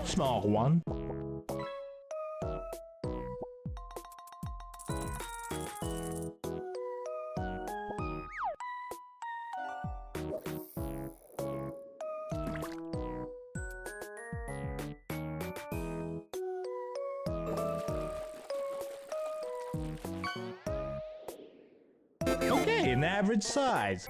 Small one. Okay, an average size.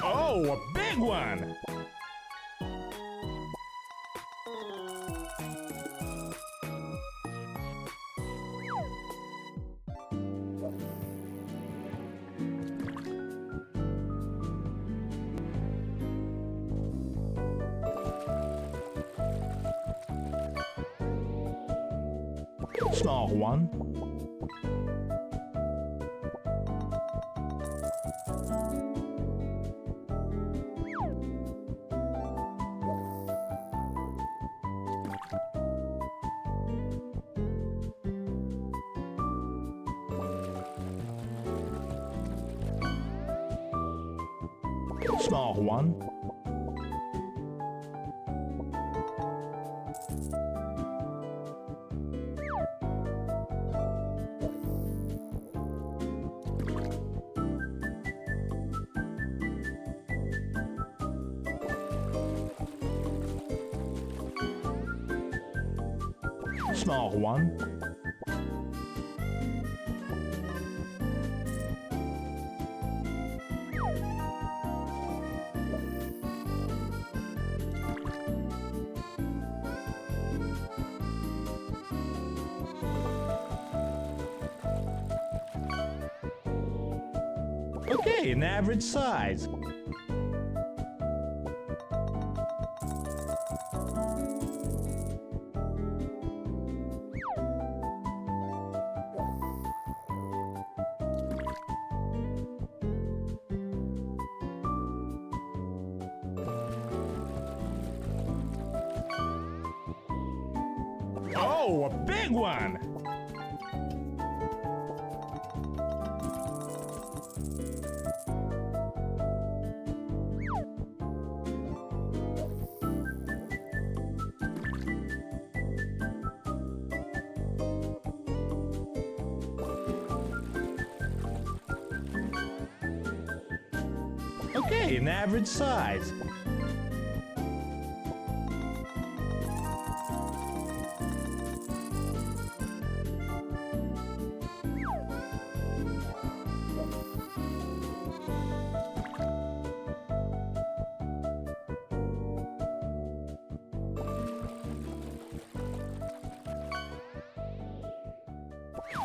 Oh, a big one! Small one. Small one. Small one. Okay, an average size. Oh, a big one! Okay, an average size.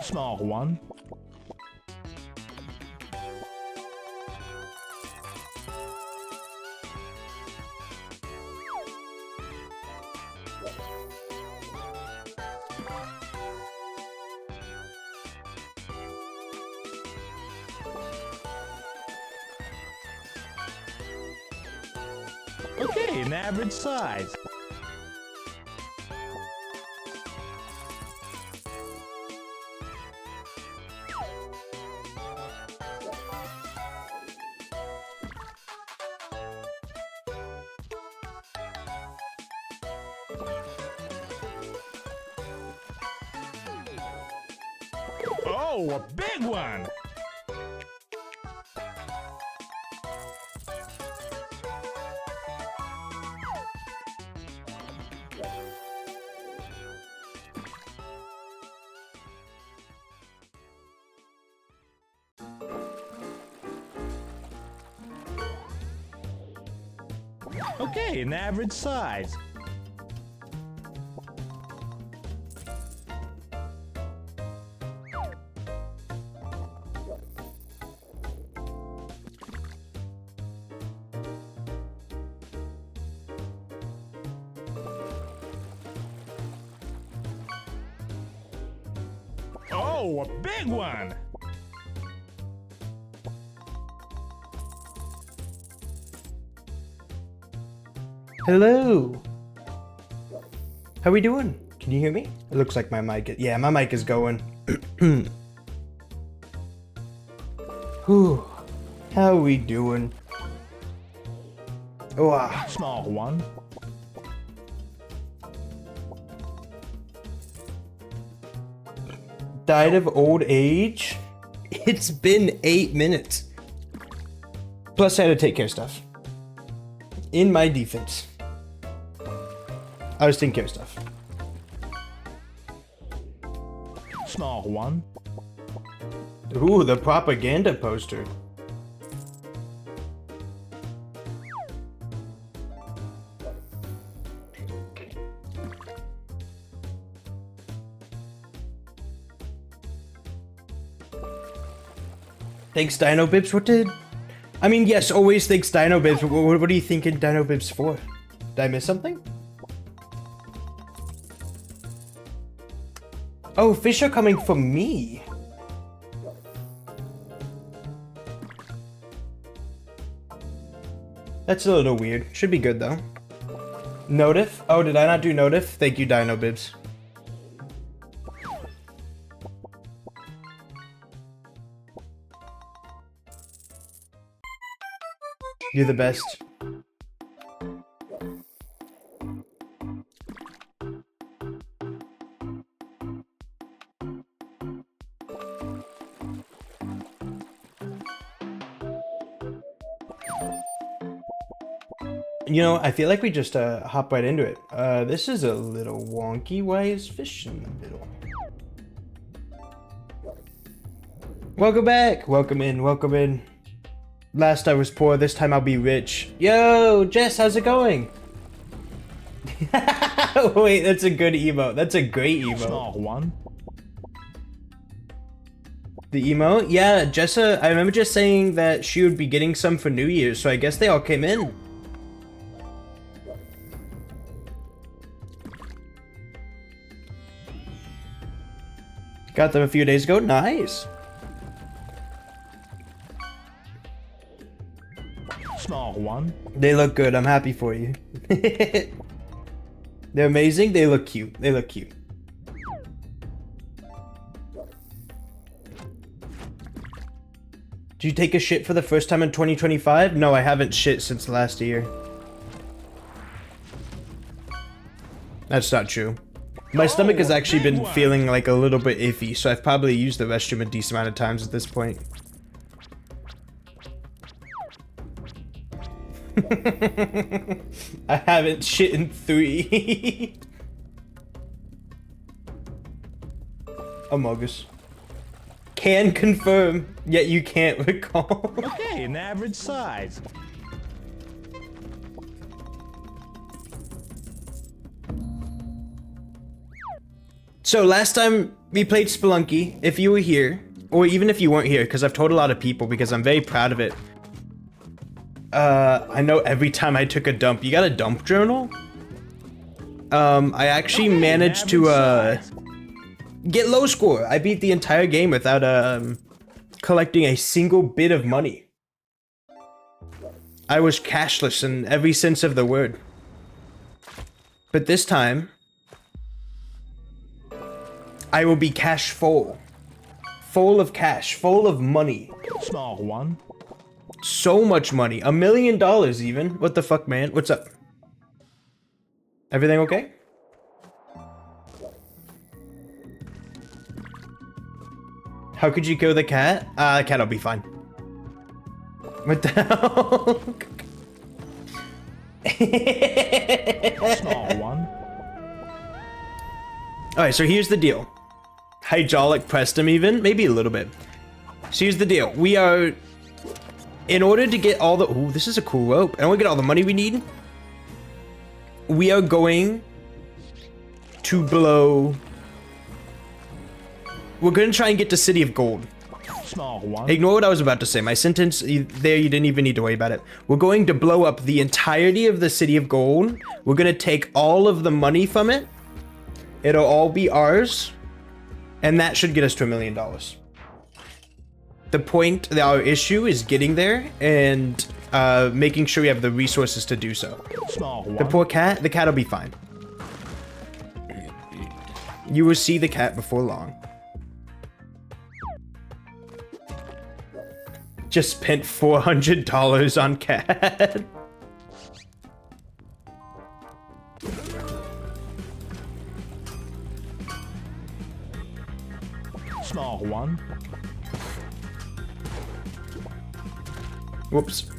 Small one. Okay, an average size. Oh, a big one! Okay, an average size. Oh, a big one! Hello. How we doing? Can you hear me? It looks like my mic. Yeah, my mic is going. Whew. How we doing? Oh, Small one. died of old age? It's been 8 minutes. Plus, I had to take care of stuff. In my defense, I was taking care of stuff. Small one. Ooh, the propaganda poster. Thanks, Dino Bibs. What did... I mean, yes, always thanks, Dino Bibs. What are you thinking Dino Bibs for? Did I miss something? Oh, fish are coming for me. That's a little weird. Should be good, though. Notif? Oh, did I not do Notif? Thank you, Dino Bibs. You're the best. You know, I feel like we just hop right into it. This is a little wonky. Why is fish in the middle? Welcome back. Welcome in. Welcome in. Last I was poor, this time I'll be rich. Yo, Jess, how's it going? Wait, that's a good emote. That's a great emote. Small one. The emote? Yeah, Jessa, I remember just saying that she would be getting some for New Year's, so I guess they all came in. Got them a few days ago. Nice. Small one. They look good. I'm happy for you. They're amazing. They look cute. They look cute. Did you take a shit for the first time in 2025? No, I haven't shit since last year. That's not true. My stomach has actually been feeling like a little bit iffy, so I've probably used the restroom a decent amount of times at this point. I haven't shit in 3. Amogus. Can confirm, yet you can't recall. Okay, an average size. So last time we played Spelunky, if you were here, or even if you weren't here, because I've told a lot of people because I'm very proud of it. I know every time I took a dump, you got a dump journal? I actually managed to, get low score. I beat the entire game without, collecting a single bit of money. I was cashless in every sense of the word. But this time, I will be cash full. Full of cash, full of money. Small one. So much money. $1 million even. What the fuck, man? What's up? Everything okay? How could you kill the cat? The cat will be fine. What the hell? Small one. Alright, so here's the deal. Hydraulic pressed him even? Maybe a little bit. So here's the deal. We are... In order to get all the... Ooh, this is a cool rope. And we get all the money we need. We are going to blow... We're going to try and get to City of Gold. Small one. Ignore what I was about to say. My sentence there, you didn't even need to worry about it. We're going to blow up the entirety of the City of Gold. We're going to take all of the money from it. It'll all be ours. And that should get us to $1 million. The point, our issue is getting there and making sure we have the resources to do so. Small one. The poor cat, the cat will be fine. You will see the cat before long. Just spent $400 on cat. Small one. Whoops.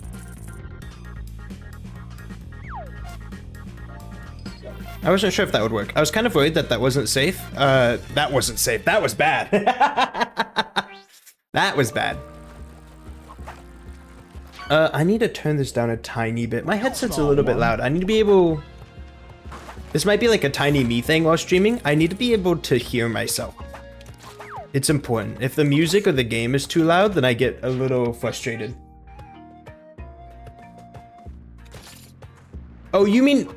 I wasn't sure if that would work. I was kind of worried that that wasn't safe. That wasn't safe. That was bad. That was bad. I need to turn this down a tiny bit. My headset's a little bit loud. I need to be able... This might be like a tiny me thing while streaming. I need to be able to hear myself. It's important. If the music or the game is too loud, then I get a little frustrated. Oh, you mean...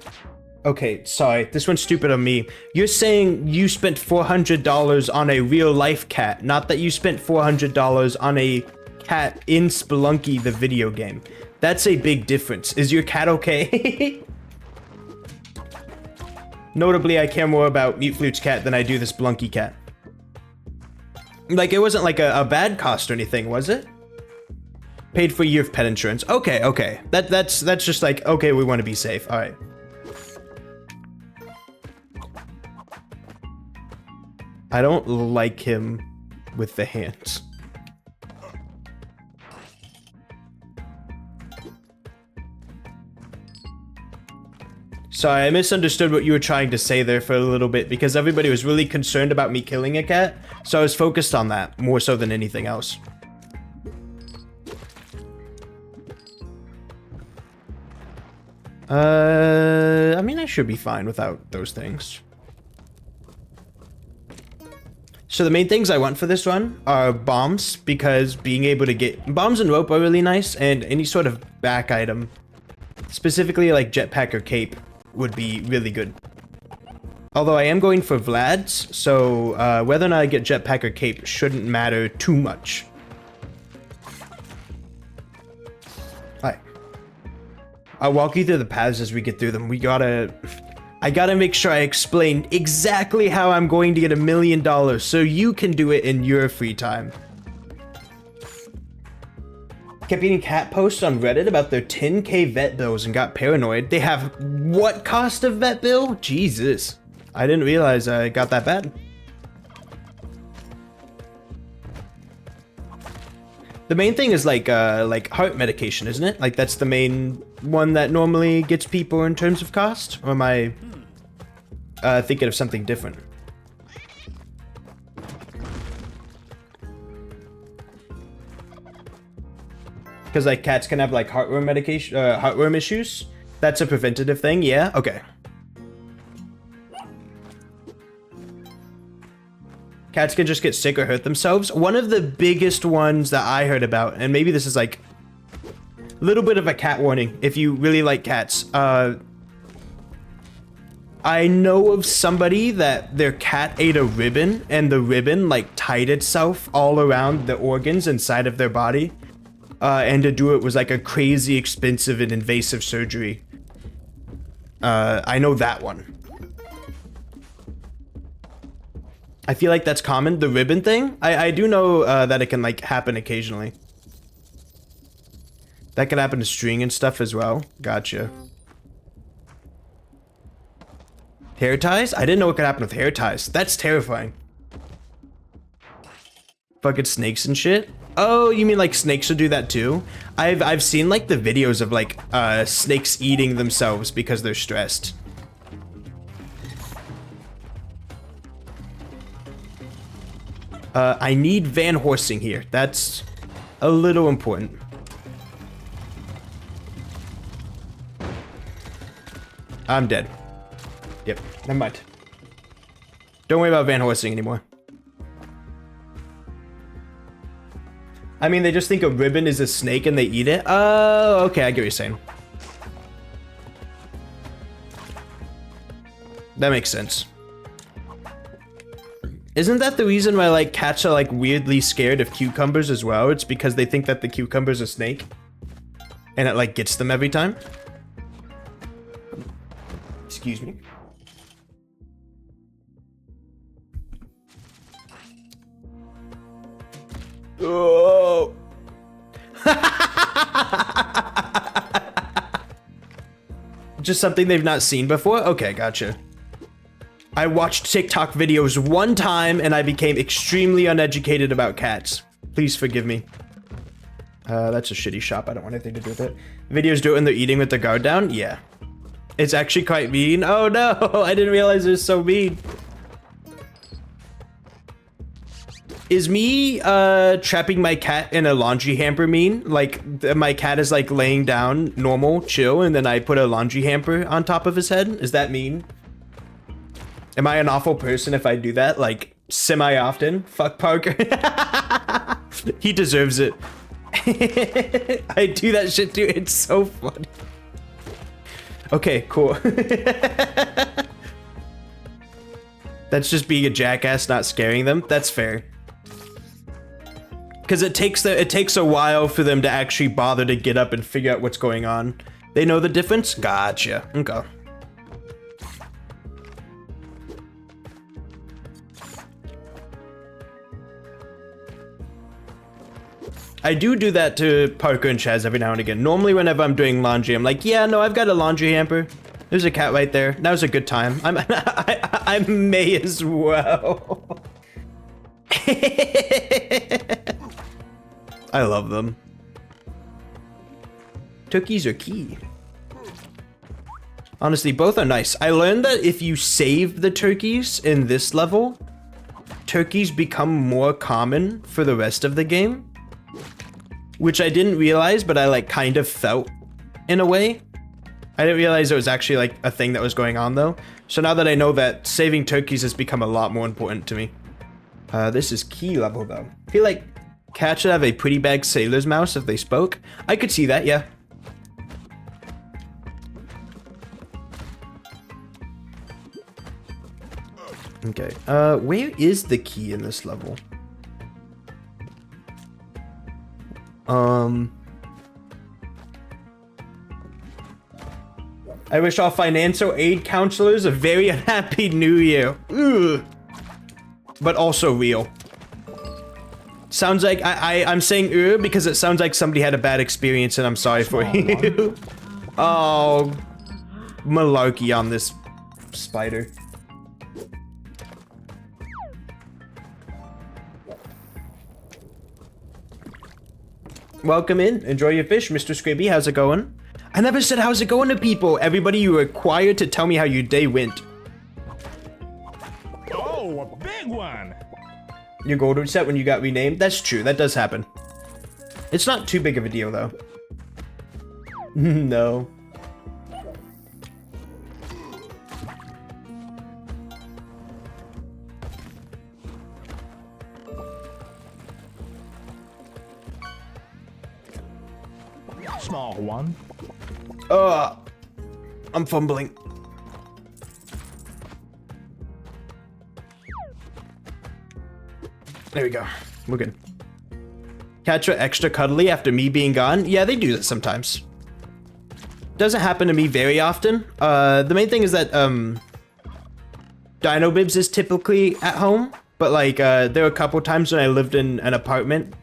Okay, sorry. This one's stupid on me. You're saying you spent $400 on a real life cat, not that you spent $400 on a cat in Spelunky, the video game. That's a big difference. Is your cat okay? Notably, I care more about Mute Flute's cat than I do the Spelunky cat. Like, it wasn't like a bad cost or anything, was it? Paid for a year of pet insurance. Okay, okay. That's just like, okay, we want to be safe. All right. I don't like him with the hands. Sorry, I misunderstood what you were trying to say there for a little bit because everybody was really concerned about me killing a cat, so I was focused on that more so than anything else. I mean, I should be fine without those things. So the main things I want for this run are bombs, because being able to get bombs and rope are really nice, and any sort of back item, specifically like jetpack or cape, would be really good. Although I am going for Vlad's, so whether or not I get jetpack or cape shouldn't matter too much. Hi. I'll walk you through the paths as we get through them. I gotta make sure I explain exactly how I'm going to get $1 million so you can do it in your free time. Kept getting cat posts on Reddit about their 10K vet bills and got paranoid. They have what cost of vet bill? Jesus. I didn't realize I got that bad. The main thing is like heart medication, isn't it? Like that's the main one that normally gets people in terms of cost? Or am I thinking of something different? Because like cats can have like heartworm medication, heartworm issues. That's a preventative thing, yeah? Okay. Cats can just get sick or hurt themselves. One of the biggest ones that I heard about, and maybe this is like a little bit of a cat warning if you really like cats. I know of somebody that their cat ate a ribbon and the ribbon like tied itself all around the organs inside of their body. And to do it was like a crazy expensive and invasive surgery. I know that one. I feel like that's common. The ribbon thing, I do know that it can like happen occasionally. That can happen to string and stuff as well. Gotcha. Hair ties? I didn't know what could happen with hair ties. That's terrifying. Fucking snakes and shit. Oh, you mean like snakes will do that too? I've seen like the videos of like snakes eating themselves because they're stressed. I need van horsing here. That's a little important. I'm dead. Yep, never mind. Don't worry about van horsing anymore. I mean, they just think a ribbon is a snake and they eat it? Oh, okay, I get what you're saying. That makes sense. Isn't that the reason why like cats are like weirdly scared of cucumbers as well? It's because they think that the cucumber's a snake. And it like gets them every time. Excuse me. Oh. Just something they've not seen before? Okay, gotcha. I watched TikTok videos one time and I became extremely uneducated about cats. Please forgive me. That's a shitty shop. I don't want anything to do with it. Videos do it when they're eating with their guard down? Yeah. It's actually quite mean. Oh no, I didn't realize it was so mean. Is me trapping my cat in a laundry hamper mean? Like my cat is like laying down normal, chill, and then I put a laundry hamper on top of his head? Is that mean? Am I an awful person if I do that? Like semi-often? Fuck Parker. He deserves it. I do that shit too. It's so funny. Okay, cool. That's just being a jackass, not scaring them. That's fair. Because it takes a while for them to actually bother to get up and figure out what's going on. They know the difference? Gotcha. Okay. I do that to Parker and Chaz every now and again. Normally whenever I'm doing laundry, I'm like, yeah, no, I've got a laundry hamper. There's a cat right there. Now's a good time. I may as well. I love them. Turkeys are key. Honestly, both are nice. I learned that if you save the turkeys in this level, turkeys become more common for the rest of the game. Which I didn't realize, but I like kind of felt in a way. I didn't realize it was actually like a thing that was going on though. So now that I know that, saving turkeys has become a lot more important to me. This is key level though. I feel like cats should have a pretty bag sailor's mouse if they spoke. I could see that, yeah. Okay, where is the key in this level? I wish all financial aid counselors a very happy new year. Ugh. But also real. Sounds like I'm saying because it sounds like somebody had a bad experience and I'm sorry for you. Oh, malarkey on this spider. Welcome in. Enjoy your fish, Mr. Scribby. How's it going? I never said how's it going to people. Everybody, you are required to tell me how your day went. Oh, a big one. Your gold reset when you got renamed? That's true. That does happen. It's not too big of a deal, though. No. Small one. I'm fumbling. There we go. We're good. Cats are extra cuddly after me being gone? Yeah, they do that sometimes. Doesn't happen to me very often. The main thing is that, Dino Bibs is typically at home, but like, there were a couple times when I lived in an apartment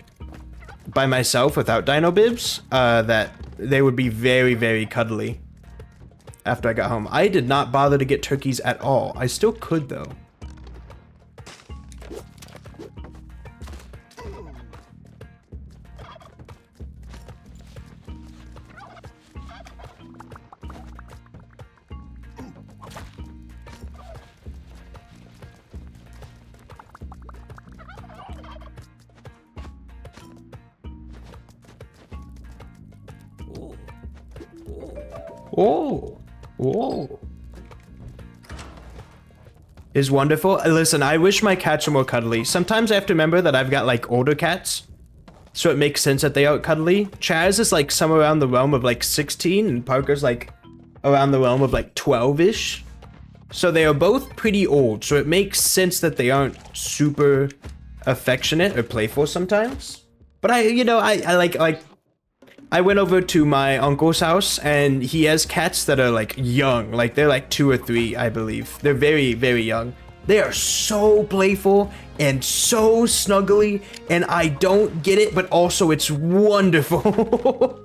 by myself without Dino Bibs, that they would be very, very cuddly after I got home. I did not bother to get turkeys at all. I still could though. Oh, whoa. Is wonderful. Listen, I wish my cats were more cuddly. Sometimes I have to remember that I've got like older cats, so it makes sense that they aren't cuddly. Chaz is like somewhere around the realm of like 16, and Parker's like around the realm of like 12-ish. So they are both pretty old, so it makes sense that they aren't super affectionate or playful sometimes. But I went over to my uncle's house and he has cats that are like young, like they're like 2 or 3, I believe. They're very, very young. They are so playful and so snuggly, and I don't get it, but also it's wonderful.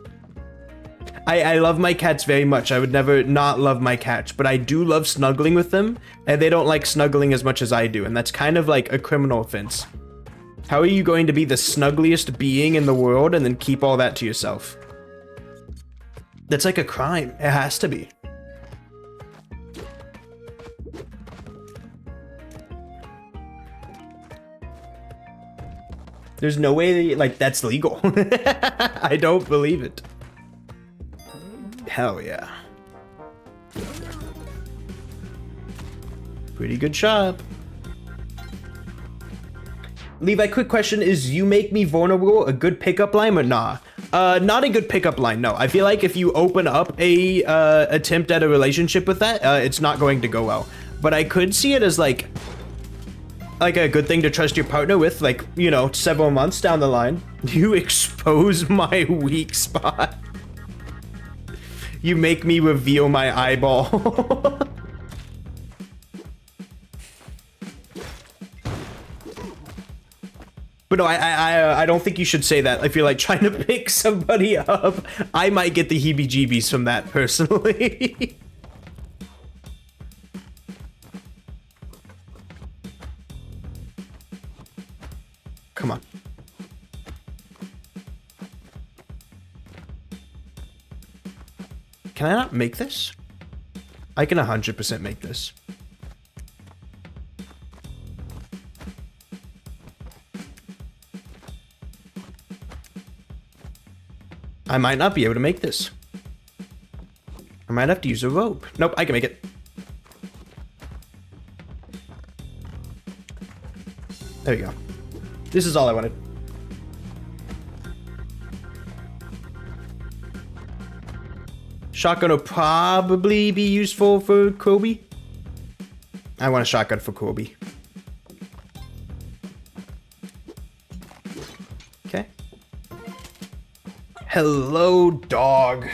I love my cats very much. I would never not love my cats, but I do love snuggling with them, and they don't like snuggling as much as I do, and that's kind of like a criminal offense. How are you going to be the snuggliest being in the world and then keep all that to yourself? That's like a crime. It has to be. There's no way, like, that's legal. I don't believe it. Hell yeah. Pretty good shop. Levi, quick question. Is "you make me vulnerable" a good pickup line or nah? Not a good pickup line, no. I feel like if you open up a attempt at a relationship with that, it's not going to go well. But I could see it as like a good thing to trust your partner with, like, you know, several months down the line. You expose my weak spot. You make me reveal my eyeball. But no, I don't think you should say that. If you're like trying to pick somebody up, I might get the heebie-jeebies from that personally. Come on. Can I not make this? I can 100% make this. I might not be able to make this. I might have to use a rope. Nope, I can make it. There we go. This is all I wanted. Shotgun will probably be useful for Kobe. I want a shotgun for Kobe. Okay. Hello, dog.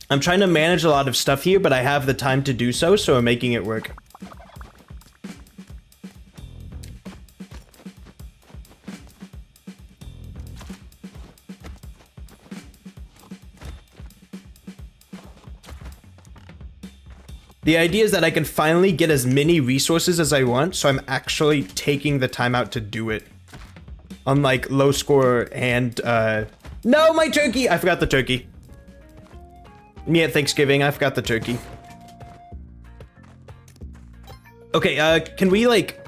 I'm trying to manage a lot of stuff here, but I have the time to do so, so I'm making it work. The idea is that I can finally get as many resources as I want, so I'm actually taking the time out to do it. Unlike low score and, no, my turkey! I forgot the turkey. Me at Thanksgiving, I forgot the turkey. Okay, can we, like...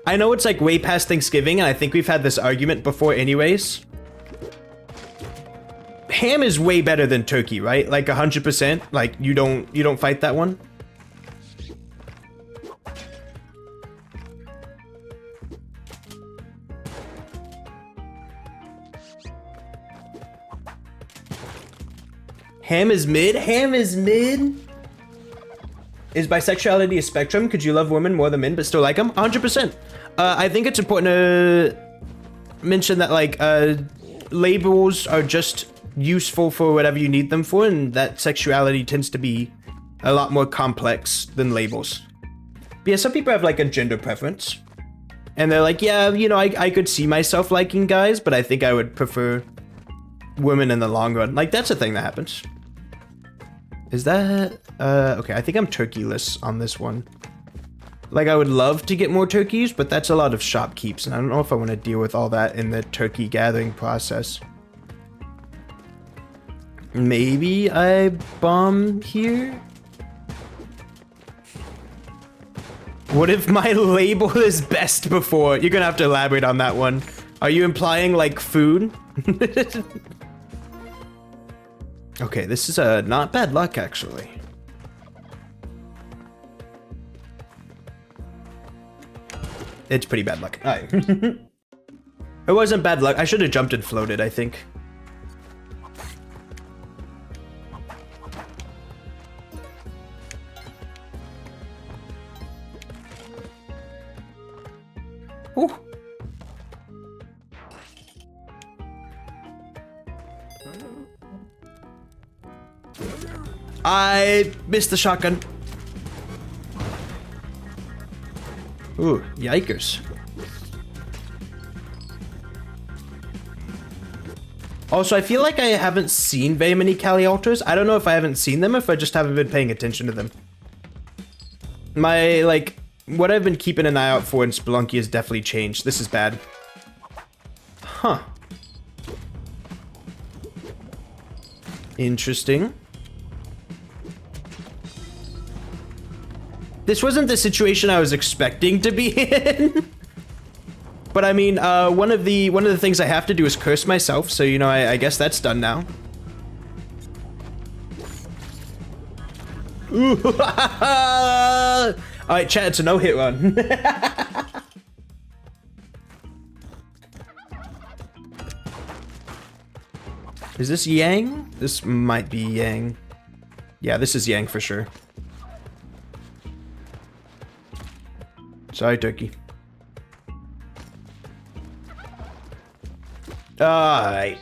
I know it's, like, way past Thanksgiving, and I think we've had this argument before anyways. Ham is way better than turkey, right? Like, 100%? Like, you don't fight that one? Ham is mid? Ham is mid? Is bisexuality a spectrum? Could you love women more than men but still like them? 100%. I think it's important to mention that, like, labels are just useful for whatever you need them for, and that sexuality tends to be a lot more complex than labels. But yeah, some people have, like, a gender preference. And they're like, yeah, you know, I could see myself liking guys, but I think I would prefer women in the long run. Like, that's a thing that happens. Is that... okay, I think I'm turkeyless on this one. Like, I would love to get more turkeys, but that's a lot of shop keeps, and I don't know if I want to deal with all that in the turkey gathering process. Maybe I bomb here? What if my label is best before? You're gonna have to elaborate on that one. Are you implying, like, food? Okay, this is not bad luck, actually. It's pretty bad luck. Alright. It wasn't bad luck. I should have jumped and floated, I think. Ooh. I missed the shotgun. Ooh, yikers. Also, I feel like I haven't seen very many Cali Ultras. I don't know if I haven't seen them, if I just haven't been paying attention to them. My, like, what I've been keeping an eye out for in Spelunky has definitely changed. This is bad. Huh. Interesting. This wasn't the situation I was expecting to be in. But I mean, one of the things I have to do is curse myself, so you know, I guess that's done now. Alright, chat, it's a no-hit run. Is this Yang? This might be Yang. Yeah, this is Yang for sure. Sorry, turkey. Alright.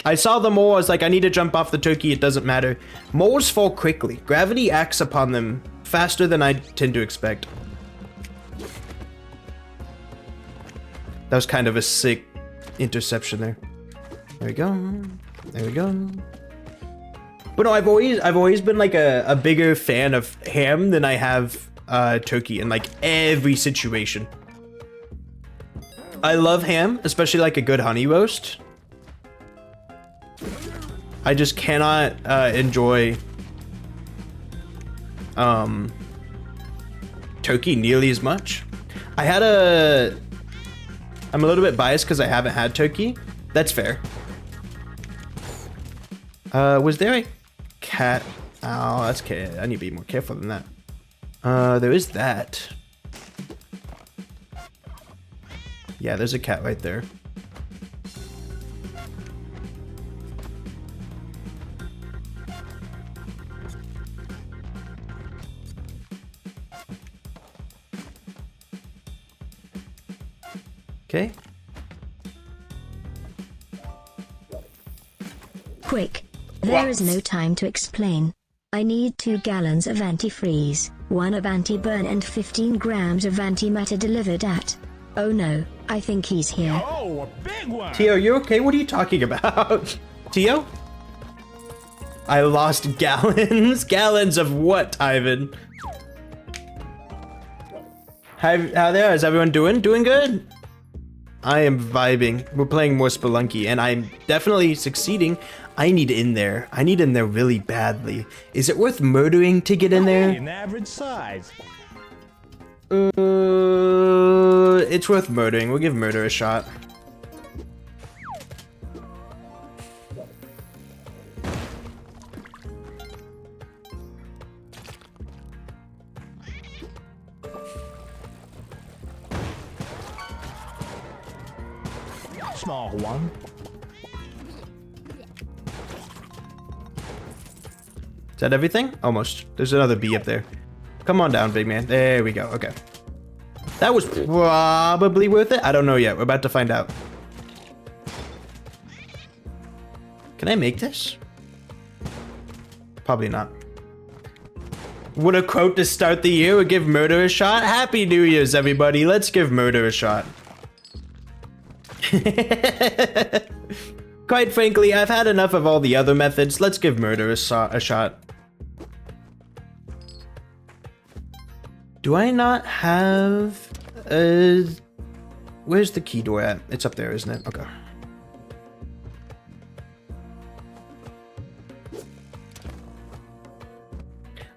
I saw the mole, I was like, I need to jump off the turkey, it doesn't matter. Moles fall quickly. Gravity acts upon them faster than I tend to expect. That was kind of a sick interception there. There we go. There we go. But no, I've always been like a bigger fan of ham than I have turkey in like every situation. I love ham, especially like a good honey roast. I just cannot enjoy turkey nearly as much. I'm a little bit biased because I haven't had turkey. That's fair. Was there a cat? Oh, that's okay. I need to be more careful than that. There is that. Yeah, there's a cat right there. Okay. Quick. There is no time to explain. I need 2 gallons of antifreeze, 1 of anti-burn and 15 grams of antimatter delivered at... Oh no, I think he's here. Oh, a big one! Tio, you okay? What are you talking about? Tio? I lost gallons? Gallons of what, Ivan? How there? Is everyone doing? Doing good? I am vibing. We're playing more Spelunky, and I'm definitely succeeding. I need in there. I need in there really badly. Is it worth murdering to get in there? An average size. It's worth murdering. We'll give murder a shot. Small one. Is that everything? Almost. There's another bee up there. Come on down, big man. There we go. Okay. That was probably worth it. I don't know yet. We're about to find out. Can I make this? Probably not. What a quote to start the year. We'll give murder a shot. Happy New Year's, everybody. Let's give murder a shot. Quite frankly, I've had enough of all the other methods. Let's give murder a shot. Do I not have where's the key door at? It's up there, isn't it? Okay.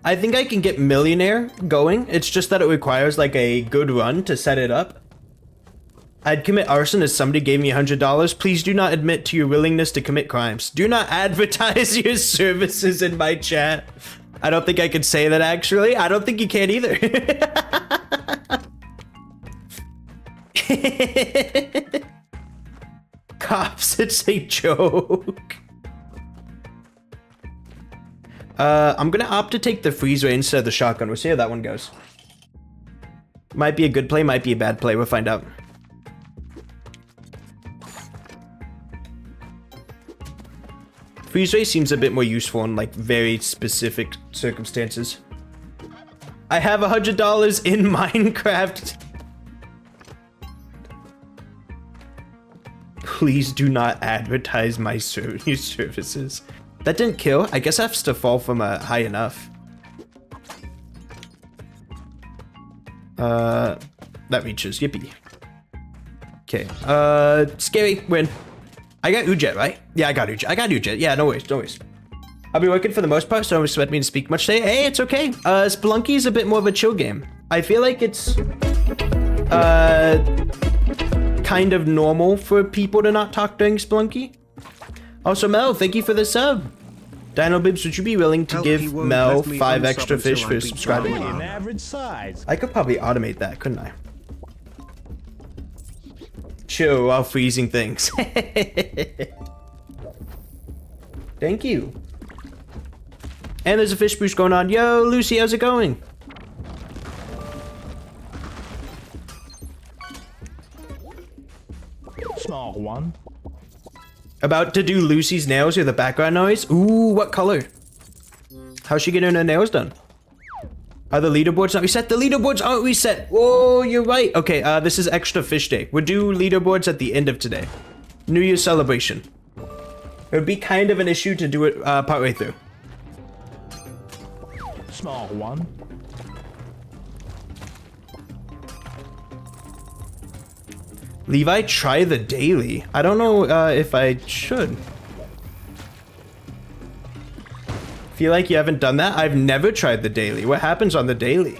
I think I can get Millionaire going. It's just that it requires like a good run to set it up. I'd commit arson if somebody gave me $100. Please do not admit to your willingness to commit crimes. Do not advertise your services in my chat. I don't think I could say that, actually. I don't think you can either. Cops, it's a joke. I'm gonna opt to take the freeze ray instead of the shotgun. We'll see how that one goes. Might be a good play, might be a bad play. We'll find out. Freeze ray seems a bit more useful in like very specific circumstances. I have $100 in Minecraft. Please do not advertise my services. That didn't kill. I guess I have to fall from high enough. That reaches. Yippee. Okay. Scary. Win. I got Ujet, right? Yeah, I got Ujet. Yeah, no worries, no worries. I'll be working for the most part, so don't expect me to speak much today. Hey, it's okay. Spelunky is a bit more of a chill game. I feel like it's kind of normal for people to not talk during Spelunky. Also, Mel, thank you for the sub. Dino Bibs, would you be willing to give Mel 5 extra fish for subscribing? An average size. I could probably automate that, couldn't I? Chill while freezing things. Thank you. And there's a fish boost going on. Yo, Lucy, how's it going? Small one. About to do Lucy's nails with the background noise. Ooh, what color? How's she getting her nails done? Are the leaderboards not reset? The leaderboards aren't reset. Whoa, you're right. Okay, this is extra fish day. We'll do leaderboards at the end of today. New Year's celebration. It would be kind of an issue to do it partway through. Small one. Levi, try the daily. I don't know if I should. Feel like you haven't done that? I've never tried the daily. What happens on the daily?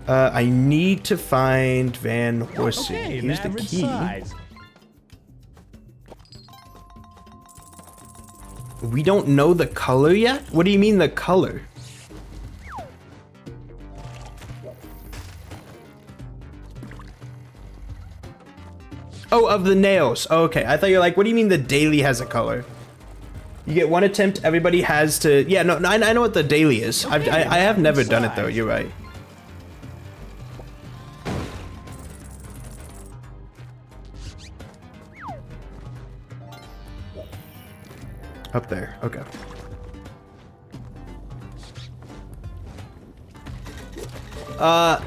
I need to find Van Horsey. Okay, Here's the key. size. We don't know the color yet? What do you mean the color? Oh, of the nails. Oh, okay, I thought you were like, what do you mean the daily has a color? You get one attempt, everybody has to... Yeah, no, I know what the daily is. I have never done it though, you're right. Up there, okay.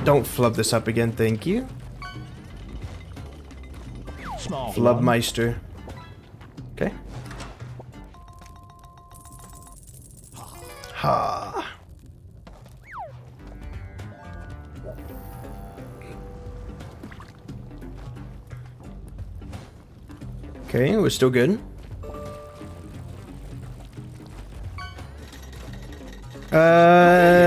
Don't flub this up again, thank you. Small Flubmeister. Okay. Ha. Okay, we're still good.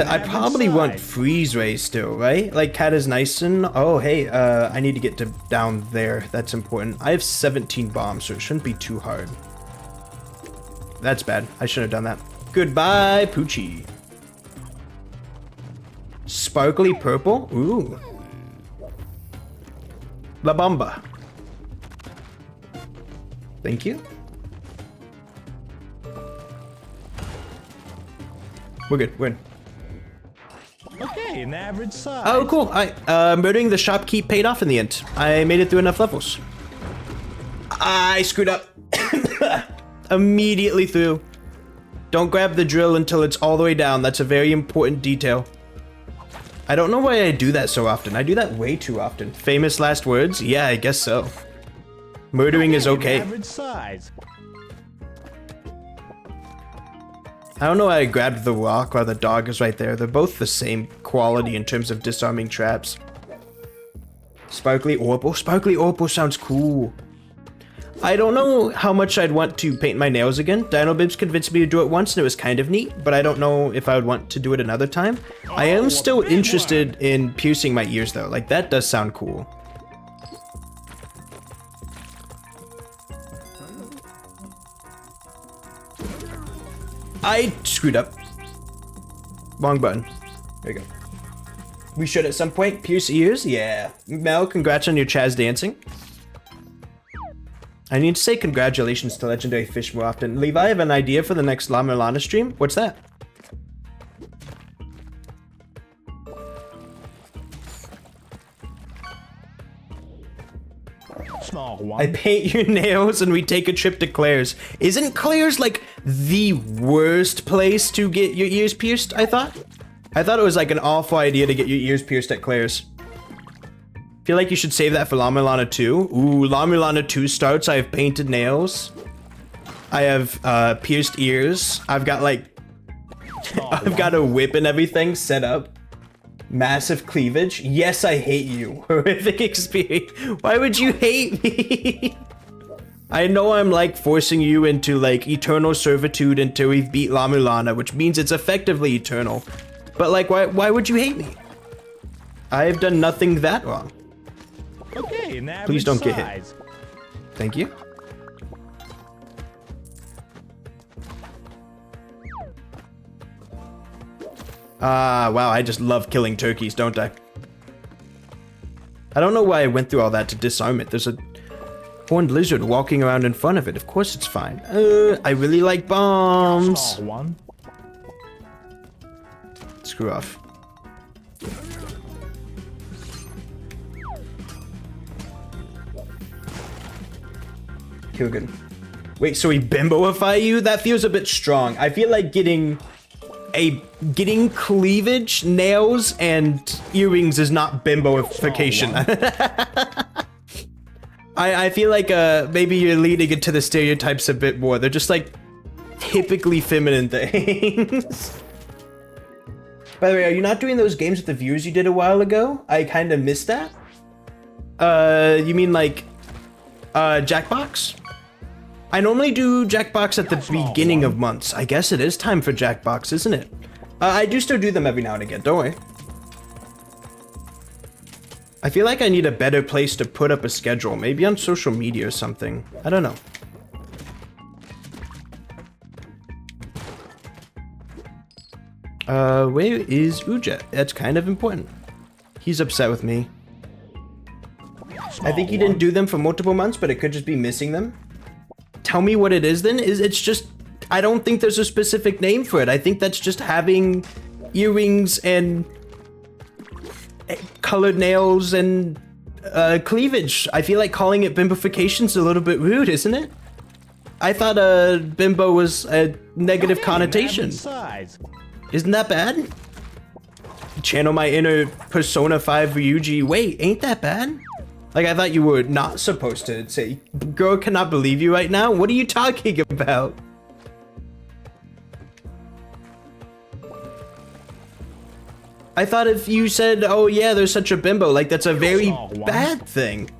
I probably want freeze ray still, right? Like cat is nice and oh hey, I need to get to down there. That's important. I have 17 bombs, so it shouldn't be too hard. That's bad. I shouldn't have done that. Goodbye, Poochie. Sparkly purple? Ooh. La Bamba. Thank you. We're good. We're in. Okay, an average size. Oh, cool. Murdering the shopkeep paid off in the end. I made it through enough levels. I screwed up. Immediately through. Don't grab the drill until it's all the way down. That's a very important detail. I don't know why I do that so often. I do that way too often. Famous last words? Yeah, I guess so. Murdering is okay. An average size. I don't know why I grabbed the rock while the dog is right there. They're both the same quality in terms of disarming traps. Sparkly Orpal? Sparkly Orpal sounds cool. I don't know how much I'd want to paint my nails again. Dino Bibs convinced me to do it once and it was kind of neat, but I don't know if I would want to do it another time. I am still interested in piercing my ears though. Like that does sound cool. I screwed up. Wrong button. There you go. We should at some point. Pierce ears? Yeah. Mel, congrats on your Chaz dancing. I need to say congratulations to Legendary Fish more often. Levi, I have an idea for the next La Milana stream. What's that? Small one. I paint your nails and we take a trip to Claire's. Isn't Claire's like the worst place to get your ears pierced, I thought? I thought it was like an awful idea to get your ears pierced at Claire's. Feel like you should save that for La Milana 2. Ooh, La Milana 2 starts. I have painted nails. I have pierced ears. I've got like... I've got a whip and everything set up. Massive cleavage. Yes, I hate you. Horrific experience. Why would you hate me? I know I'm like forcing you into like eternal servitude until we've beat La Milana, which means it's effectively eternal. But like, why would you hate me? I have done nothing that wrong. Okay, an average Please don't size. get hit. Thank you. Ah, wow, I just love killing turkeys, don't I? I don't know why I went through all that to disarm it. There's a horned lizard walking around in front of it. Of course it's fine. I really like bombs. Small one. Screw off. Kyogen. Wait, so we bimboify you? That feels a bit strong. I feel like getting cleavage, nails, and earrings is not bimboification. I feel like maybe you're leading into the stereotypes a bit more. They're just like typically feminine things. By the way, are you not doing those games with the viewers you did a while ago? I kind of missed that. You mean like Jackbox? I normally do Jackbox at the beginning of months. I guess it is time for Jackbox, isn't it? I do still do them every now and again, don't worry. I feel like I need a better place to put up a schedule. Maybe on social media or something. I don't know. Where is Ujet? That's kind of important. He's upset with me. I think he didn't do them for multiple months, but it could just be missing them. Tell me what it is then. It's just, I don't think there's a specific name for it. I think that's just having earrings and colored nails and cleavage. I feel like calling it bimbofication's a little bit rude, isn't it? I thought bimbo was a negative connotation. Size. Isn't that bad? Channel my inner Persona 5 Ryuji. Wait, ain't that bad? Like, I thought you were not supposed to say, girl cannot believe you right now? What are you talking about? I thought if you said, oh yeah, there's such a bimbo, like that's a very bad thing.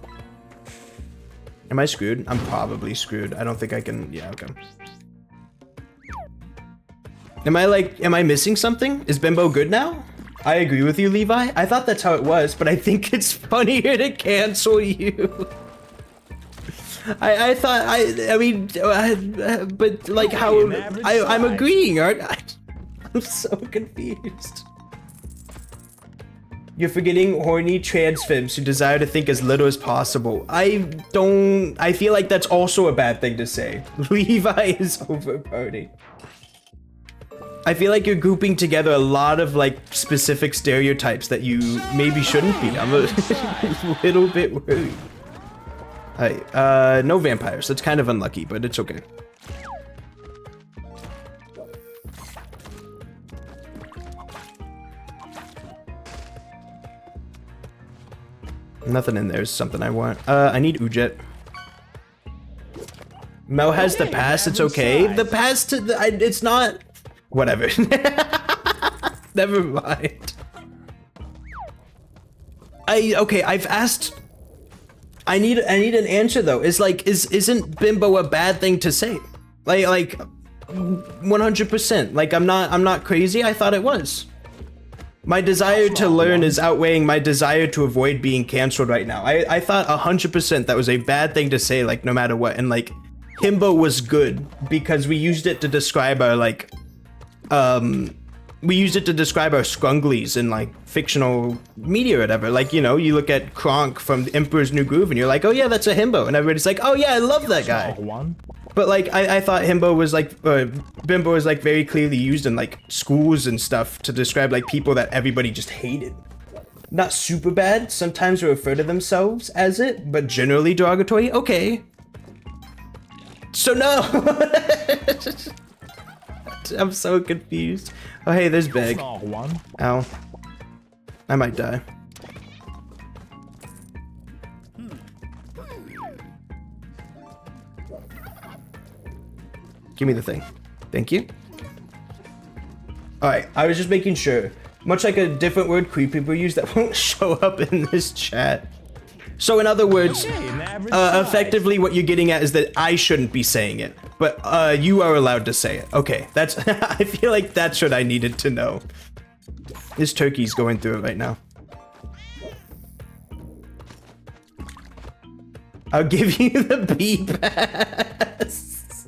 Am I screwed? I'm probably screwed. I don't think I can, yeah, okay. Am I missing something? Is bimbo good now? I agree with you, Levi. I thought that's how it was, but I think it's funnier to cancel you. I thought, I mean, but like how, I'm agreeing, aren't I? I'm so confused. You're forgetting horny trans femmes who desire to think as little as possible. I feel like that's also a bad thing to say. Levi is over party. I feel like you're grouping together a lot of like specific stereotypes that you maybe shouldn't be. I'm a little bit worried. Alright, no vampires. That's kind of unlucky, but it's okay. Nothing in there is something I want. I need Ujet. Mel has the pass, it's okay. The pass to the, it's not... Whatever. Never mind. Okay, I've asked... I need an answer though. Isn't bimbo a bad thing to say? Like 100%. Like I'm not crazy. I thought it was. My desire to learn is outweighing my desire to avoid being canceled right now. I thought 100% that was a bad thing to say, like no matter what. And like himbo was good because we used it to describe our like we use it to describe our scrunglies in like fictional media or whatever. Like, you know, you look at Kronk from The Emperor's New Groove and you're like, oh yeah, that's a himbo. And everybody's like, oh yeah, I love that guy. One. But like, I thought himbo was like, bimbo was like very clearly used in like schools and stuff to describe like people that everybody just hated. Not super bad. Sometimes they refer to themselves as it, but generally derogatory. Okay. So no. I'm so confused. Oh hey, there's Beg. One. Ow. I might die. Give me the thing. Thank you. Alright, I was just making sure. Much like a different word creep people use that won't show up in this chat. So in other words, effectively what you're getting at is that I shouldn't be saying it, but you are allowed to say it. Okay, that's I feel like that's what I needed to know. This turkey's going through it right now. I'll give you the B pass.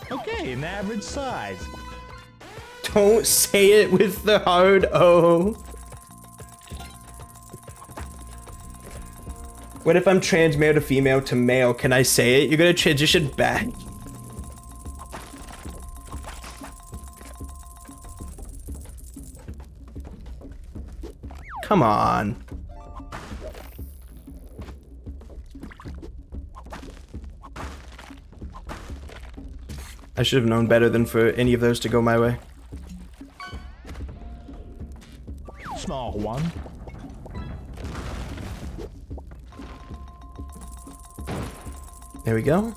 Okay, an average size. Don't say it with the hard O. What if I'm trans male to female to male? Can I say it? You're gonna transition back. Come on. I should have known better than for any of those to go my way. Small one. There we go.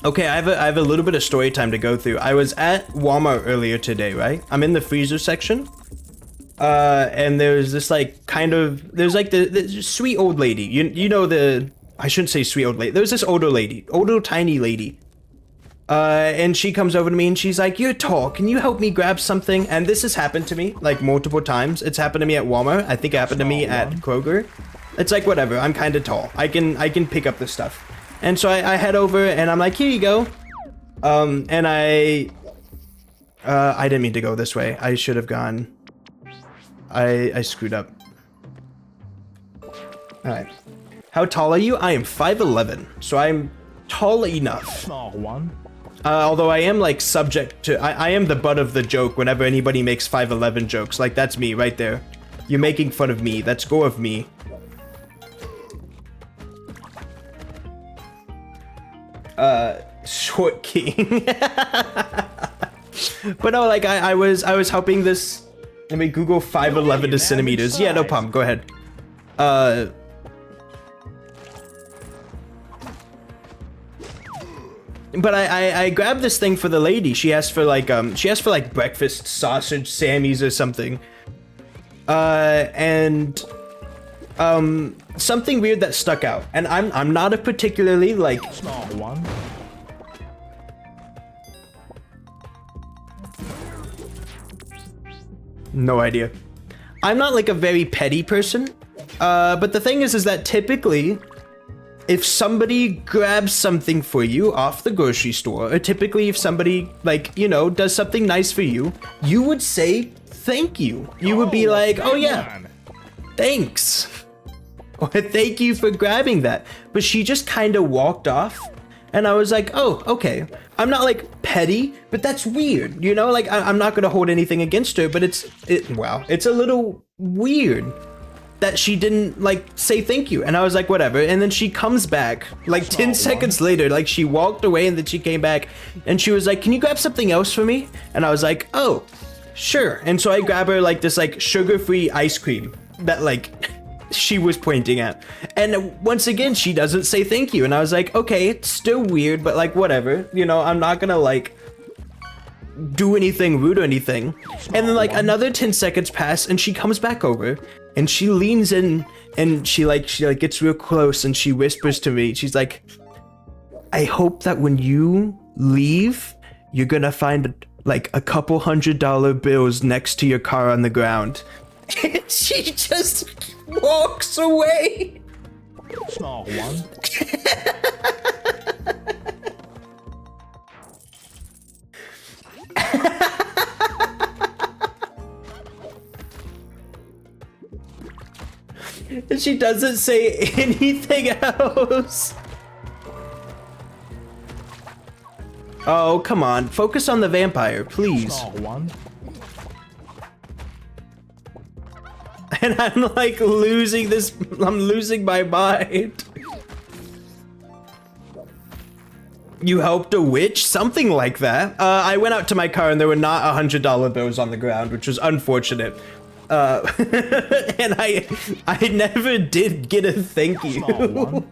Okay, I have a little bit of story time to go through. I was at Walmart earlier today, right? I'm in the freezer section. And there's this like there's like the sweet old lady. You know I shouldn't say sweet old lady. There's this older tiny lady. And she comes over to me and she's like, "You're tall, can you help me grab something?" And this has happened to me like multiple times. It's happened to me at Walmart. I think it happened to me at Kroger. It's like, whatever, I'm kind of tall. I can pick up this stuff. And so I head over and I'm like, "Here you go." And I didn't mean to go this way. I should have gone. I screwed up. Alright. How tall are you? I am 5'11", so I'm tall enough. Small one. Although I am like subject to, I am the butt of the joke whenever anybody makes 5'11" jokes. Like, that's me right there. You're making fun of me. That's go of me. Short king. But no, like I was helping this. Let me Google 5'11" to centimeters. Yeah, no problem. Go ahead. But I grabbed this thing for the lady. She asked for like breakfast sausage Sammy's or something. And something weird that stuck out. And I'm not a particularly like Small one. No idea. I'm not like a very petty person. But the thing is that typically if somebody grabs something for you off the grocery store, or typically if somebody, like, you know, does something nice for you, you would say thank you. You would be like, "Oh yeah, thanks." Or "Thank you for grabbing that." But she just kind of walked off. And I was like, "Oh, okay." I'm not like petty, but that's weird, you know? Like, I'm not gonna hold anything against her, but it's a little weird that she didn't like say thank you. And I was like, whatever. And then she comes back like 10 seconds later, like she walked away and then she came back and she was like, "Can you grab something else for me?" And I was like, "Oh, sure." And so I grab her like this like sugar-free ice cream that like she was pointing at. And once again, she doesn't say thank you. And I was like, okay, it's still weird, but like whatever, you know, I'm not gonna like do anything rude or anything. And then like another 10 seconds pass and she comes back over and she leans in and she gets real close and she whispers to me. She's like, "I hope that when you leave, you're gonna find like a couple $100 bills next to your car on the ground." And she just walks away. Small one. She doesn't say anything else. Oh, come on. Focus on the vampire, please. Small one. And I'm like losing this. I'm losing my mind. You helped a witch? Something like that. I went out to my car and there were not $100 bills on the ground, which was unfortunate. And I never did get a thank you. Small one.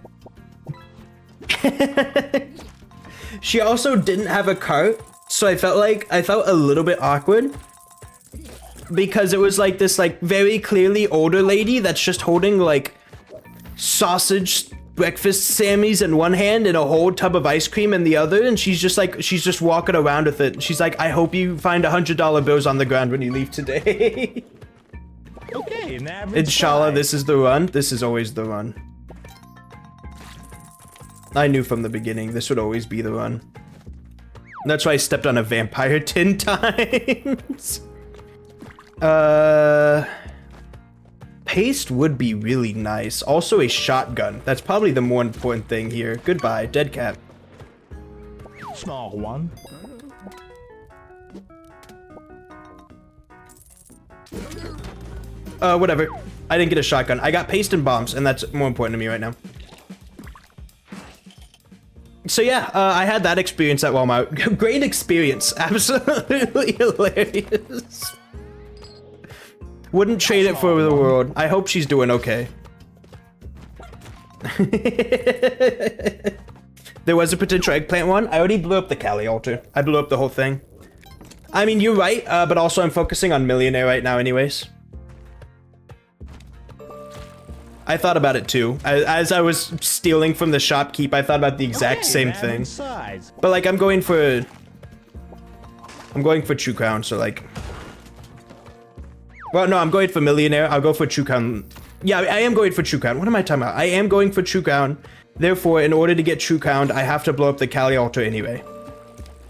She also didn't have a cart, so I felt a little bit awkward because it was like this like very clearly older lady that's just holding like sausage breakfast Sammys in one hand and a whole tub of ice cream in the other, and she's just walking around with it. She's like, I hope you find $100 bills on the ground when you leave today. Okay, an average Inshallah, size. this is the run. This is always the run. I knew from the beginning this would always be the run. That's why I stepped on a vampire 10 times. Paste would be really nice. Also a shotgun. That's probably the more important thing here. Goodbye, dead cat. Small one. Whatever. I didn't get a shotgun. I got paste and bombs, and that's more important to me right now. So yeah, I had that experience at Walmart. Great experience. Absolutely hilarious. Wouldn't trade it for the world. I hope she's doing okay. There was a potential eggplant one. I already blew up the Cali altar. I blew up the whole thing. I mean, you're right, but also I'm focusing on millionaire right now anyways. I thought about it too. As I was stealing from the shopkeep, I thought about the exact same thing. Size. But like, I'm going for True Crown, so like... Well, no, I'm going for millionaire. I'll go for True Crown. Yeah, I am going for True Crown. What am I talking about? I am going for True Crown. Therefore, in order to get True Crown, I have to blow up the Cali altar anyway.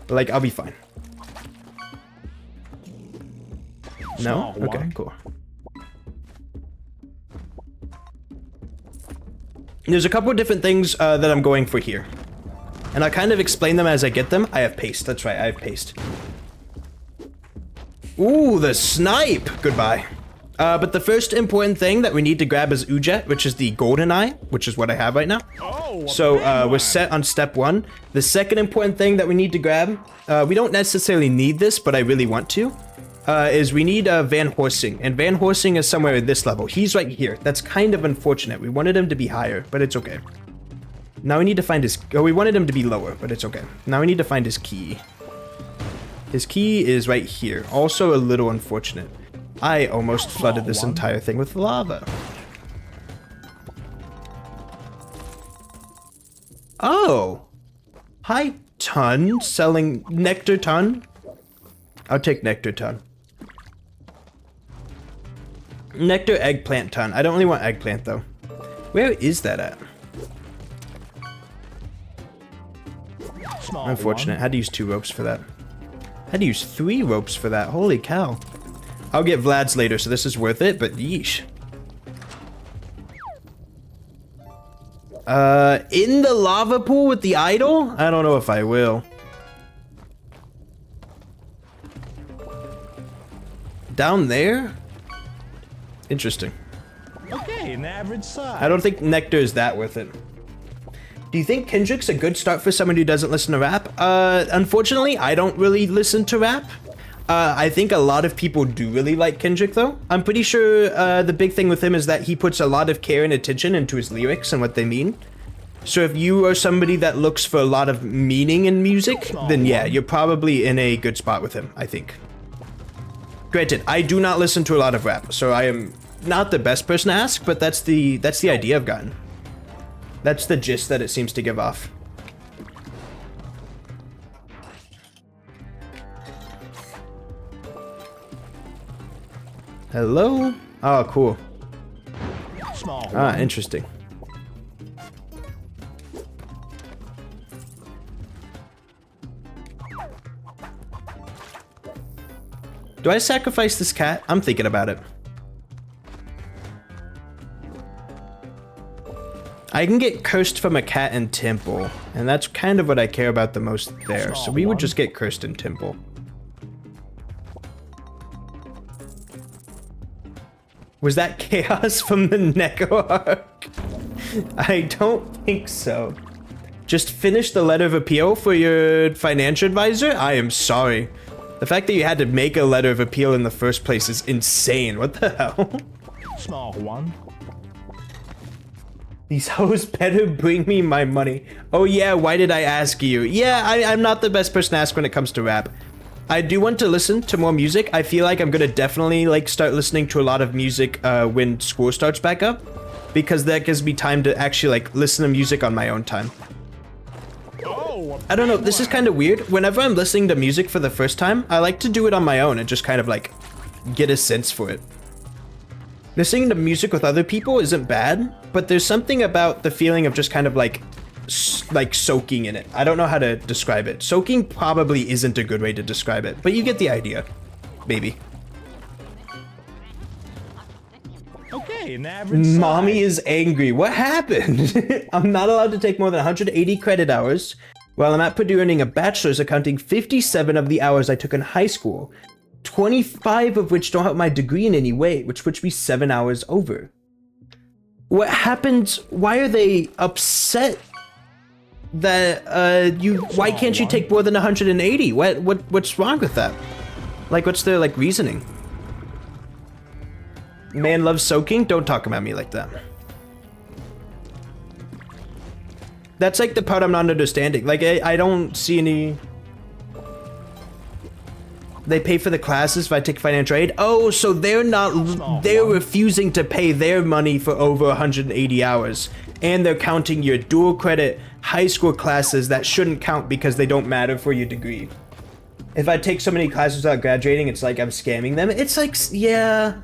Like, I'll be fine. No? Small Okay, one. cool. There's a couple of different things that I'm going for here. And I'll kind of explain them as I get them. I have paste. That's right, I have paste. Ooh, the snipe! Goodbye. But the first important thing that we need to grab is Ujet, which is the golden eye, which is what I have right now. Oh, So we're set on step 1. The second important thing that we need to grab, we don't necessarily need this, but I really want to, is we need Van Horsing. And Van Horsing is somewhere at this level. He's right here. That's kind of unfortunate. We wanted him to be higher, but it's okay. Now we need to find his... Oh, we wanted him to be lower, but it's okay. Now we need to find his key. His key is right here. Also a little unfortunate. I almost flooded this entire thing with lava. Oh. Hi, Ton. Selling Nectar Ton. I'll take Nectar Ton. Nectar Eggplant Ton. I don't really want Eggplant, though. Where is that at? Small Unfortunate. one. Had to use 2 ropes for that. Had to use 3 ropes for that. Holy cow. I'll get Vlad's later, so this is worth it, but yeesh. In the lava pool with the idol? I don't know if I will. Down there? Interesting. Okay, an average size. I don't think Nectar is that worth it. Do you think Kendrick's a good start for someone who doesn't listen to rap? Unfortunately, I don't really listen to rap. I think a lot of people do really like Kendrick, though. I'm pretty sure the big thing with him is that he puts a lot of care and attention into his lyrics and what they mean. So if you are somebody that looks for a lot of meaning in music, then yeah, you're probably in a good spot with him, I think. Granted, I do not listen to a lot of rap, so I am not the best person to ask, but that's the idea I've gotten. That's the gist that it seems to give off. Hello? Oh, cool. Small Ah, one. interesting. Do I sacrifice this cat? I'm thinking about it. I can get cursed from a cat in temple, and that's kind of what I care about the most there. So we would just get cursed in temple. Was that chaos from the Neko arc? I don't think so. Just finish the letter of appeal for your financial advisor? I am sorry. The fact that you had to make a letter of appeal in the first place is insane. What the hell? Small one. These hoes better bring me my money. Oh yeah, why did I ask you? Yeah, I'm not the best person to ask when it comes to rap. I do want to listen to more music. I feel like I'm gonna definitely like start listening to a lot of music when school starts back up, because that gives me time to actually like listen to music on my own time. Oh, I don't know, this is kind of weird. Whenever I'm listening to music for the first time, I like to do it on my own and just kind of like get a sense for it. Listening to music with other people isn't bad, but there's something about the feeling of just kind of like soaking in it. I don't know how to describe it. Soaking probably isn't a good way to describe it, but you get the idea. Maybe. okay, an average size. Mommy is angry. What happened? I'm not allowed to take more than 180 credit hours while I'm at Purdue earning a bachelor's, accounting 57 of the hours I took in high school, 25 of which don't help my degree in any way, which puts me 7 hours over. What happened? Why are they upset that why can't you take more than 180? What's wrong with that? Like, what's their like reasoning? Man loves soaking? Don't talk about me like that. That's like the part I'm not understanding. Like, I don't see any... They pay for the classes if I take financial aid? Oh, so they're not... They're refusing to pay their money for over 180 hours. And they're counting your dual credit high school classes that shouldn't count because they don't matter for your degree. If I take so many classes without graduating, it's like I'm scamming them. It's like, yeah...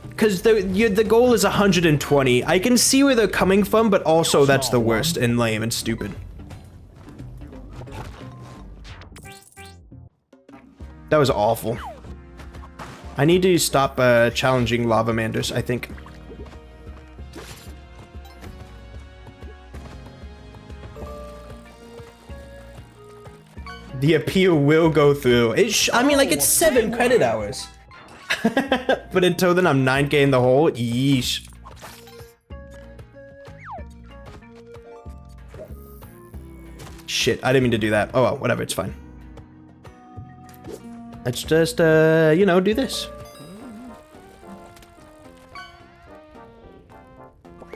Because the goal is 120. I can see where they're coming from, but also that's the worst and lame and stupid. That was awful. I need to stop challenging Lavamanders, I think. The appeal will go through. I mean, like, it's 7 credit hours. But until then, I'm 9K in the hole. Yeesh. Shit, I didn't mean to do that. Oh well, whatever, it's fine. Let's just, you know, do this.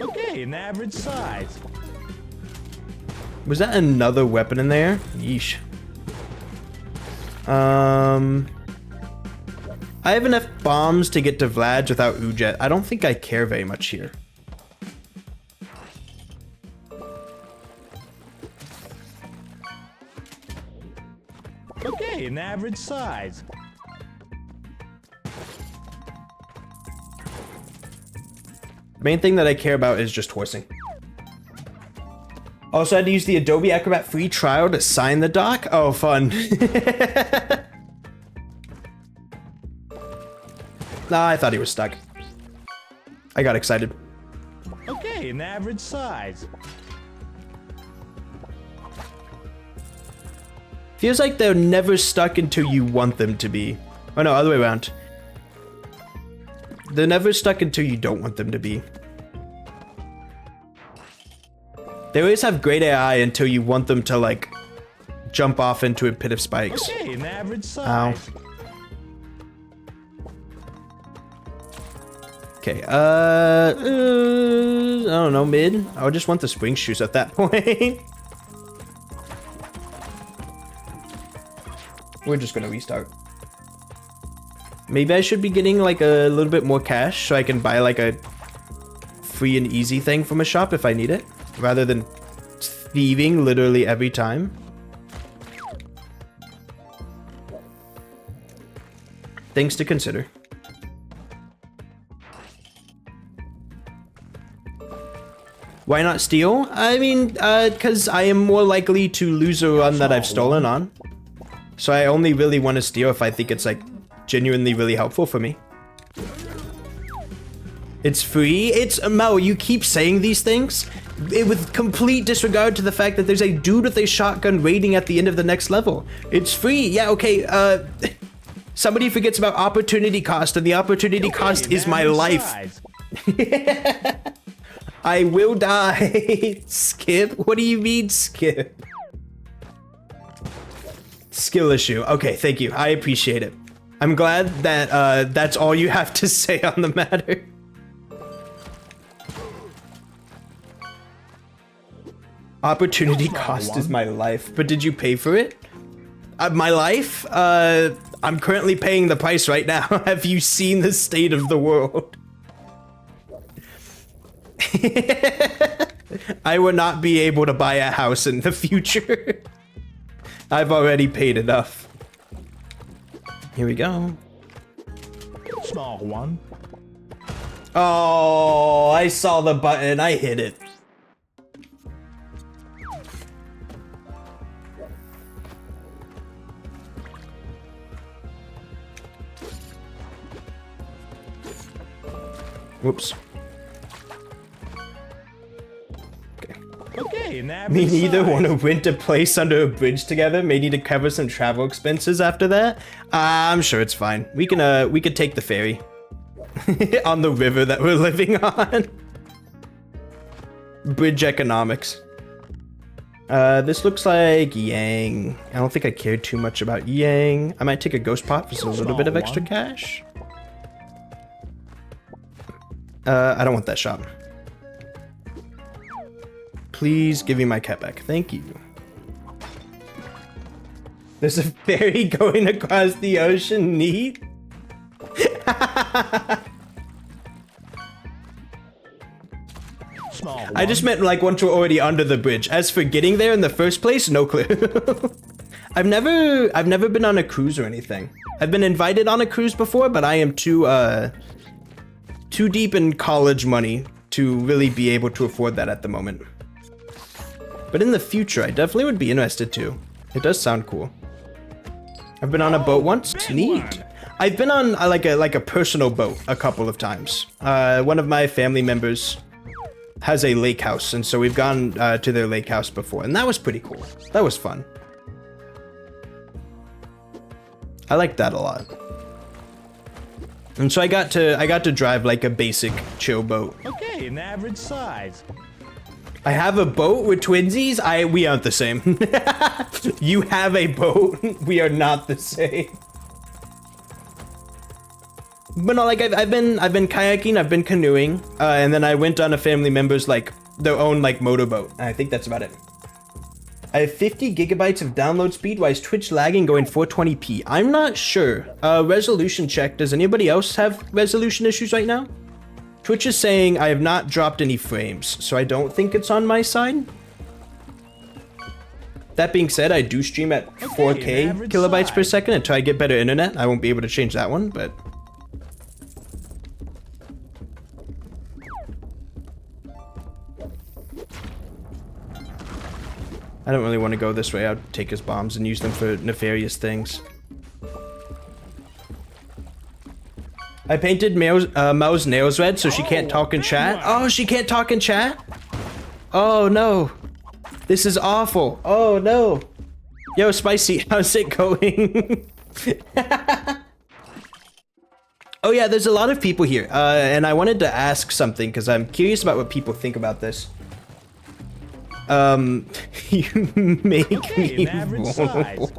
Okay, an average size. Was that another weapon in there? Yeesh. I have enough bombs to get to Vlad's without Ujet. I don't think I care very much here. Okay, an average size. Main thing that I care about is just horsing. Also, I had to use the Adobe Acrobat free trial to sign the doc. Oh, fun. Nah, I thought he was stuck. I got excited. Okay, an average size. Feels like they're never stuck until you want them to be. Oh no, other way around. They're never stuck until you don't want them to be. They always have great AI until you want them to, like, jump off into a pit of spikes. Okay, an average Ow. size. Okay, I don't know, mid? I would just want the spring shoes at that point. We're just gonna restart. Maybe I should be getting like a little bit more cash so I can buy like a free and easy thing from a shop if I need it, rather than thieving literally every time. Things to consider. Why not steal? I mean, because I am more likely to lose a run that I've stolen on. So I only really want to steal if I think it's like genuinely really helpful for me. It's free. It's Mel, you keep saying these things with complete disregard to the fact that there's a dude with a shotgun waiting at the end of the next level. It's free. Yeah, okay. Somebody forgets about opportunity cost, and the opportunity cost is my life. I will die. Skip? What do you mean, skip? Skill issue. Okay, thank you. I appreciate it. I'm glad that that's all you have to say on the matter. Opportunity cost is my life, but did you pay for it? My life? I'm currently paying the price right now. Have you seen the state of the world? I will not be able to buy a house in the future. I've already paid enough. Here we go. Small one. Oh, I saw the button. I hit it. Whoops. Okay, an Me average neither size. want to rent a place under a bridge together. May need to cover some travel expenses after that. I'm sure it's fine. We could take the ferry on the river that we're living on. Bridge economics. This looks like Yang. I don't think I cared too much about Yang. I might take a ghost pot for a little bit of extra cash. I don't want that shop. Please give me my cat back. Thank you. There's a ferry going across the ocean. Neat. Small one. I just meant like once we're already under the bridge. As for getting there in the first place, no clue. I've never been on a cruise or anything. I've been invited on a cruise before, but I am too deep in college money to really be able to afford that at the moment. But in the future, I definitely would be interested to. It does sound cool. I've been on a boat once. big Neat. one. I've been on like a personal boat a couple of times. One of my family members has a lake house, and so we've gone to their lake house before, and that was pretty cool. That was fun. I liked that a lot. And so I got to drive like a basic chill boat. Okay, an average size. I have a boat with twinsies. We aren't the same. You have a boat. We are not the same. But no, like I've been kayaking, I've been canoeing, and then I went on a family member's like their own like motorboat. And I think that's about it. I have 50 gigabytes of download speed. Why is Twitch lagging going 420p? I'm not sure. Resolution check. Does anybody else have resolution issues right now? Twitch is saying I have not dropped any frames, so I don't think it's on my side. That being said, I do stream at 4K average kilobytes per size. second until I get better internet. I won't be able to change that one, but... I don't really want to go this way. I'll take his bombs and use them for nefarious things. I painted Mel's nails red so she can't talk in chat. Oh, she can't talk in chat? Oh, no. This is awful. Oh, no. Yo, Spicy, how's it going? Oh, yeah, there's a lot of people here. And I wanted to ask something because I'm curious about what people think about this. You make Okay, me an average vulnerable.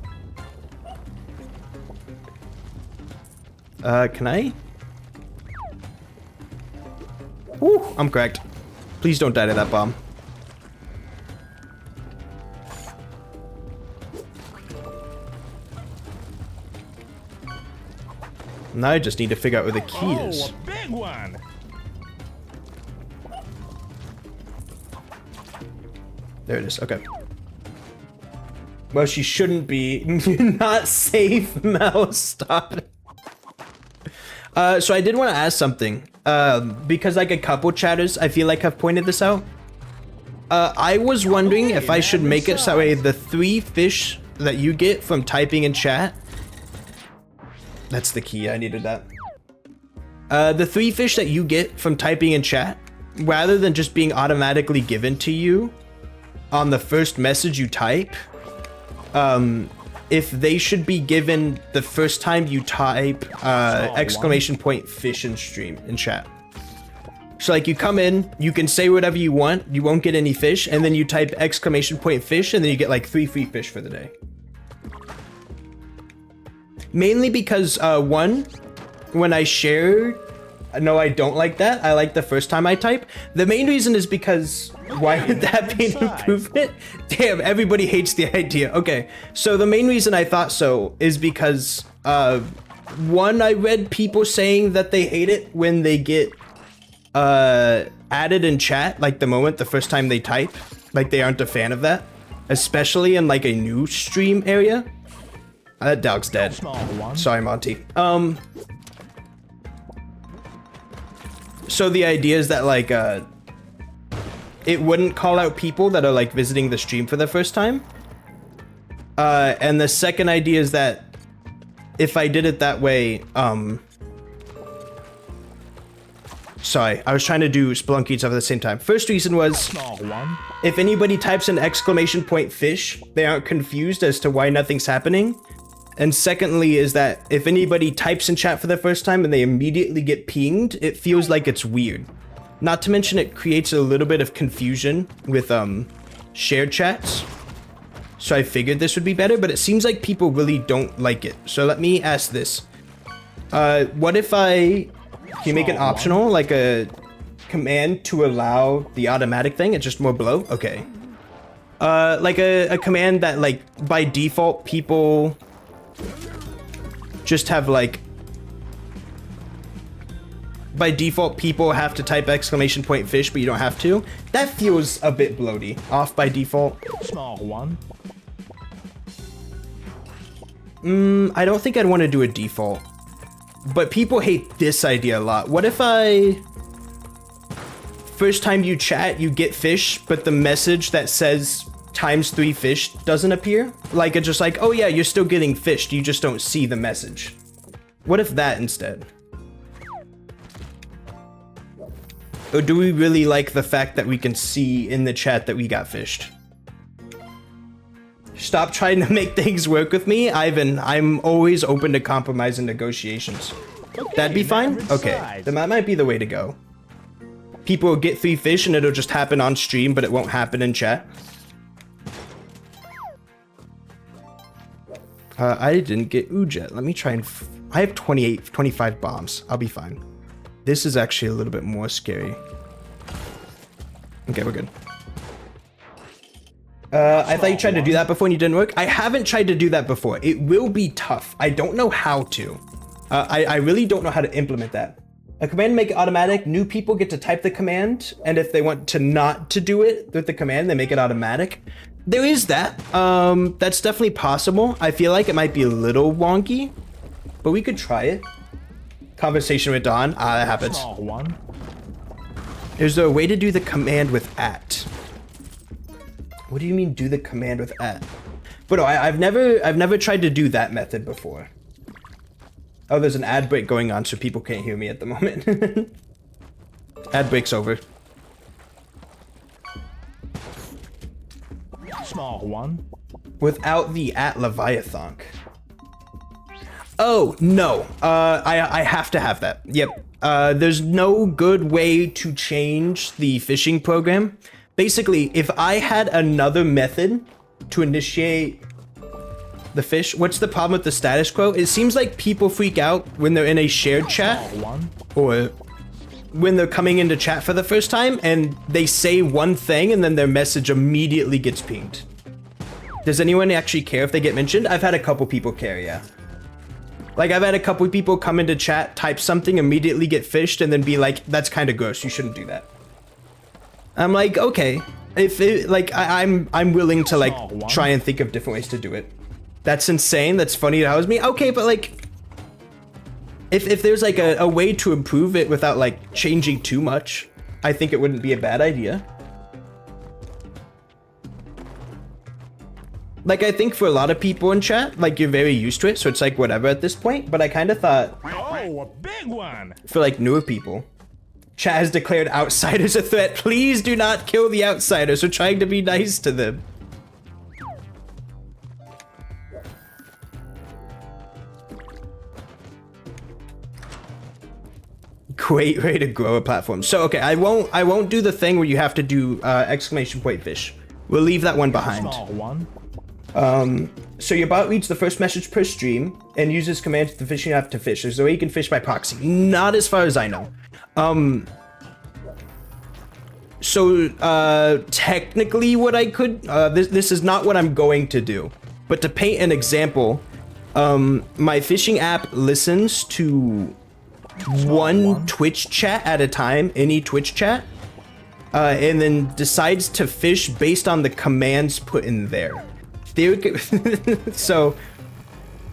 size. Can I? Woo, I'm cracked. Please don't die to that bomb. Now I just need to figure out where the key is. Oh, a big one. There it is, okay. Well, she shouldn't be. Not safe, Mel, stop it. So I did want to ask something. Because like a couple chatters, I feel like have pointed this out. I was wondering if I should make it so that way the 3 fish that you get from typing in chat. That's the key, I needed that. The 3 fish that you get from typing in chat, rather than just being automatically given to you on the first message you type, if they should be given the first time you type exclamation point fish in stream in chat. So like you come in, you can say whatever you want, you won't get any fish, and then you type exclamation point fish, and then you get like 3 free fish for the day. Mainly because one, when I share, no, I don't like that. I like the first time I type. The main reason is because why would that be an improvement? Damn, everybody hates the idea. Okay, so the main reason I thought so is because one, I read people saying that they hate it when they get added in chat, like the first time they type, like they aren't a fan of that, especially in like a new stream area. That dog's dead. Sorry, Monty. So the idea is that like it wouldn't call out people that are like visiting the stream for the first time. And the second idea is that if I did it that way, sorry, I was trying to do spelunky and stuff at the same time. First reason was, if anybody types an exclamation point fish, they aren't confused as to why nothing's happening. And secondly is that if anybody types in chat for the first time and they immediately get pinged, it feels like it's weird. Not to mention it creates a little bit of confusion with shared chats. So I figured this would be better, but it seems like people really don't like it. So let me ask this. What if can you make it optional, like a command to allow the automatic thing? It's just more below? Okay. Like a command that like by default people just have like, by default people have to type exclamation point fish, but you don't have to. That feels a bit bloaty. Off by default. Small one. I don't think I'd want to do a default. But people hate this idea a lot. What if first time you chat, you get fish, but the message that says ×3 fish doesn't appear? Like it's just like, oh yeah, you're still getting fished, you just don't see the message. What if that instead? Or do we really like the fact that we can see in the chat that we got fished? Stop trying to make things work with me, Ivan. I'm always open to compromise and negotiations. Okay, that'd be fine? Okay, size. then that might be the way to go. People will get 3 fish and it'll just happen on stream, but it won't happen in chat. I didn't get Ujet. Let me try and... I have 25 bombs. I'll be fine. This is actually a little bit more scary. Okay, we're good. I thought you tried to do that before and you didn't work. I haven't tried to do that before. It will be tough. I don't know how to. I really don't know how to implement that. A command make it automatic. New people get to type the command, and if they want to not to do it with the command, they make it automatic. There is that. That's definitely possible. I feel like it might be a little wonky, but we could try it. Conversation with Don. That happens. Small one. Is there a way to do the command with @? What do you mean do the command with @? But no, I've never tried to do that method before. Oh, there's an ad break going on, so people can't hear me at the moment. Ad break's over. Small one. Without the @Leviathan. Oh, no. I have to have that. Yep. There's no good way to change the phishing program. Basically, if I had another method to initiate the fish, what's the problem with the status quo? It seems like people freak out when they're in a shared chat or when they're coming into chat for the first time and they say one thing and then their message immediately gets pinged. Does anyone actually care if they get mentioned? I've had a couple people care, yeah. Like I've had a couple people come into chat, type something, immediately get fished, and then be like, that's kind of gross, you shouldn't do that. I'm like, okay, if it, like I'm willing to like try and think of different ways to do it. That's insane. That's funny. That was me. Okay, but like, if there's like a way to improve it without like changing too much, I think it wouldn't be a bad idea. Like, I think for a lot of people in chat, like, you're very used to it, so it's like whatever at this point. But I kind of thought, Oh, a big one. for like newer people, chat has declared outsiders a threat. Please do not kill the outsiders. We're trying to be nice to them. Great way to grow a platform. So okay, I won't do the thing where you have to do exclamation point fish. We'll leave that one behind. Small one. So your bot reads the first message per stream and uses commands to fishing app to fish. There's a way you can fish by proxy. Not as far as I know. So technically what I could, this is not what I'm going to do, but to paint an example, my fishing app listens to one Twitch chat at a time, any Twitch chat, and then decides to fish based on the commands put in there. So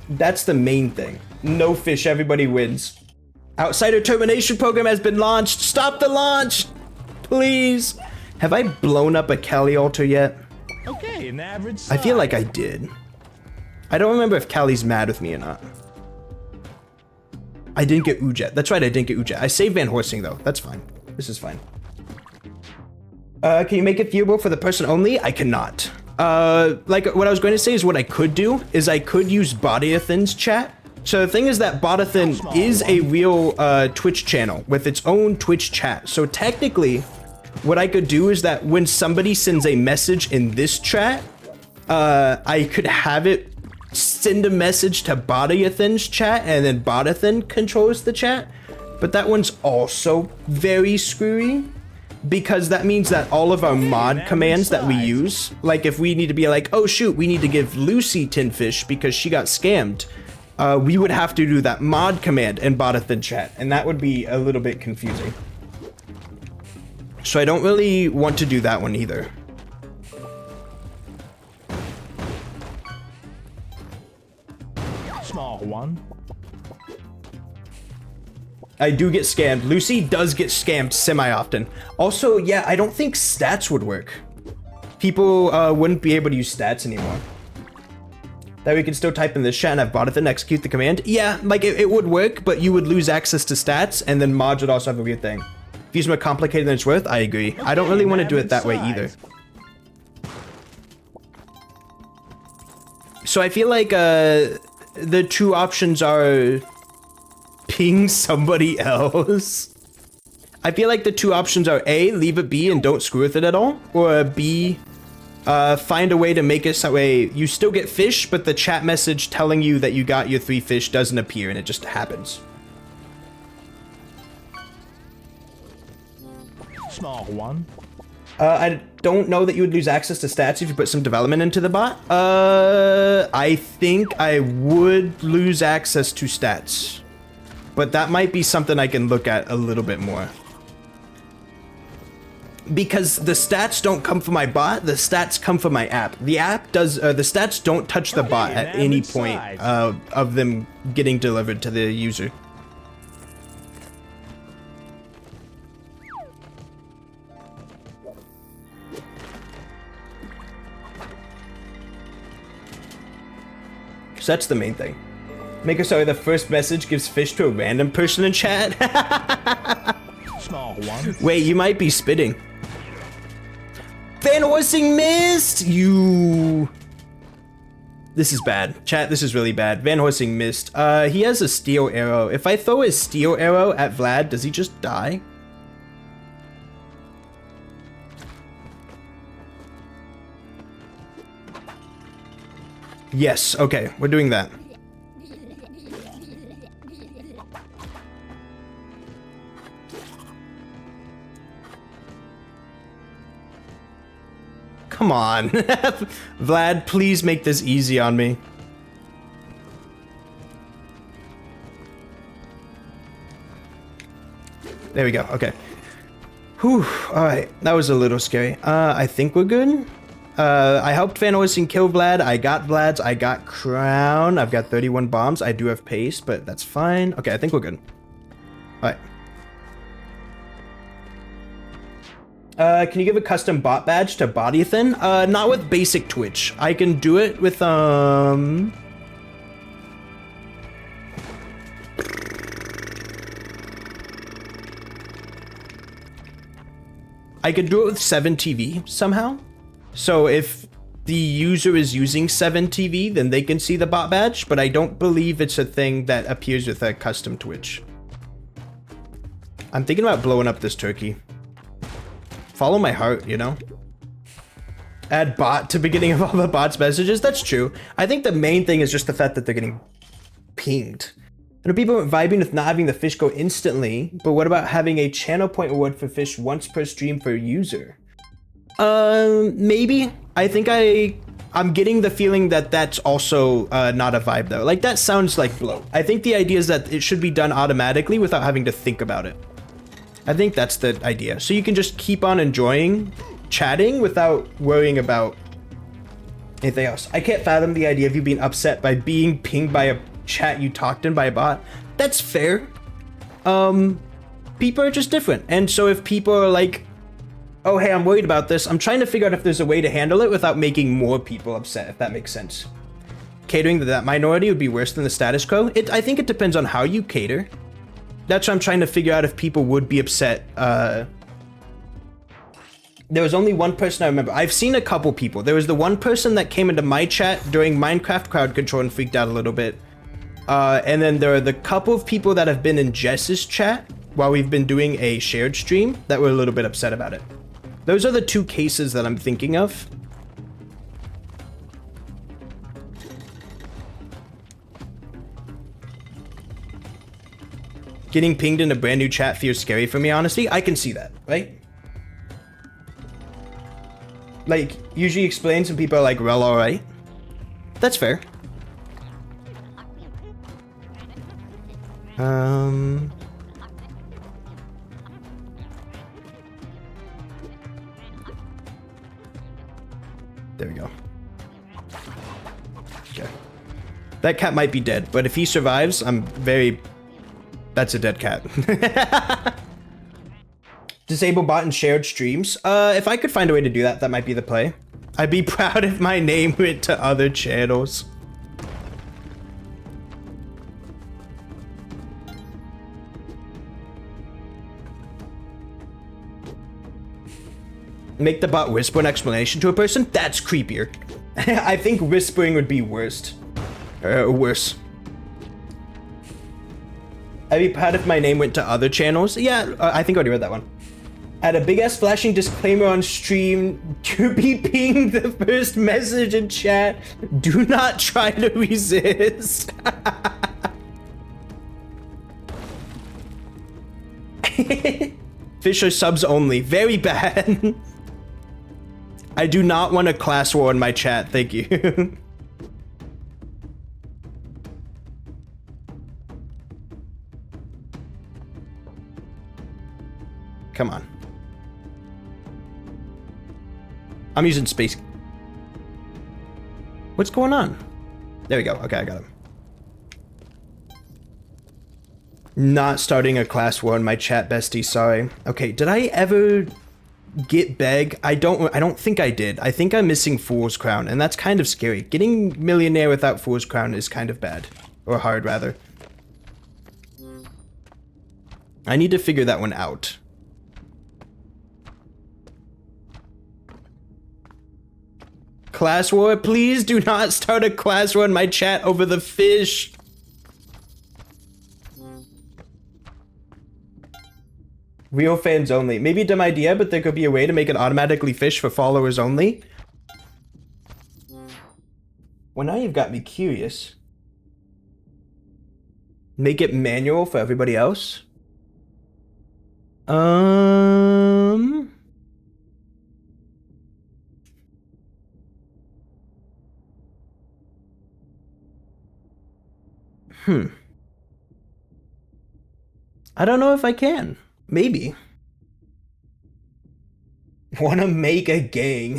that's the main thing. No fish, everybody wins. Outsider termination program has been launched. Stop the launch, please. Have I blown up a Kelly altar yet? Okay, an average size. I feel like I did. I don't remember if Kelly's mad with me or not. I didn't get Ujet. That's right, I didn't get Ujet. I saved Van Horsing though. That's fine. This is fine. Can you make it viewable for the person only? I cannot. Like what I was going to say is what I could do is I could use Bodiathan's chat. So the thing is that Bodiathan is a real Twitch channel with its own Twitch chat. So technically, what I could do is that when somebody sends a message in this chat, I could have it send a message to Bodiathan's chat and then Bodiathan controls the chat. But that one's also very screwy because that means that all of our mod commands that we use, like if we need to be like, oh shoot, we need to give Lucy 10 fish because she got scammed, we would have to do that mod command in Bodiathan chat, and that would be a little bit confusing. So I don't really want to do that one either. Small one. I do get scammed. Lucy does get scammed semi-often. Also, yeah, I don't think stats would work. People wouldn't be able to use stats anymore. That we can still type in this chat and have Bodiathan execute the command. Yeah, like it would work, but you would lose access to stats, and then mods would also have a weird thing. If it's more complicated than it's worth, I agree. Okay, I don't really want to do it that way either. So I feel like the two options are ping somebody else. I feel like the two options are A, leave it be and don't screw with it at all, or B, find a way to make it so way you still get fish, but the chat message telling you that you got your 3 fish doesn't appear and it just happens. Small one. I don't know that you would lose access to stats if you put some development into the bot. I think I would lose access to stats, but that might be something I can look at a little bit more. Because the stats don't come from my bot, the stats come from my app. The app does, the stats don't touch the bot at any point of them getting delivered to the user. So that's the main thing. Make it so the first message gives fish to a random person in chat. Small one. Wait, you might be spitting. Van Horsing missed! You... This is bad. Chat, this is really bad. Van Horsing missed. He has a steel arrow. If I throw a steel arrow at Vlad, does he just die? Yes, okay, we're doing that. Come on. Vlad, please make this easy on me. There we go, okay. Whew, alright, that was a little scary. I think we're good. I helped Van Horsing kill Vlad. I got Vlad's. I got Crown. I've got 31 bombs. I do have pace, but that's fine. Okay, I think we're good. Alright. Can you give a custom bot badge to Bodyathan? Not with basic Twitch. I can do it with, I could do it with 7TV somehow. So if the user is using 7TV, then they can see the bot badge, but I don't believe it's a thing that appears with a custom Twitch. I'm thinking about blowing up this turkey. Follow my heart, you know? Add bot to beginning of all the bots messages. That's true. I think the main thing is just the fact that they're getting pinged. And people are vibing with not having the fish go instantly, but what about having a channel point reward for fish once per stream per user? Maybe. I think I'm getting the feeling that that's also not a vibe though. Like that sounds like bloat. I think the idea is that it should be done automatically without having to think about it. I think that's the idea. So you can just keep on enjoying chatting without worrying about anything else. I can't fathom the idea of you being upset by being pinged by a chat you talked in by a bot. That's fair. People are just different. And so if people are like, oh, hey, I'm worried about this, I'm trying to figure out if there's a way to handle it without making more people upset, if that makes sense. Catering to that minority would be worse than the status quo. I think it depends on how you cater. That's what I'm trying to figure out if people would be upset. There was only one person I remember. I've seen a couple people. There was the one person that came into my chat during Minecraft crowd control and freaked out a little bit. And then there are the couple of people that have been in Jess's chat while we've been doing a shared stream that were a little bit upset about it. Those are the two cases that I'm thinking of. Getting pinged in a brand new chat feels scary for me, honestly. I can see that, right? Like, usually explains and people are like, well, alright. That's fair. There we go. Okay. That cat might be dead, but if he survives, that's a dead cat. Disable bot and shared streams. If I could find a way to do that, that might be the play. I'd be proud if my name went to other channels. Make the bot whisper an explanation to a person? That's creepier. I think whispering would be worse. Worse. I'd be proud if my name went to other channels. Yeah, I think I already read that one. Add a big ass flashing disclaimer on stream to be pinged the first message in chat. Do not try to resist. Fish are subs only. Very bad. I do not want a class war in my chat. Thank you. Come on. I'm using space. What's going on? There we go. Okay, I got him. Not starting a class war in my chat, bestie. Sorry. Okay, did I ever get beg? I don't think I did. I think I'm missing Fool's Crown, and that's kind of scary. Getting millionaire without Fool's Crown is kind of bad. Or hard, rather. I need to figure that one out. Class war, please do not start a class war in my chat over the fish. Real fans only. Maybe a dumb idea, but there could be a way to make it automatically fish for followers only. Well, now you've got me curious. Make it manual for everybody else? I don't know if I can. Maybe. Wanna make a gang.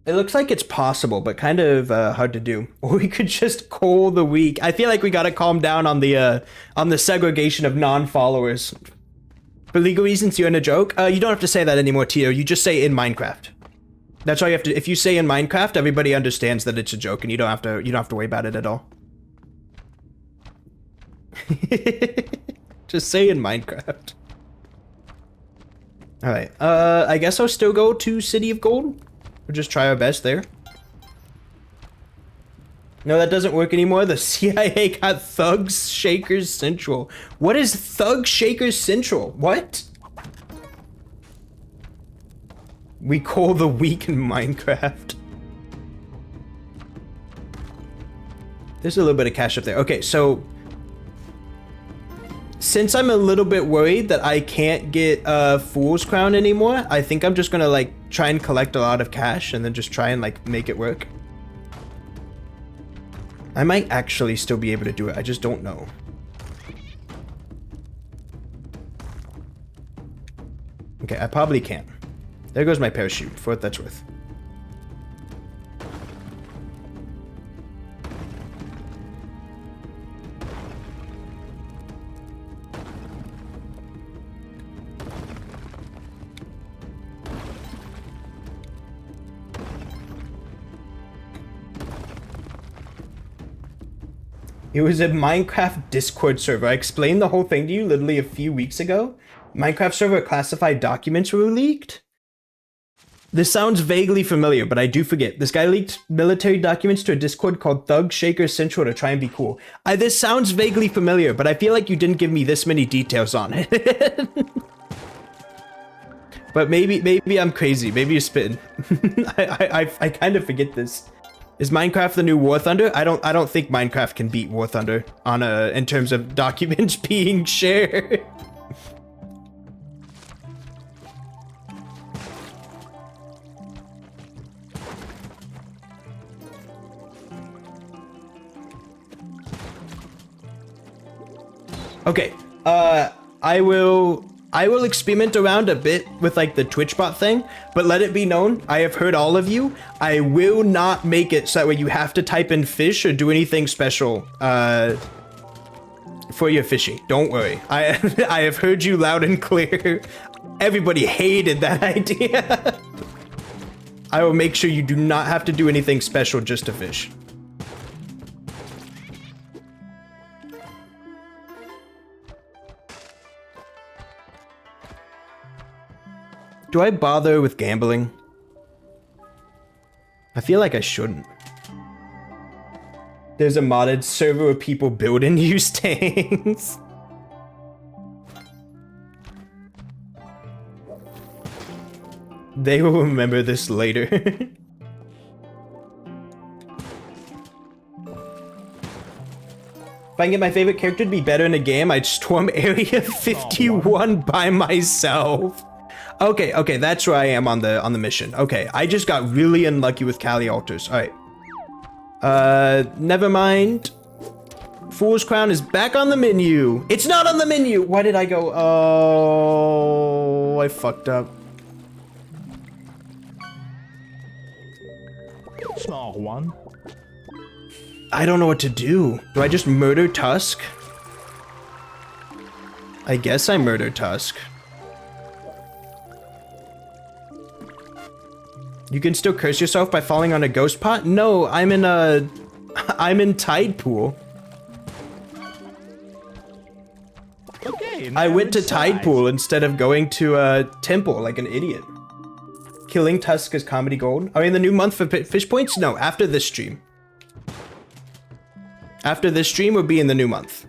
It looks like it's possible, but kind of hard to do. Or we could just call the week. I feel like we gotta calm down on the segregation of non-followers. For legal reasons, you're in a joke. You don't have to say that anymore, Tio. You just say in Minecraft. That's all you have to. If you say in Minecraft, everybody understands that it's a joke, and you don't have to worry about it at all. Just say in Minecraft. All right. I guess I'll still go to City of Gold. We'll just try our best there. No, that doesn't work anymore. The CIA got Thugs Shakers Central. What is Thug Shakers Central? What? We call the week in Minecraft. There's a little bit of cash up there. Okay, so since I'm a little bit worried that I can't get Fool's Crown anymore, I think I'm just gonna like try and collect a lot of cash and then just try and like make it work. I might actually still be able to do it, I just don't know. Okay, I probably can't. There goes my parachute, for what that's worth. It was a Minecraft Discord server. I explained the whole thing to you literally a few weeks ago. Minecraft server classified documents were leaked. This sounds vaguely familiar, but I do forget. This guy leaked military documents to a Discord called Thug Shaker Central to try and be cool. This sounds vaguely familiar, but I feel like you didn't give me this many details on it. But maybe I'm crazy. Maybe you're spitting. I kind of forget this. Is Minecraft the new War Thunder? I don't think Minecraft can beat War Thunder on in terms of documents being shared. Okay, I will experiment around a bit with like the Twitch bot thing, but let it be known, I have heard all of you. I will not make it so that way you have to type in fish or do anything special for your fishing. Don't worry. I have heard you loud and clear. Everybody hated that idea. I will make sure you do not have to do anything special just to fish. Do I bother with gambling? I feel like I shouldn't. There's a modded server where people build and use tanks. They will remember this later. If I can get my favorite character to be better in a game, I'd storm Area 51 by myself. Okay, that's where I am on the mission. Okay, I just got really unlucky with Kali altars. All right. Never mind. Fool's Crown is back on the menu. It's not on the menu. Why did I go? Oh, I fucked up. Small one. I don't know what to do. Do I just murder Tusk? I guess I murder Tusk. You can still curse yourself by falling on a ghost pot? No, I'm in Tide Pool. Okay, I went to average Tide size. Pool instead of going to Temple like an idiot. Killing Tusk is comedy gold. Are we in the new month for fish points? No, after this stream. After this stream, we'll be in the new month.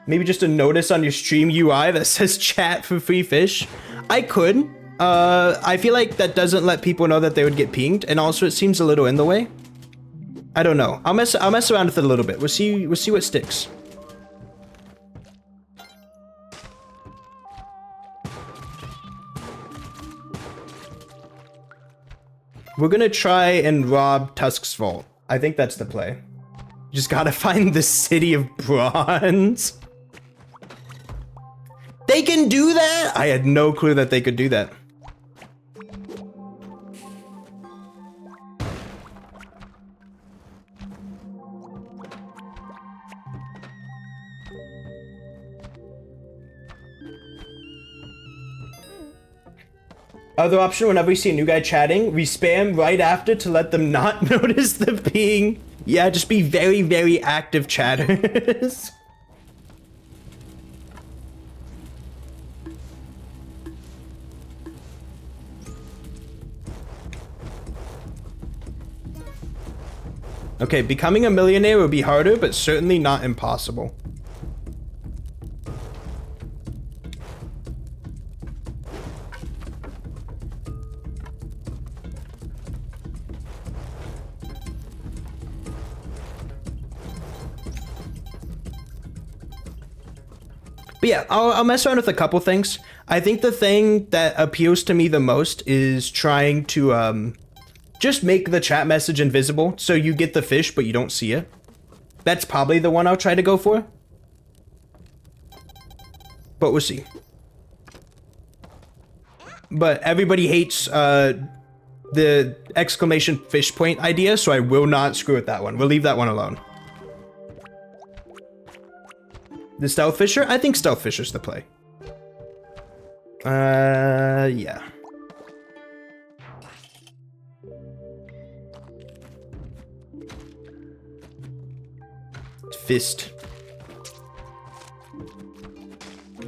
Maybe just a notice on your stream UI that says chat for free fish. I could. I feel like that doesn't let people know that they would get pinged, and also it seems a little in the way. I don't know. I'll mess around with it a little bit. We'll see what sticks. We're gonna try and rob Tusk's vault. I think that's the play. Just gotta find the city of bronze. They can do that? I had no clue that they could do that. Other option, whenever we see a new guy chatting, we spam right after to let them not notice the ping. Yeah, just be very, very active chatters. Okay, becoming a millionaire would be harder, but certainly not impossible. But yeah, I'll mess around with a couple things. I think the thing that appeals to me the most is trying to just make the chat message invisible so you get the fish but you don't see it. That's probably the one I'll try to go for. But we'll see. But everybody hates the exclamation fish point idea, so I will not screw with that one. We'll leave that one alone. The Stealth Fisher? I think Stealth Fisher's the play. Yeah. Fist.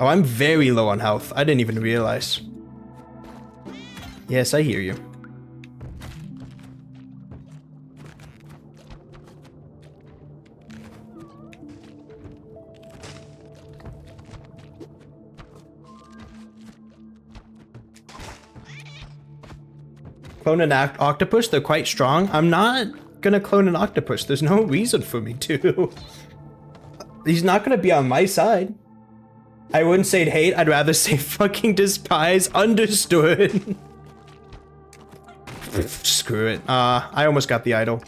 Oh, I'm very low on health. I didn't even realize. Yes, I hear you. Clone an octopus? They're quite strong. I'm not gonna clone an octopus. There's no reason for me to. He's not gonna be on my side. I wouldn't say hate. I'd rather say fucking despise. Understood. Screw it. I almost got the idol.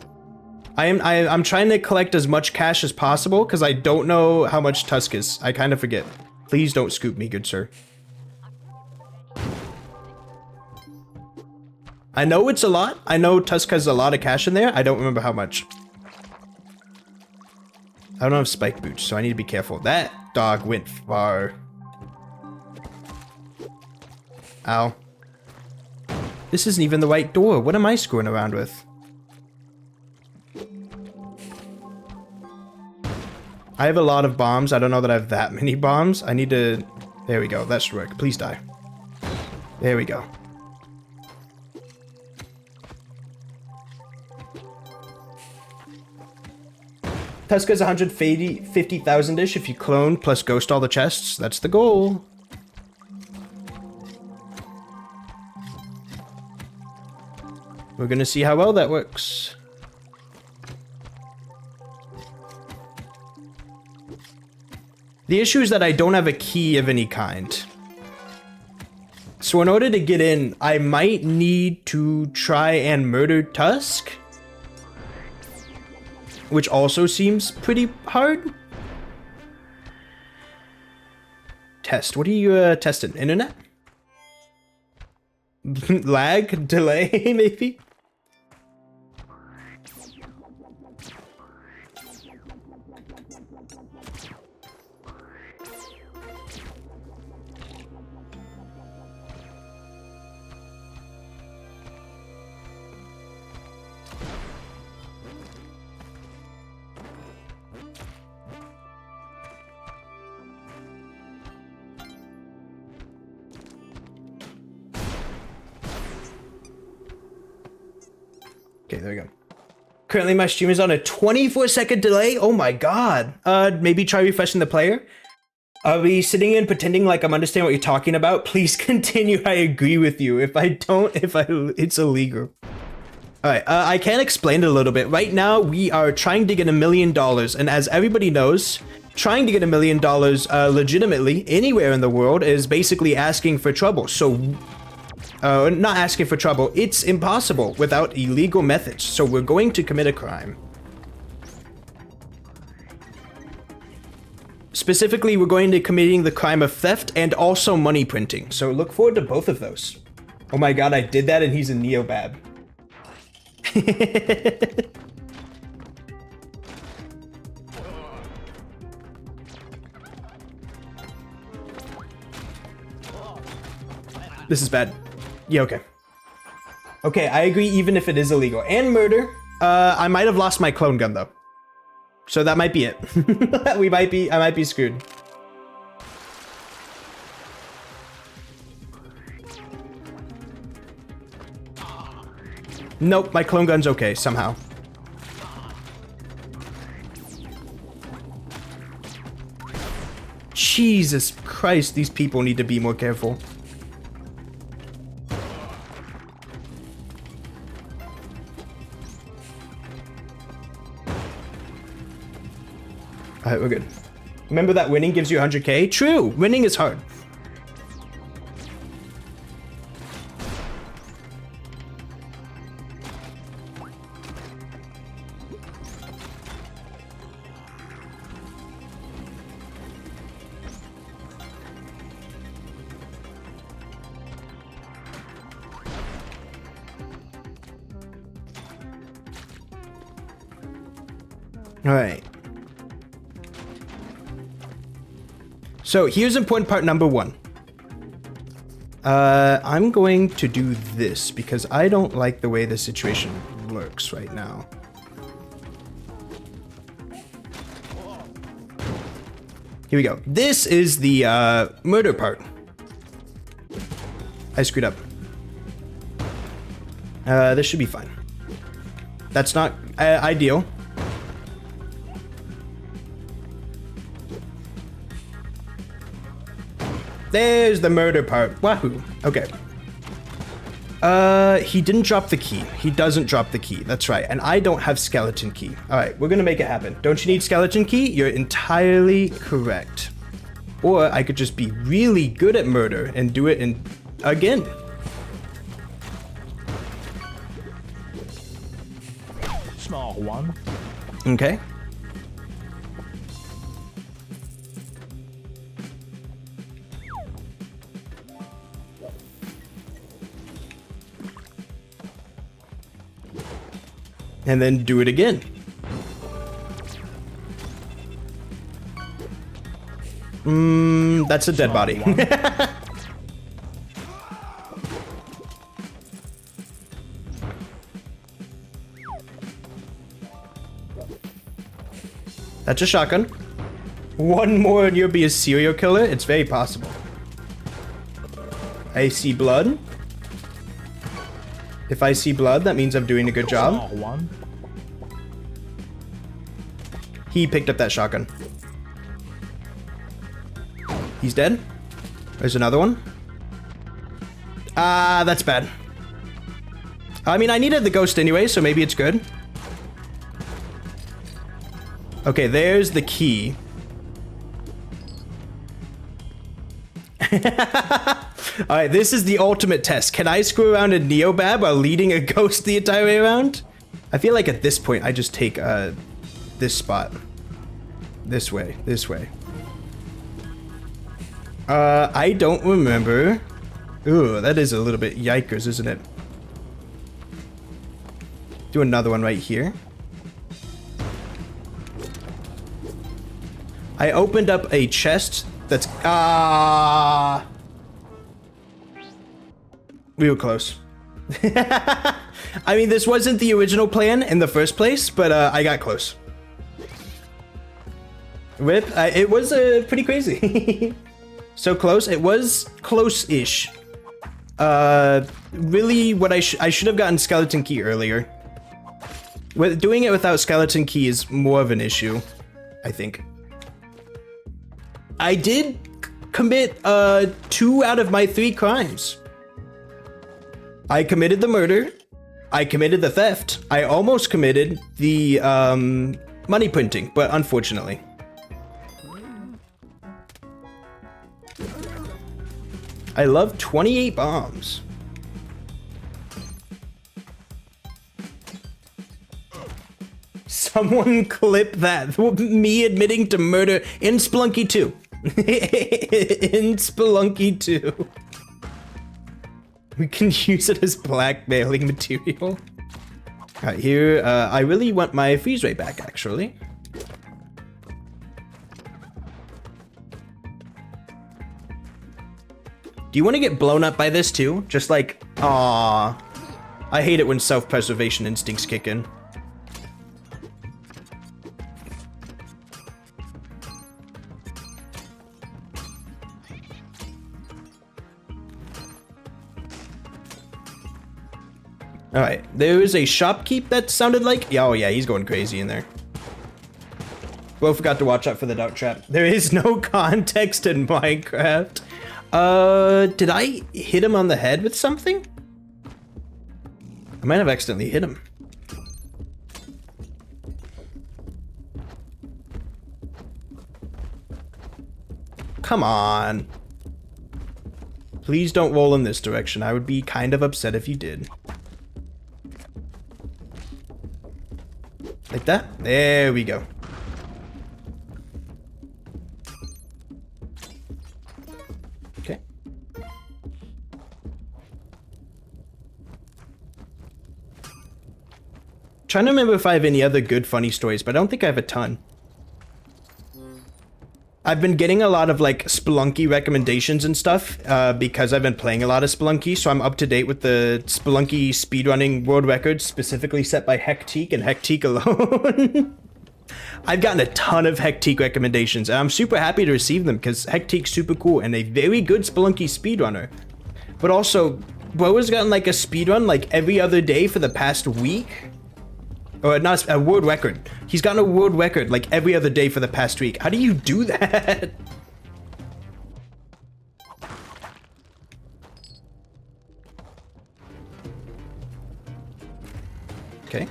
I'm trying to collect as much cash as possible because I don't know how much Tusk is. I kind of forget. Please don't scoop me, good sir. I know it's a lot. I know Tusk has a lot of cash in there. I don't remember how much. I don't have spike boots, so I need to be careful. That dog went far. Ow. This isn't even the right door. What am I screwing around with? I have a lot of bombs. I don't know that I have that many bombs. I need to... There we go. That should work. Please die. There we go. Tuska's 150,000-ish if you clone plus ghost all the chests. That's the goal. We're gonna see how well that works. The issue is that I don't have a key of any kind. So in order to get in, I might need to try and murder Tusk. Which also seems pretty hard. Test. What are you testing? Internet? Lag? Delay, maybe? Okay, there we go. Currently my stream is on a 24-second delay. Oh my god. Maybe try refreshing the player. Are we sitting in pretending like I'm understanding what you're talking about? Please continue. I agree with you. If I don't, it's illegal. Alright, I can explain it a little bit. Right now, we are trying to get $1 million, and as everybody knows, trying to get $1 million legitimately anywhere in the world is basically asking for trouble. So, not asking for trouble, it's impossible without illegal methods. So we're going to commit a crime. Specifically, we're going to committing the crime of theft and also money printing. So look forward to both of those. Oh my god, I did that and he's a neobab. This is bad. Yeah, okay. Okay, I agree even if it is illegal. And murder. I might have lost my clone gun though. So that might be it. I might be screwed. Nope, my clone gun's okay somehow. Jesus Christ, these people need to be more careful. Alright, we're good. Remember that winning gives you 100k? True! Winning is hard. Alright. So here's important part number 1. I'm going to do this because I don't like the way the situation looks right now. Here we go. This is the murder part. I screwed up. This should be fine. That's not ideal. There's the murder part. Wahoo. Okay. He didn't drop the key. He doesn't drop the key. That's right. And I don't have skeleton key. All right, we're gonna make it happen. Don't you need skeleton key? You're entirely correct. Or I could just be really good at murder and do it again. Small one. Okay. And then do it again. That's a dead body. That's a shotgun. One more and you'll be a serial killer? It's very possible. I see blood. If I see blood, that means I'm doing a good job. He picked up that shotgun. He's dead. There's another one. That's bad. I mean, I needed the ghost anyway, so maybe it's good. Okay, there's the key. Alright, this is the ultimate test. Can I screw around a neobab while leading a ghost the entire way around? I feel like at this point, I just take this spot. This way, this way. I don't remember. Ooh, that is a little bit yikers, isn't it? Do another one right here. I opened up a chest that's... We were close. I mean, this wasn't the original plan in the first place, but I got close. Rip, it was pretty crazy. So close. It was close-ish. Really, what I should have gotten skeleton key earlier. Doing it without skeleton key is more of an issue, I think. I did commit 2 out of my 3 crimes. I committed the murder. I committed the theft. I almost committed the money printing, but unfortunately. I love 28 bombs. Someone clip that. Me admitting to murder in Spelunky 2. In Spelunky 2. We can use it as blackmailing material. Alright, here, I really want my freeze rate back, actually. Do you want to get blown up by this too? Just like, aww. I hate it when self-preservation instincts kick in. Alright, there is a shopkeep that sounded like... Oh yeah, he's going crazy in there. Well, forgot to watch out for the dart trap. There is no context in Minecraft. Did I hit him on the head with something? I might have accidentally hit him. Come on. Please don't roll in this direction. I would be kind of upset if you did. Like that? There we go. Okay. Trying to remember if I have any other good funny stories, but I don't think I have a ton. I've been getting a lot of like Spelunky recommendations and stuff because I've been playing a lot of Spelunky, so I'm up to date with the Spelunky speedrunning world records specifically set by Hectique and Hectique alone. I've gotten a ton of Hectique recommendations and I'm super happy to receive them because Hectique's super cool and a very good Spelunky speedrunner. But also, bro has gotten like a speedrun like every other day for the past week. Or not a world record. He's gotten a world record like every other day for the past week. How do you do that? Okay.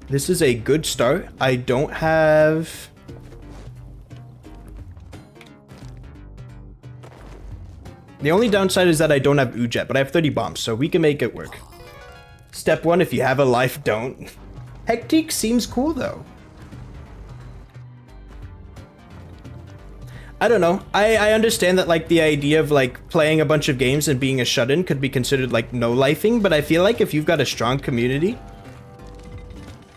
This is a good start. I don't have... The only downside is that I don't have Ujet, but I have 30 bombs, so we can make it work. Step 1, if you have a life, don't. Hectique seems cool, though. I don't know. I understand that, like, the idea of, like, playing a bunch of games and being a shut-in could be considered, like, no-lifing, but I feel like if you've got a strong community,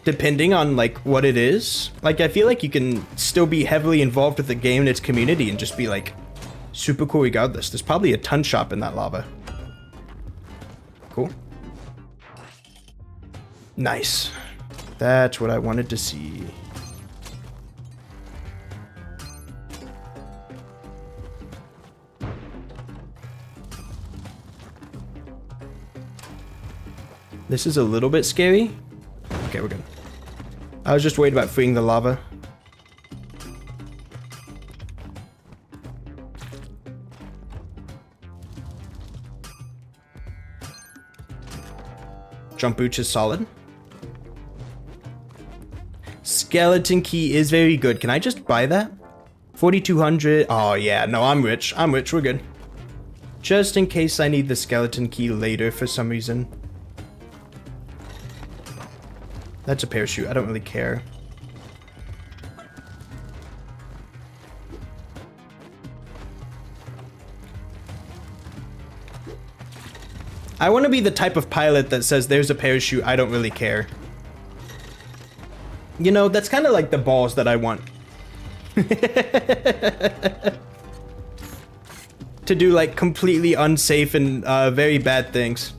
depending on, like, what it is, like, I feel like you can still be heavily involved with the game and its community and just be, like... super cool regardless. There's probably a ton shop in that lava. Cool. Nice. That's what I wanted to see. This is a little bit scary. Okay, we're good. I was just worried about freeing the lava. Jump boots is solid. Skeleton key is very good. Can I just buy that? 4,200. Oh yeah, no, I'm rich. I'm rich, we're good. Just in case I need the skeleton key later for some reason. That's a parachute, I don't really care. I want to be the type of pilot that says there's a parachute, I don't really care. You know, that's kind of like the balls that I want. To do like completely unsafe and very bad things.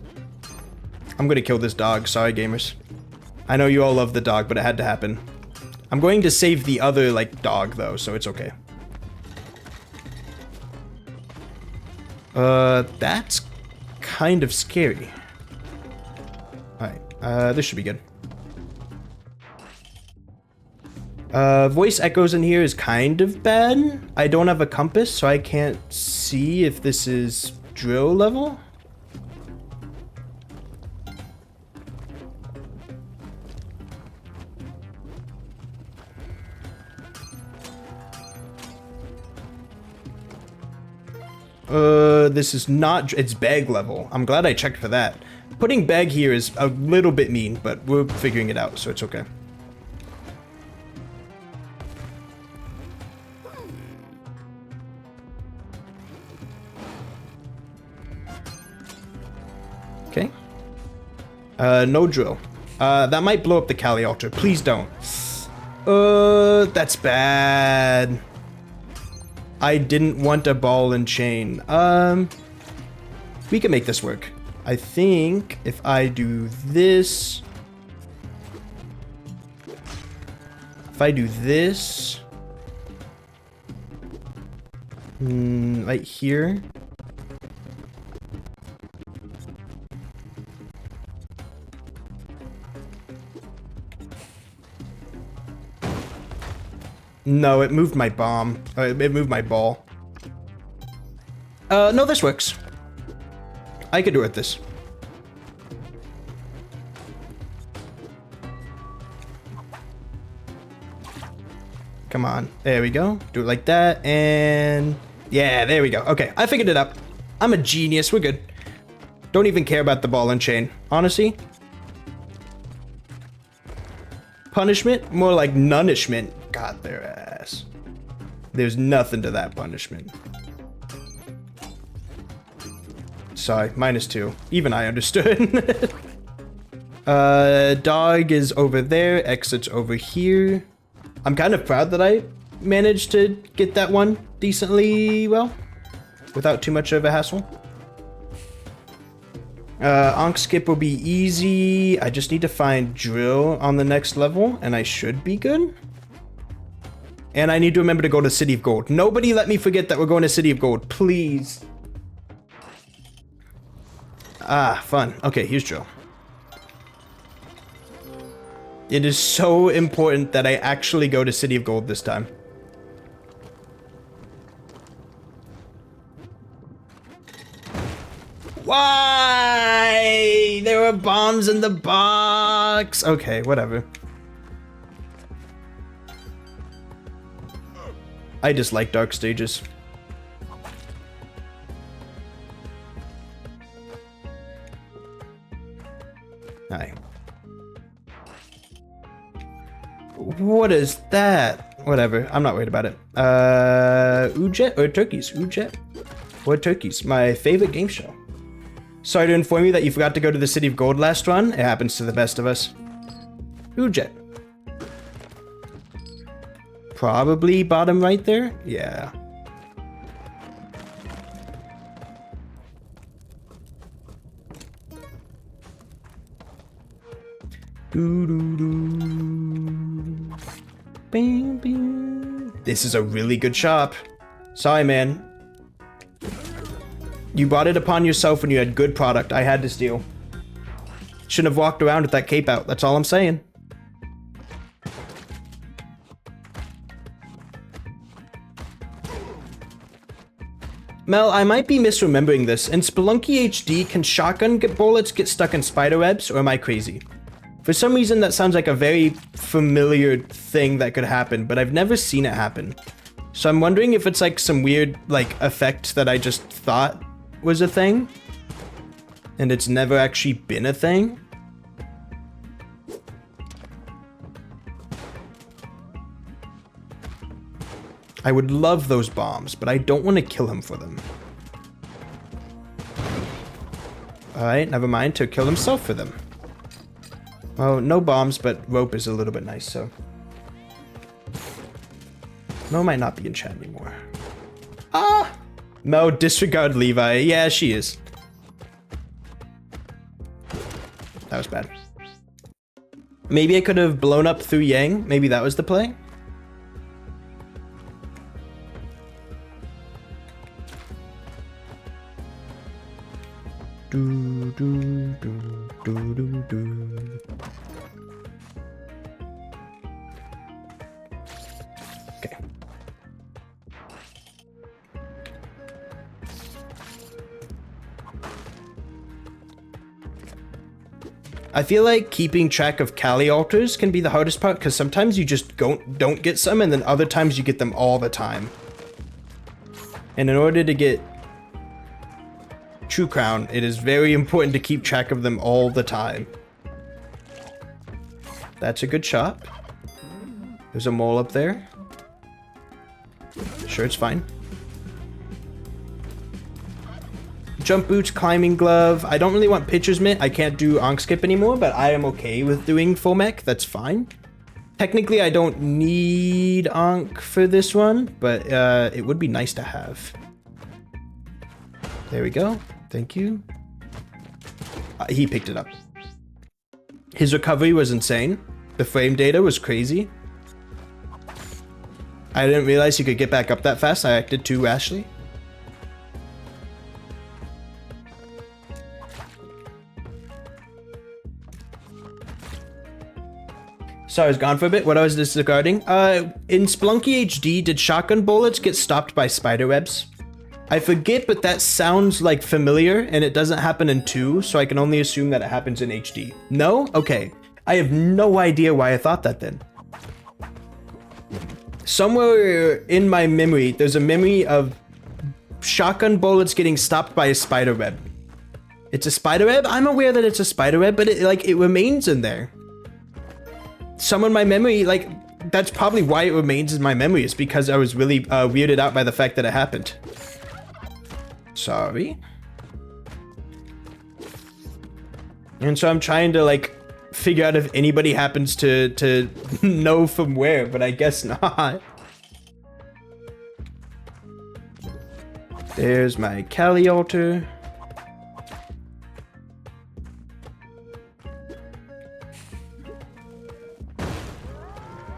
I'm gonna kill this dog, sorry gamers. I know you all love the dog, but it had to happen. I'm going to save the other like dog though, so it's okay. That's kind of scary. Alright, this should be good. Voice echoes in here is kind of bad. I don't have a compass, so I can't see if this is drill level. This is not, it's bag level. I'm glad I checked for that. Putting bag here is a little bit mean, but we're figuring it out, so it's okay. Okay. No drill. That might blow up the Kali altar. Please don't. That's bad. I didn't want a ball and chain. We can make this work. I think if I do this... If I do this... right here... No, it moved my bomb. It moved my ball. No, this works. I could do it with this. Come on. There we go. Do it like that, and... Yeah, there we go. Okay, I figured it out. I'm a genius. We're good. Don't even care about the ball and chain. Honestly. Punishment? More like nunishment. Got their ass. There's nothing to that punishment. Sorry, -2. Even I understood. Dog is over there. Exit's over here. I'm kind of proud that I managed to get that one decently well. Without too much of a hassle. Onk skip will be easy. I just need to find drill on the next level, and I should be good. And I need to remember to go to City of Gold. Nobody let me forget that we're going to City of Gold, please. Ah, fun. Okay, here's drill. It is so important that I actually go to City of Gold this time. Why? There were bombs in the box. Okay, whatever. I dislike dark stages. Hi. What is that? Whatever, I'm not worried about it. Ujet or turkeys? Ujet or turkeys? My favorite game show. Sorry to inform you that you forgot to go to the City of Gold last run. It happens to the best of us. Ujet. Probably bottom right there? Yeah. Bing, bing. This is a really good shop. Sorry, man. You brought it upon yourself when you had good product. I had to steal. Shouldn't have walked around with that cape out. That's all I'm saying. Mel, I might be misremembering this. In Spelunky HD, can shotgun bullets get stuck in spider webs, or am I crazy? For some reason, that sounds like a very familiar thing that could happen, but I've never seen it happen. So I'm wondering if it's like some weird, like, effect that I just thought was a thing, and it's never actually been a thing. I would love those bombs, but I don't want to kill him for them. Alright, never mind, to kill himself for them. Well, no bombs, but rope is a little bit nice, so... Mel might not be in chat anymore. Ah! Mel, disregard Levi. Yeah, she is. That was bad. Maybe I could have blown up through Yang. Maybe that was the play. Do, do, do, do, do, do. Okay. I feel like keeping track of Kali altars can be the hardest part, because sometimes you just don't get some, and then other times you get them all the time. And in order to get True Crown, it is very important to keep track of them all the time. That's a good shot. There's a mole up there. Sure, it's fine. Jump boots, climbing glove. I don't really want pitcher's mitt. I can't do onk skip anymore, but I am okay with doing full mech. That's fine. Technically, I don't need onk for this one, but it would be nice to have. There we go. Thank you. He picked it up. His recovery was insane. The frame data was crazy. I didn't realize he could get back up that fast. I acted too rashly. Sorry, I was gone for a bit. What I was disregarding? In Spelunky HD, did shotgun bullets get stopped by spider webs? I forget, but that sounds like familiar, and it doesn't happen in 2, so I can only assume that it happens in HD. No? Okay. I have no idea why I thought that then. Somewhere in my memory, there's a memory of shotgun bullets getting stopped by a spider web. It's a spider web? I'm aware that it's a spider web, but it remains in there. Some of my memory, that's probably why it remains in my memory, is because I was really weirded out by the fact that it happened. Sorry. And so I'm trying to figure out if anybody happens to know from where, but I guess not. There's my Kali altar.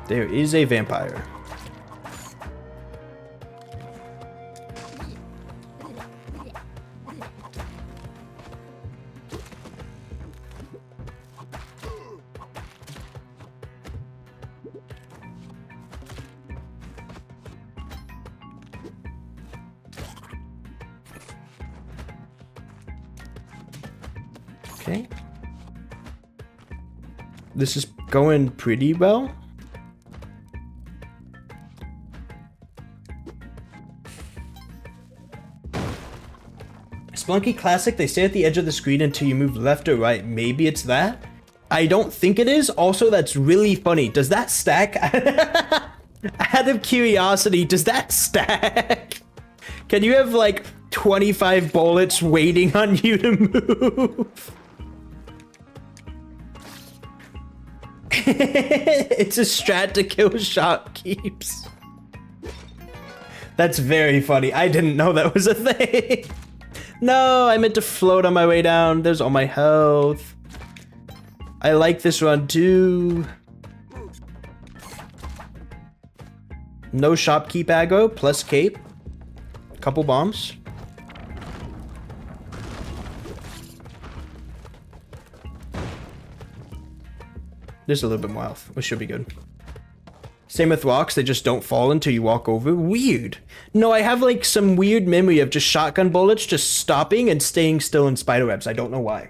There is a vampire. Okay. This is going pretty well. Spelunky Classic, they stay at the edge of the screen until you move left or right. Maybe it's that? I don't think it is. Also, that's really funny. Does that stack? Out of curiosity, does that stack? Can you have 25 bullets waiting on you to move? It's a strat to kill shopkeeps. That's very funny. I didn't know that was a thing. No, I meant to float on my way down. There's all my health. I like this run too. No shopkeep aggro, plus cape. Couple bombs. There's a little bit more health, which should be good. Same with rocks, they just don't fall until you walk over. Weird. No, I have some weird memory of just shotgun bullets just stopping and staying still in spiderwebs. I don't know why.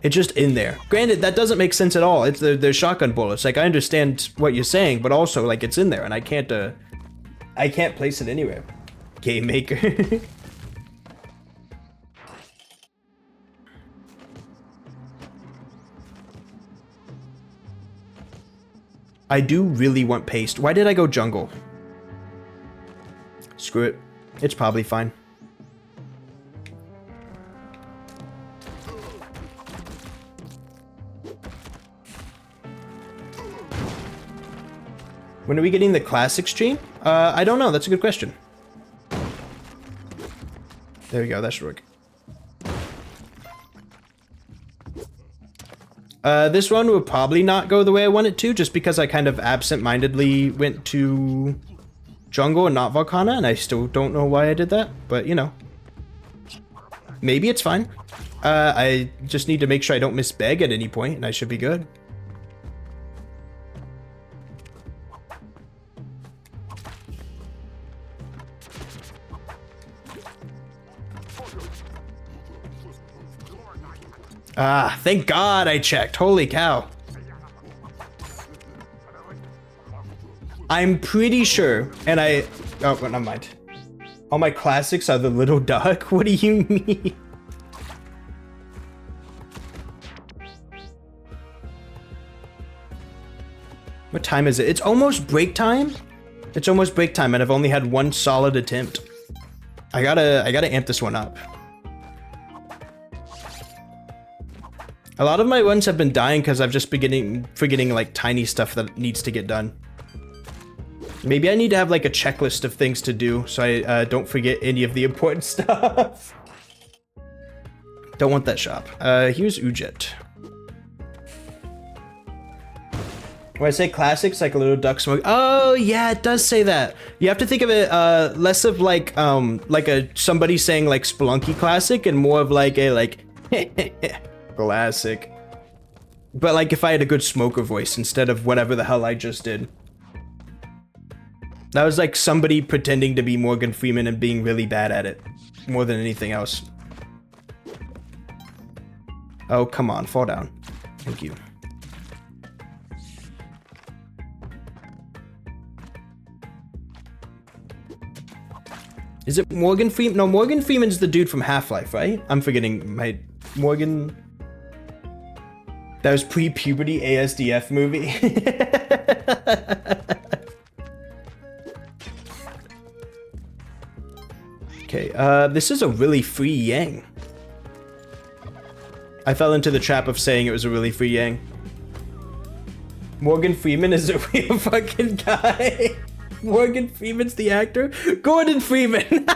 It's just in there. Granted, that doesn't make sense at all. It's they're shotgun bullets. I understand what you're saying, but also it's in there and I can't place it anywhere. Game maker. I do really want paste. Why did I go jungle? Screw it. It's probably fine. When are we getting the classic stream? I don't know. That's a good question. There we go. That should work. This one will probably not go the way I want it to, just because I kind of absent-mindedly went to jungle and not Volcana, and I still don't know why I did that, but maybe it's fine. I just need to make sure I don't miss beg at any point, and I should be good. Ah, thank God I checked. Holy cow. I'm pretty sure, and oh, well, never mind. All my classics are the little duck? What do you mean? What time is it? It's almost break time? It's almost break time and I've only had one solid attempt. I gotta amp this one up. A lot of my runs have been dying because I've just been forgetting like tiny stuff that needs to get done. Maybe I need to have like a checklist of things to do so I don't forget any of the important stuff. Don't want that shop. Here's Ujet. When I say classics, like a little duck smoke. Oh yeah, it does say that. You have to think of it less of like a somebody saying like Spelunky classic and more of like a like classic. But like if I had a good smoker voice instead of whatever the hell I just did. That was like somebody pretending to be Morgan Freeman and being really bad at it. More than anything else. Oh, come on, fall down. Thank you. Is it Morgan Freeman? No, Morgan Freeman's the dude from Half-Life, right? I'm forgetting my... Morgan... That was pre-puberty ASDF movie. Okay, this is a really free Yang. I fell into the trap of saying it was a really free Yang. Morgan Freeman is a real fucking guy. Morgan Freeman's the actor? Gordon Freeman!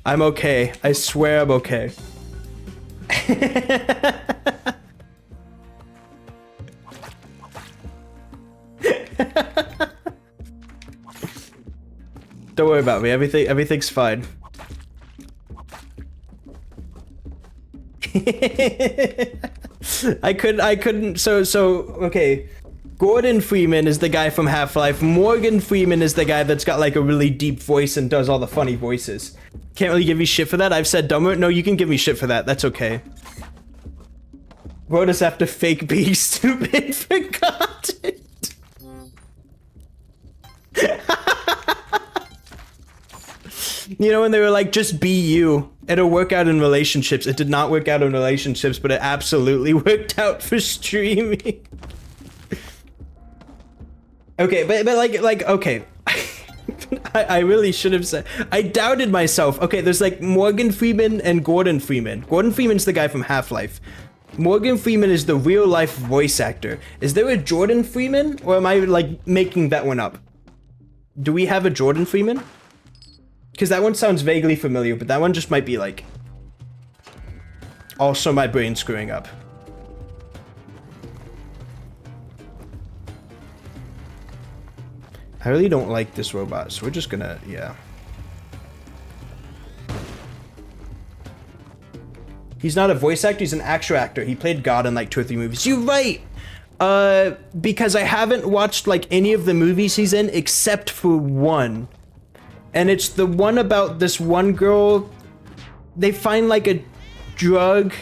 I'm okay. I swear I'm okay. Don't worry about me. Everything's fine. I couldn't. So okay. Gordon Freeman is the guy from Half-Life. Morgan Freeman is the guy that's got like a really deep voice and does all the funny voices. Can't really give you shit for that. I've said dumber. No, you can give me shit for that. That's okay. Wrote us after fake being stupid for content. You know, when they were like, just be you. It'll work out in relationships. It did not work out in relationships, but it absolutely worked out for streaming. Okay, but like, okay. I really should have said, I doubted myself. Okay, there's like Morgan Freeman and Gordon Freeman. Gordon Freeman's the guy from Half-Life. Morgan Freeman is the real life voice actor. Is there a Jordan Freeman? Or am I like making that one up? Do we have a Jordan Freeman? Because that one sounds vaguely familiar, but that one just might be like... also my brain screwing up. I really don't like this robot, so we're just gonna, yeah. He's not a voice actor, he's an actual actor. He played God in like 2 or 3 movies. You're right! Because I haven't watched like any of the movies he's in except for one. And it's the one about this one girl. They find like a drug,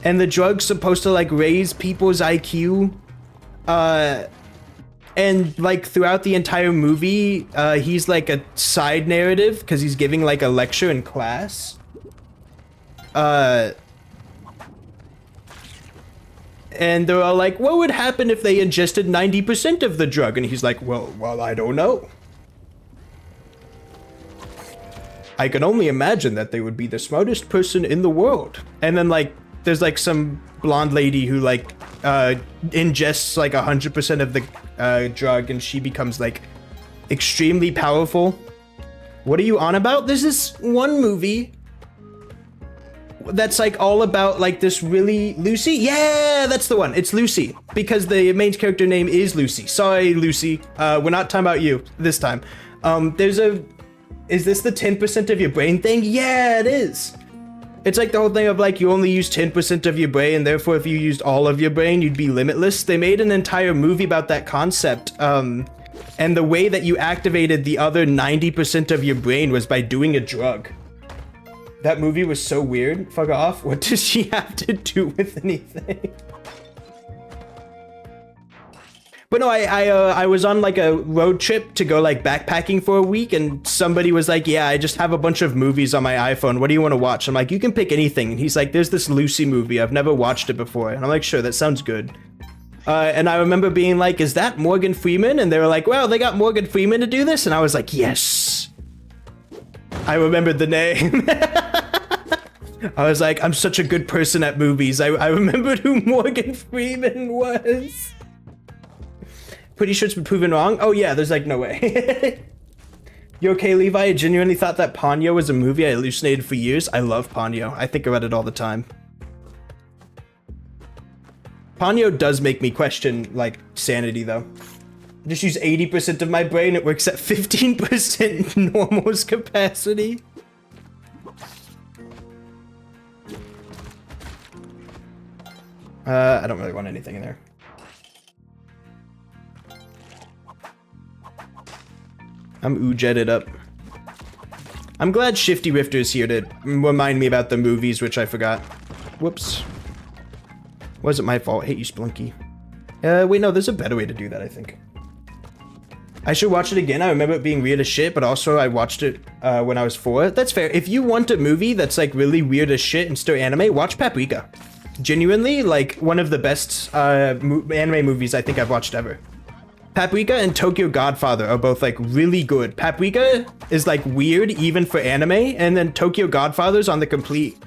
and the drug's supposed to like raise people's IQ. And like throughout the entire movie, he's like a side narrative because he's giving like a lecture in class. And they're all like, what would happen if they ingested 90% of the drug? And he's like, well, I don't know. I can only imagine that they would be the smartest person in the world. And then like, there's like some blonde lady who like ingests like 100% of the drug, and she becomes like extremely powerful. What are you on about? There's this one movie that's like all about like this really Lucy. Yeah, that's the one. It's Lucy because the main character name is Lucy. Sorry, Lucy. We're not talking about you this time. Is this the 10% of your brain thing? Yeah, it is. It's like the whole thing of like you only use 10% of your brain, and therefore if you used all of your brain, you'd be limitless. They made an entire movie about that concept. And the way that you activated the other 90% of your brain was by doing a drug. That movie was so weird. Fuck off. What does she have to do with anything? But no, I was on like a road trip to go like backpacking for a week, and somebody was like, yeah, I just have a bunch of movies on my iPhone. What do you want to watch? I'm like, you can pick anything. And he's like, there's this Lucy movie. I've never watched it before. And I'm like, sure, that sounds good. And I remember being like, is that Morgan Freeman? And they were like, well, they got Morgan Freeman to do this. And I was like, yes. I remembered the name. I was like, I'm such a good person at movies. I remembered who Morgan Freeman was. Pretty sure it's been proven wrong. Oh yeah, there's like no way. You okay, Levi? I genuinely thought that Ponyo was a movie I hallucinated for years. I love Ponyo. I think about it all the time. Ponyo does make me question, like, sanity, though. I just use 80% of my brain. It works at 15% normal's capacity. I don't really want anything in there. I'm oojetted up. I'm glad Shifty Rifter is here to remind me about the movies, which I forgot. Whoops. Wasn't my fault. Hate you, Spelunky. Wait, no, there's a better way to do that, I think. I should watch it again. I remember it being weird as shit, but also I watched it when I was 4. That's fair. If you want a movie that's like really weird as shit and still anime, watch Paprika. Genuinely, like, one of the best anime movies I think I've watched ever. Paprika and Tokyo Godfather are both like really good. Paprika is like weird even for anime, and then Tokyo Godfather's on the complete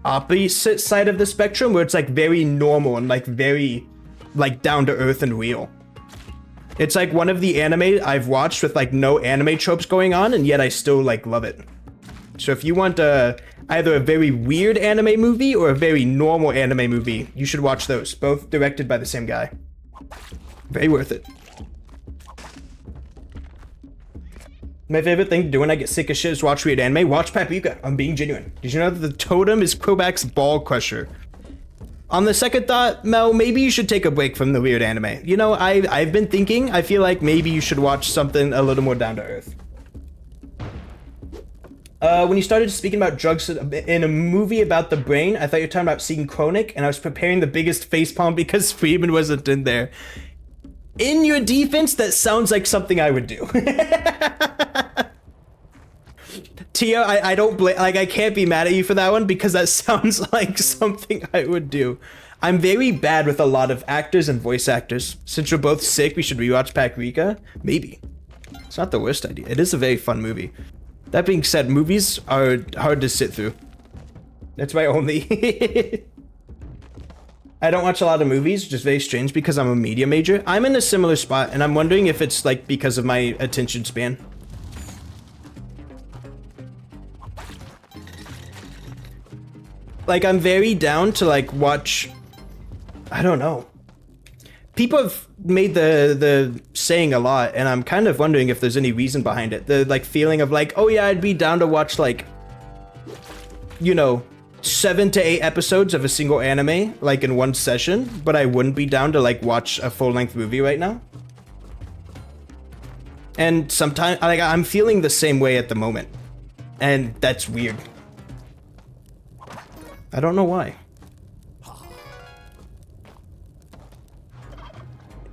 opposite side of the spectrum where it's like very normal and like very like down to earth and real. It's like one of the anime I've watched with like no anime tropes going on, and yet I still like love it. So if you want either a very weird anime movie or a very normal anime movie, you should watch those. Both directed by the same guy. Very worth it. My favorite thing to do when I get sick of shit is watch weird anime. Watch Paprika. I'm being genuine. Did you know that the totem is Krobak's ball crusher? On the second thought, Mel, maybe you should take a break from the weird anime. You know, I've been thinking, I feel like maybe you should watch something a little more down to earth. When you started speaking about drugs in a movie about the brain, I thought you were talking about seeing Chronic, and I was preparing the biggest facepalm because Freeman wasn't in there. In your defense, that sounds like something I would do. Tia, I don't blame, like, I can't be mad at you for that one because that sounds like something I would do. I'm very bad with a lot of actors and voice actors. Since we're both sick, we should rewatch Paprika? Maybe. It's not the worst idea. It is a very fun movie. That being said, movies are hard to sit through. That's my only... I don't watch a lot of movies, which is very strange because I'm a media major. I'm in a similar spot, and I'm wondering if it's like because of my attention span. Like, I'm very down to like watch, I don't know. People have made the saying a lot, and I'm kind of wondering if there's any reason behind it. The like feeling of like, oh yeah, I'd be down to watch like, you know, 7 to 8 episodes of a single anime, like in one session, but I wouldn't be down to like watch a full-length movie right now. And sometimes, like, I'm feeling the same way at the moment, and that's weird. I don't know why.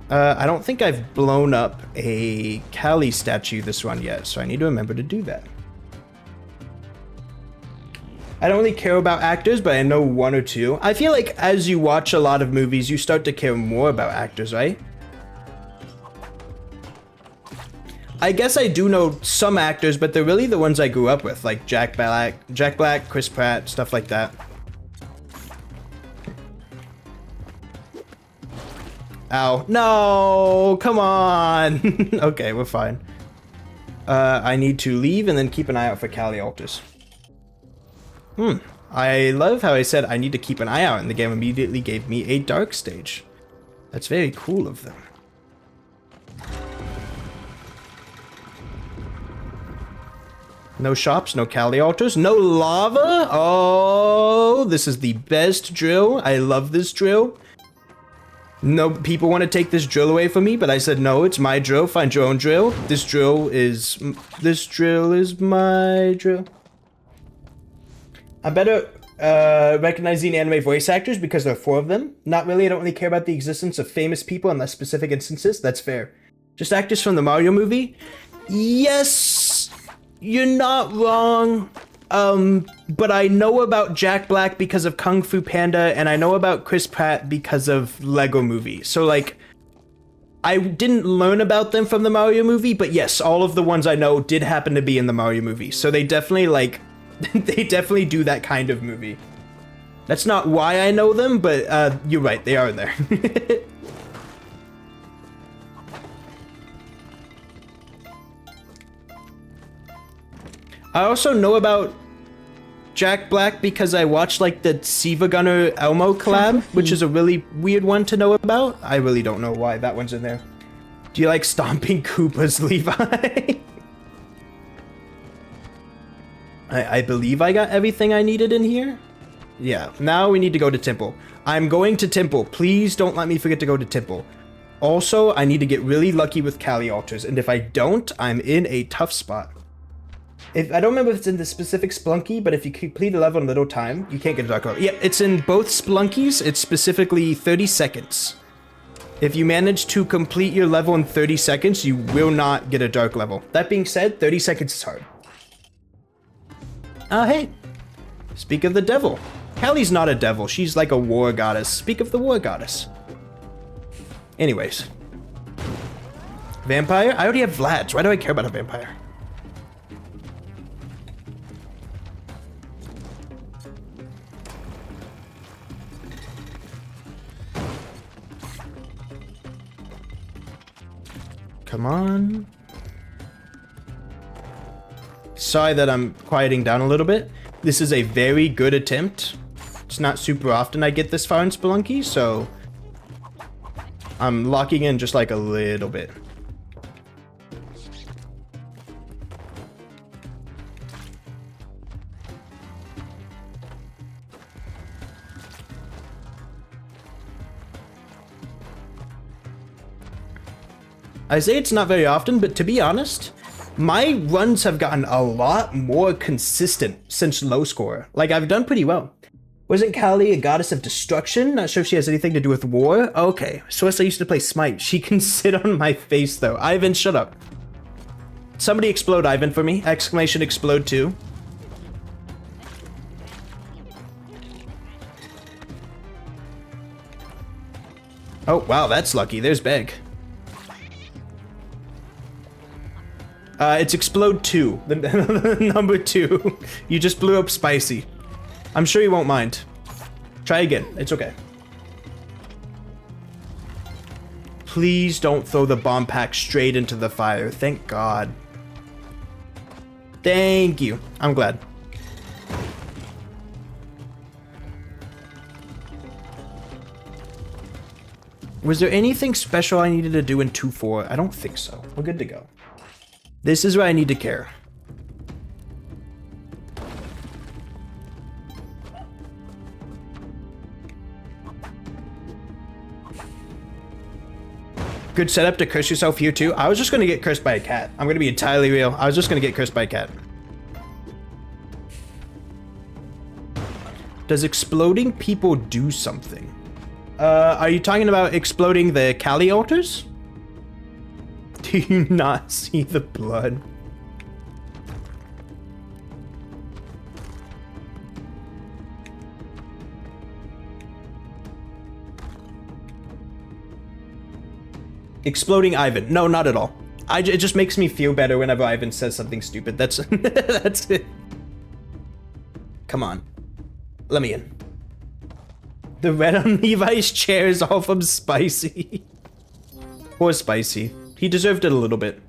I don't think I've blown up a Kali statue this run yet, so I need to remember to do that. I don't really care about actors, but I know 1 or 2. I feel like as you watch a lot of movies, you start to care more about actors, right? I guess I do know some actors, but they're really the ones I grew up with, like Jack Black, Chris Pratt, stuff like that. Ow. No, come on. Okay, we're fine. I need to leave and then keep an eye out for Kali altars. I love how I said I need to keep an eye out, and the game immediately gave me a dark stage. That's very cool of them. No shops, no Kali altars, no lava? Oh, this is the best drill. I love this drill. No, people want to take this drill away from me, but I said, no, it's my drill. Find your own drill. This drill is my drill. I'm better recognizing anime voice actors because there are 4 of them. Not really, I don't really care about the existence of famous people unless specific instances. That's fair. Just actors from the Mario movie? Yes, you're not wrong. But I know about Jack Black because of Kung Fu Panda, and I know about Chris Pratt because of Lego Movie. So like, I didn't learn about them from the Mario movie, but yes, all of the ones I know did happen to be in the Mario movie. So they definitely like, they definitely do that kind of movie. That's not why I know them, but you're right, they are in there. I also know about Jack Black because I watched like the Siva Gunner Elmo collab, which is a really weird one to know about. I really don't know why that one's in there. Do you like stomping Koopas, Levi? I believe I got everything I needed in here. Yeah, now we need to go to Temple. I'm going to Temple. Please don't let me forget to go to Temple. Also, I need to get really lucky with Kali altars, and if I don't, I'm in a tough spot. I don't remember if it's in the specific Spelunky, but if you complete a level in little time, you can't get a dark level. Yeah, it's in both Spelunkies. It's specifically 30 seconds. If you manage to complete your level in 30 seconds, you will not get a dark level. That being said, 30 seconds is hard. Hey. Speak of the devil. Kali's not a devil. She's like a war goddess. Speak of the war goddess. Anyways. Vampire? I already have Vlad's. Why do I care about a vampire? Come on. Sorry that I'm quieting down a little bit. This is a very good attempt. It's not super often I get this far in Spelunky, so I'm locking in just like a little bit. I say it's not very often, but to be honest, my runs have gotten a lot more consistent since low score. Like, I've done pretty well. Wasn't Kali a goddess of destruction? Not sure if she has anything to do with war. Okay, so I used to play Smite. She can sit on my face, though. Ivan, shut up. Somebody explode Ivan for me. Exclamation explode too. Oh, wow, that's lucky. There's Beg. It's explode 2, the number 2. You just blew up Spicy. I'm sure you won't mind. Try again, it's okay. Please don't throw the bomb pack straight into the fire, thank God. Thank you, I'm glad. Was there anything special I needed to do in 2-4? I don't think so, we're good to go. This is where I need to care. Good setup to curse yourself here too. I was just gonna get cursed by a cat. I'm gonna be entirely real. I was just gonna get cursed by a cat. Does exploding people do something? Are you talking about exploding the Kali altars? Do you not see the blood? Exploding Ivan. No, not at all. It just makes me feel better whenever Ivan says something stupid. That's that's it. Come on. Let me in. The red on Levi's chair is all from Spicy. Poor Spicy. He deserved it a little bit.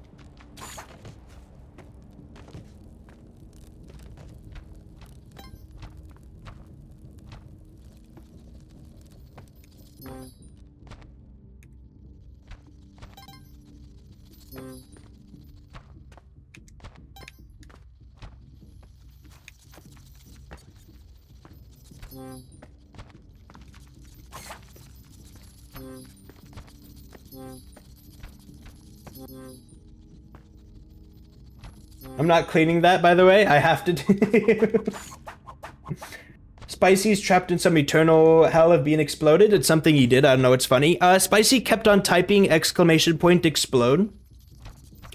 I'm not cleaning that, by the way. I have to do. Spicy's trapped in some eternal hell of being exploded. It's something he did. I don't know. It's funny. Spicy kept on typing exclamation point explode.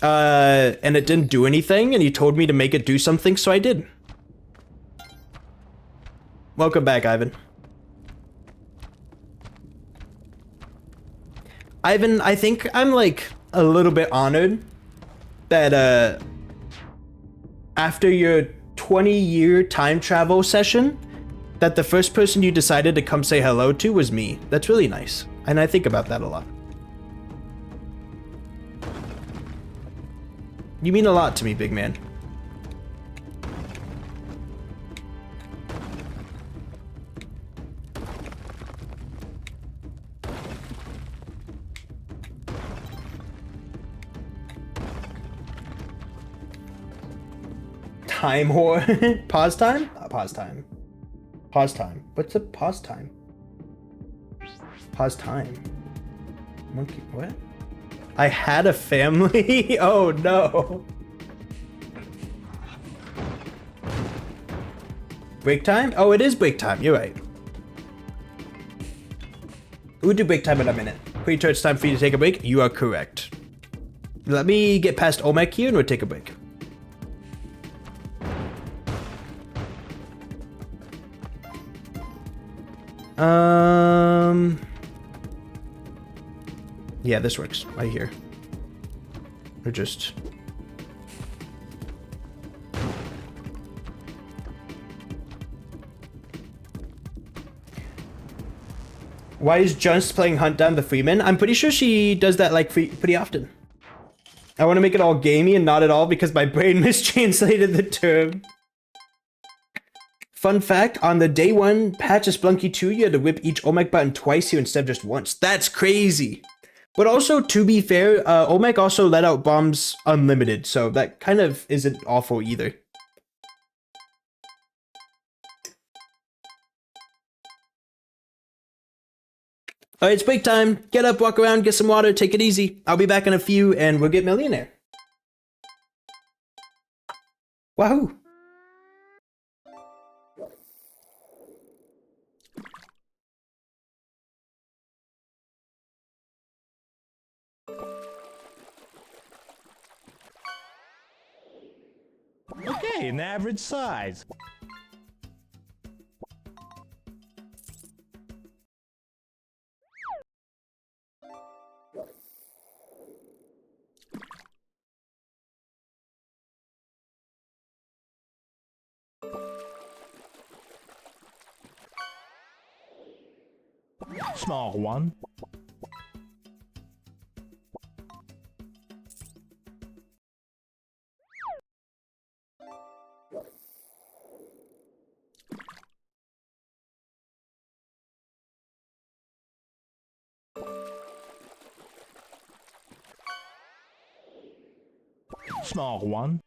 And it didn't do anything. And he told me to make it do something. So I did. Welcome back, Ivan. Ivan, I think I'm like a little bit honored that after your 20-year time travel session, that the first person you decided to come say hello to was me. That's really nice. And I think about that a lot. You mean a lot to me, big man. Time whore. Pause time? Pause time. Pause time. What's a pause time? Pause time. Monkey, what? I had a family? Oh no. Break time? Oh, it is break time. You're right. We'll do break time in a minute. Pretty sure it's time for you to take a break. You are correct. Let me get past Olmec here and we'll take a break. Yeah, this works right here. Or just... Why is Just playing Hunt Down the Freeman? I'm pretty sure she does that like pretty often. I want to make it all gamey and not at all because my brain mistranslated the term. Fun fact, on the day one patch of Spelunky 2, you had to whip each Olmec button twice here instead of just once. That's crazy. But also, to be fair, Olmec also let out bombs unlimited, so that kind of isn't awful either. Alright, it's break time. Get up, walk around, get some water, take it easy. I'll be back in a few, and we'll get Millionaire. Wahoo! Okay, an average size. Small one. Small one.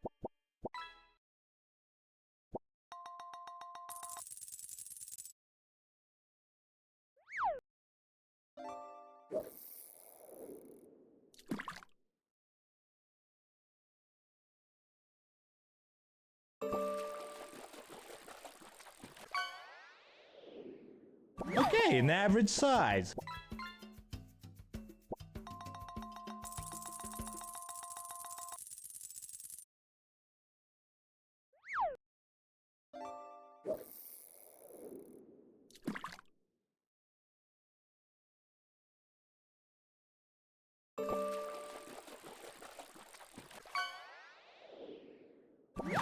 Okay, an average size.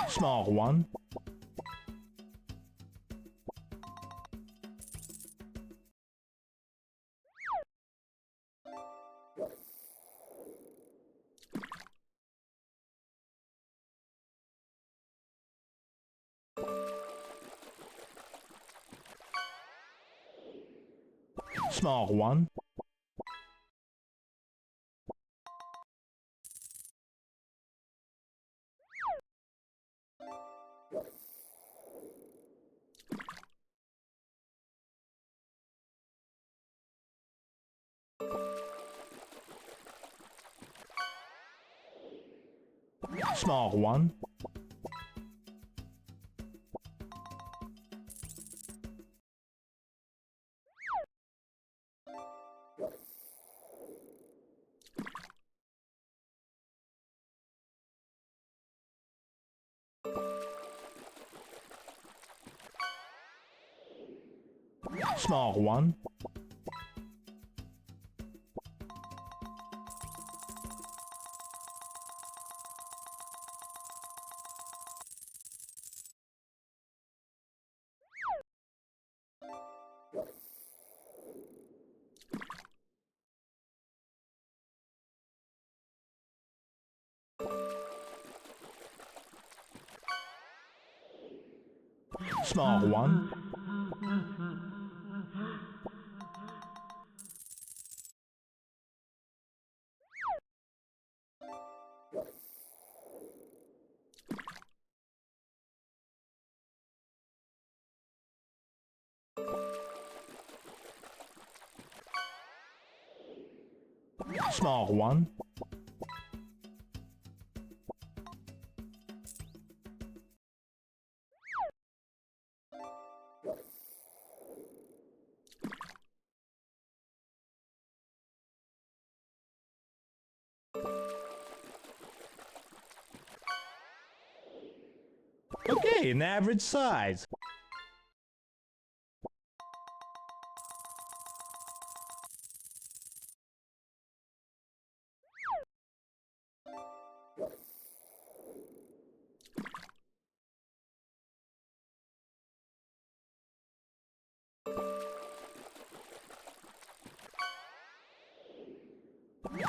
Small one. Small one. Small one. Small one. Small one. Small one. Okay, an average size.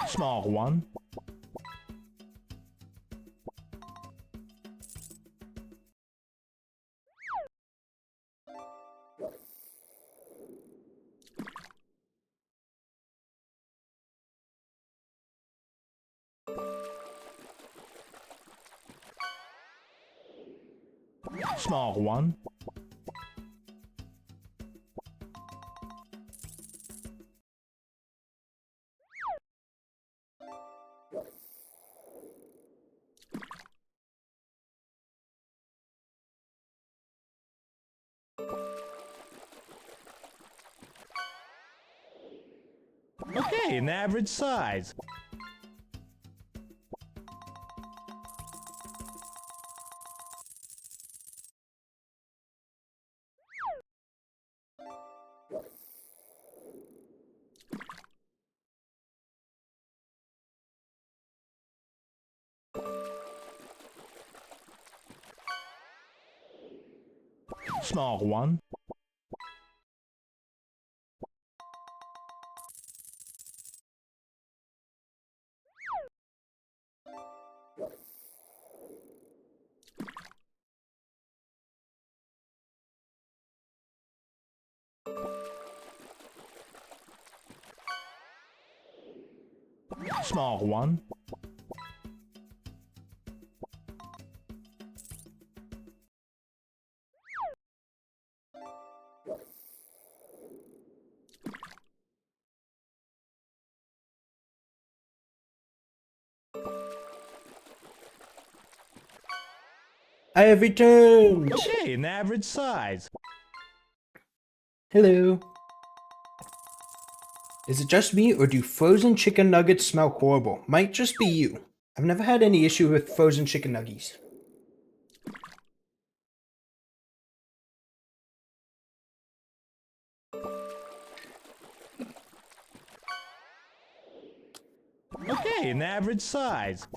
Small one. Small one. Okay, an average size. Small one. Small one. I have returned! Okay, an average size. Hello. Is it just me, or do frozen chicken nuggets smell horrible? Might just be you. I've never had any issue with frozen chicken nuggies. Okay, an average size.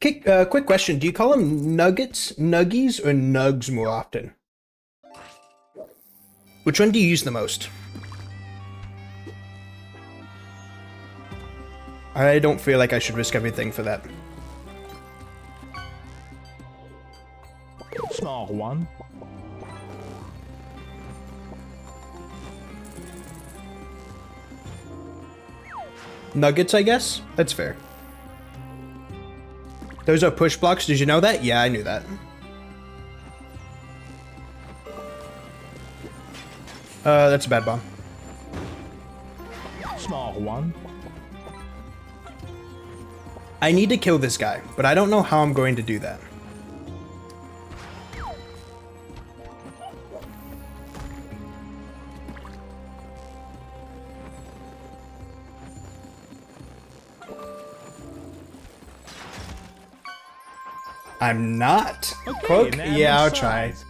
Quick question. Do you call them nuggets, nuggies, or nugs more often? Which one do you use the most? I don't feel like I should risk everything for that. Small one. Nuggets, I guess? That's fair. Those are push blocks. Did you know that? Yeah, I knew that. That's a bad bomb. Small one. I need to kill this guy, but I don't know how I'm going to do that. I'm not. Okay, Cloak? an average Yeah, I'll try. size.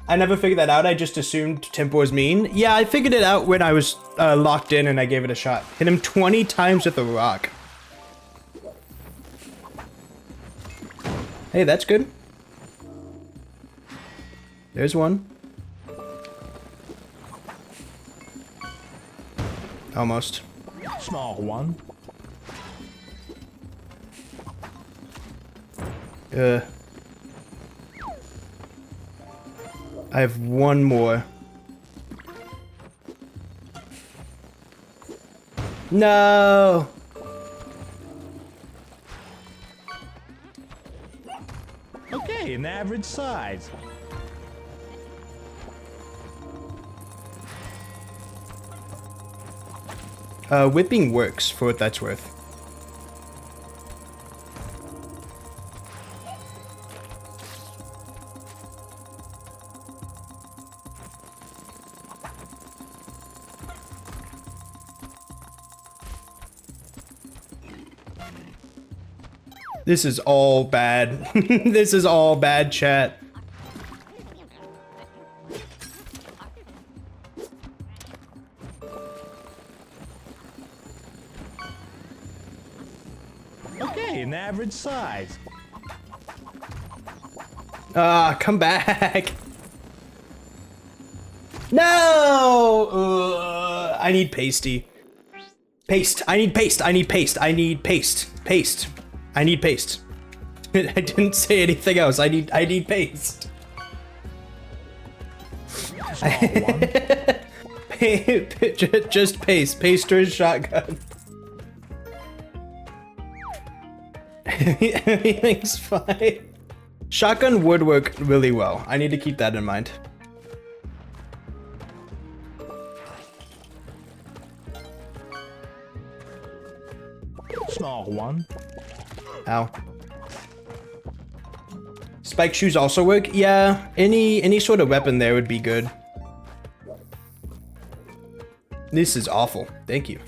I never figured that out. I just assumed tempo was mean. Yeah, I figured it out when I was locked in and I gave it a shot. Hit him 20 times with a rock. Hey, that's good. There's one. Almost. Small one. I have one more. No! Okay, an average size. Whipping works for what that's worth. This is all bad. This is all bad, chat. Okay, an average size. Come back. No! I need pasty. Paste. I need paste. I need paste. I need paste. Paste. I need paste. I didn't say anything else. I need paste. Small one. Just paste. Paster's shotgun. Everything's fine. Shotgun would work really well. I need to keep that in mind. Small one. Ow. Spike shoes also work? Yeah, any sort of weapon there would be good. This is awful. Thank you.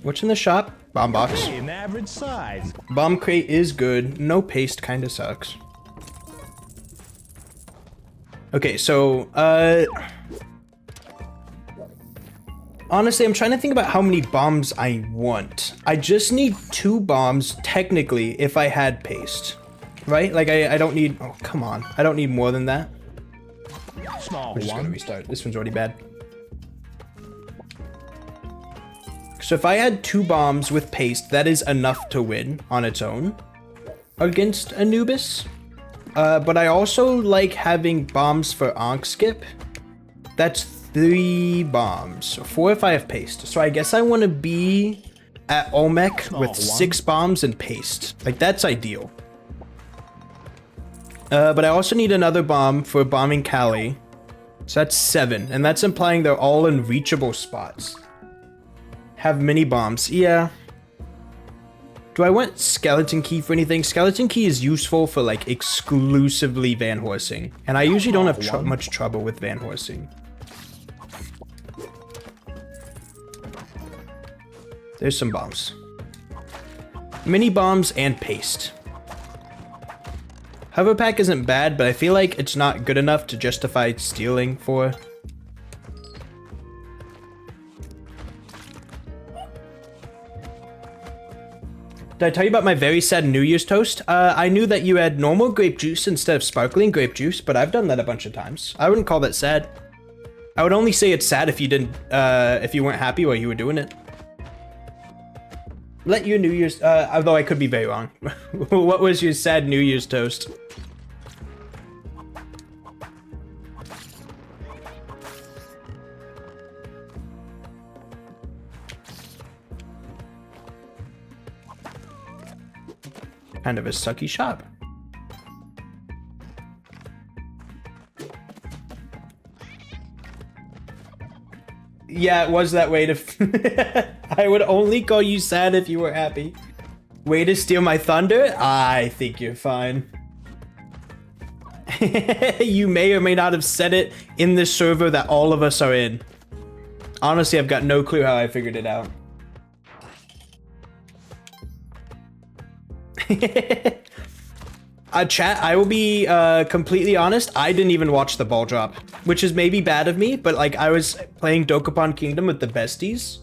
What's in the shop? Bomb box. Okay, an average size. Bomb crate is good. No paste kinda sucks. Okay, so, honestly, I'm trying to think about how many bombs I want. I just need 2 bombs, technically, if I had paste. Right? Like, I don't need... Oh, come on. I don't need more than that. Small We're just gonna one. restart. This one's already bad. So if I had 2 bombs with paste, that is enough to win on its own against Anubis. But I also like having bombs for Ankh Skip. That's 3 bombs. 4 if I have paste. So I guess I want to be at Olmec with one. 6 bombs and paste. Like, that's ideal. But I also need another bomb for bombing Kali. So that's 7. And that's implying they're all in reachable spots. Have mini bombs. Yeah. Do I want skeleton key for anything? Skeleton key is useful for like exclusively van horsing, and I usually don't have much trouble with van horsing. There's some bombs. Mini bombs and paste. Hover pack isn't bad, but I feel like it's not good enough to justify stealing for. Did I tell you about my very sad New Year's toast? I knew that you had normal grape juice instead of sparkling grape juice, but I've done that a bunch of times. I wouldn't call that sad. I would only say it's sad if you didn't, if you weren't happy while you were doing it. Let your New Year's, although I could be very wrong. What was your sad New Year's toast? Kind of a sucky shop. Yeah, it was that way to... I would only call you sad if you were happy. Way to steal my thunder? I think you're fine. You may or may not have said it in this server that all of us are in. Honestly, I've got no clue how I figured it out. Chat, I will be completely honest, I didn't even watch the ball drop, which is maybe bad of me, but like I was playing Dokapon Kingdom with the besties.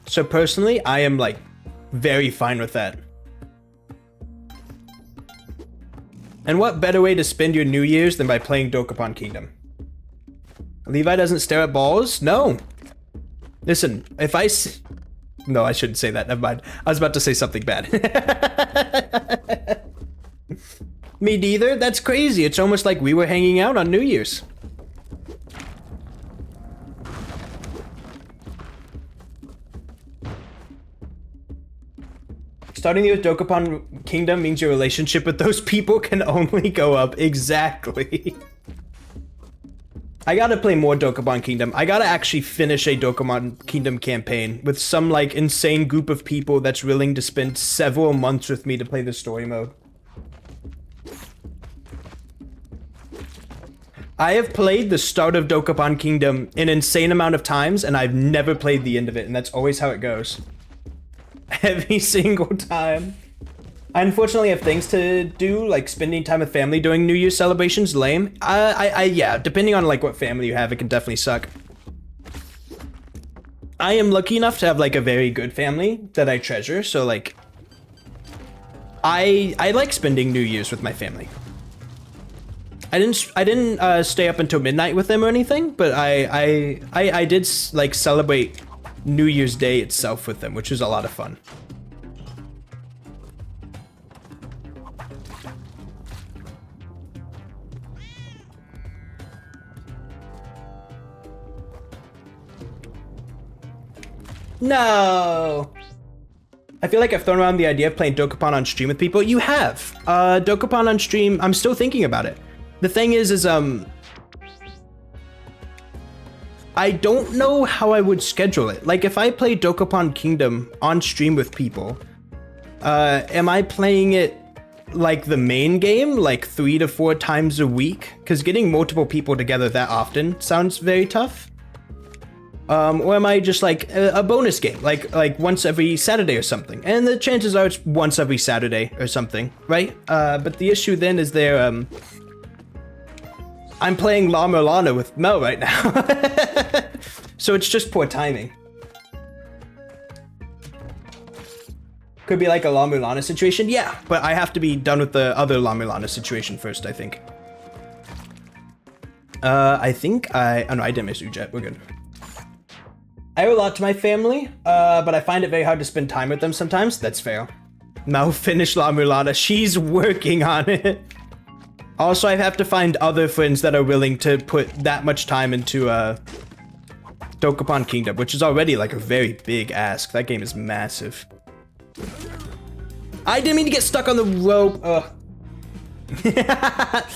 So personally, I am like very fine with that. And what better way to spend your New Year's than by playing Dokapon Kingdom? Levi doesn't stare at balls? No. Listen, if no, I shouldn't say that, never mind. I was about to say something bad. Me neither, that's crazy. It's almost like we were hanging out on New Year's. Starting with Dokapon Kingdom means your relationship with those people can only go up. Exactly. I gotta play more Dokapon Kingdom. I gotta actually finish a Dokapon Kingdom campaign with some like insane group of people that's willing to spend several months with me to play the story mode. I have played the start of Dokapon Kingdom an insane amount of times, and I've never played the end of it, and that's always how it goes. Every single time. I unfortunately have things to do, like spending time with family during New Year's celebrations. Lame. Yeah, depending on like what family you have, it can definitely suck. I am lucky enough to have like a very good family that I treasure, so like I like spending New Year's with my family. I didn't stay up until midnight with them or anything, but I did like celebrate New Year's Day itself with them, which was a lot of fun. No! I feel like I've thrown around the idea of playing Dokapon on stream with people. You have! Dokapon on stream, I'm still thinking about it. The thing is I don't know how I would schedule it. Like, if I play Dokapon Kingdom on stream with people, am I playing it like the main game, like 3 to 4 times a week? Because getting multiple people together that often sounds very tough. Or am I just like a bonus game, like once every Saturday or something? And the chances are it's once every Saturday or something, right? But the issue then is I'm playing La Merlana with Mel right now. So it's just poor timing. Could be like a La Merlana situation, yeah, but I have to be done with the other La Merlana situation first, I think. Oh no, I didn't miss Ujet, we're good. I owe a lot to my family, but I find it very hard to spend time with them sometimes. That's fair. Mel finished La Merlana, she's working on it. Also, I have to find other friends that are willing to put that much time into Dokapon Kingdom, which is already like a very big ask. That game is massive. I didn't mean to get stuck on the rope.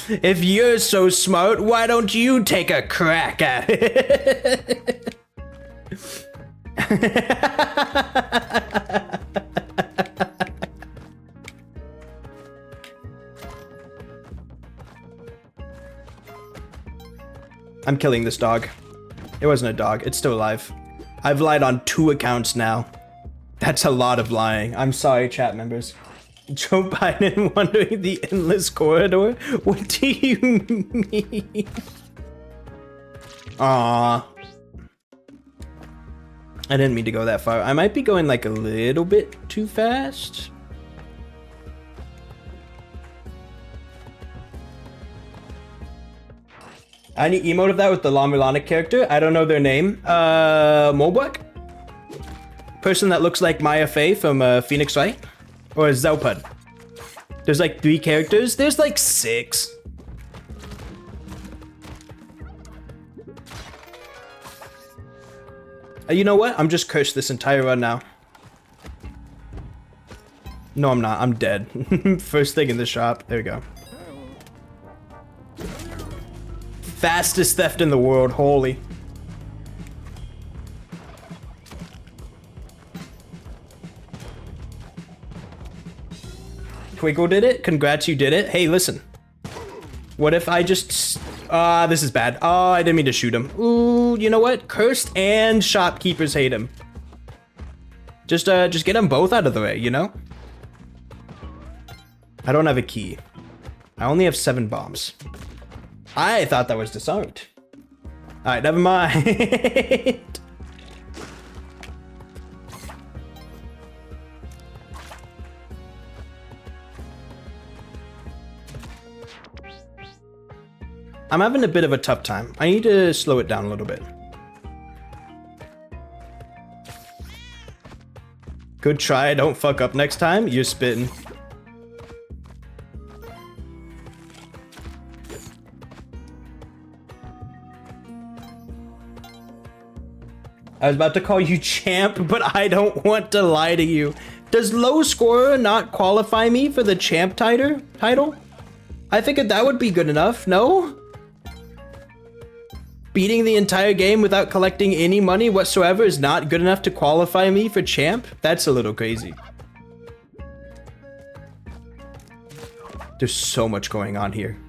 If you're so smart, why don't you take a crack at it? I'm killing this dog. It wasn't a dog, it's still alive. I've lied on 2 accounts now. That's a lot of lying. I'm sorry, chat members. Joe Biden wandering the endless corridor? What do you mean? Aww. I didn't mean to go that far. I might be going like a little bit too fast. Any emote of that with the La Merlana character? I don't know their name. Molbuck? Person that looks like Maya Fey from Phoenix Wright? Or Zelpud? There's like 3 characters? There's like 6. You know what? I'm just cursed this entire run now. No, I'm not. I'm dead. First thing in the shop. There we go. Fastest theft in the world. Holy. Twiggle did it? Congrats, you did it. Hey, listen. What if I just... this is bad. Oh, I didn't mean to shoot him. Ooh, you know what? Cursed and shopkeepers hate him. Just get them both out of the way, you know? I don't have a key. I only have 7 bombs. I thought that was disarmed. Alright, never mind. I'm having a bit of a tough time. I need to slow it down a little bit. Good try, don't fuck up next time. You're spitting. I was about to call you champ, but I don't want to lie to you. Does low scorer not qualify me for the champ title? I figured that would be good enough, no? Beating the entire game without collecting any money whatsoever is not good enough to qualify me for champ? That's a little crazy. There's so much going on here.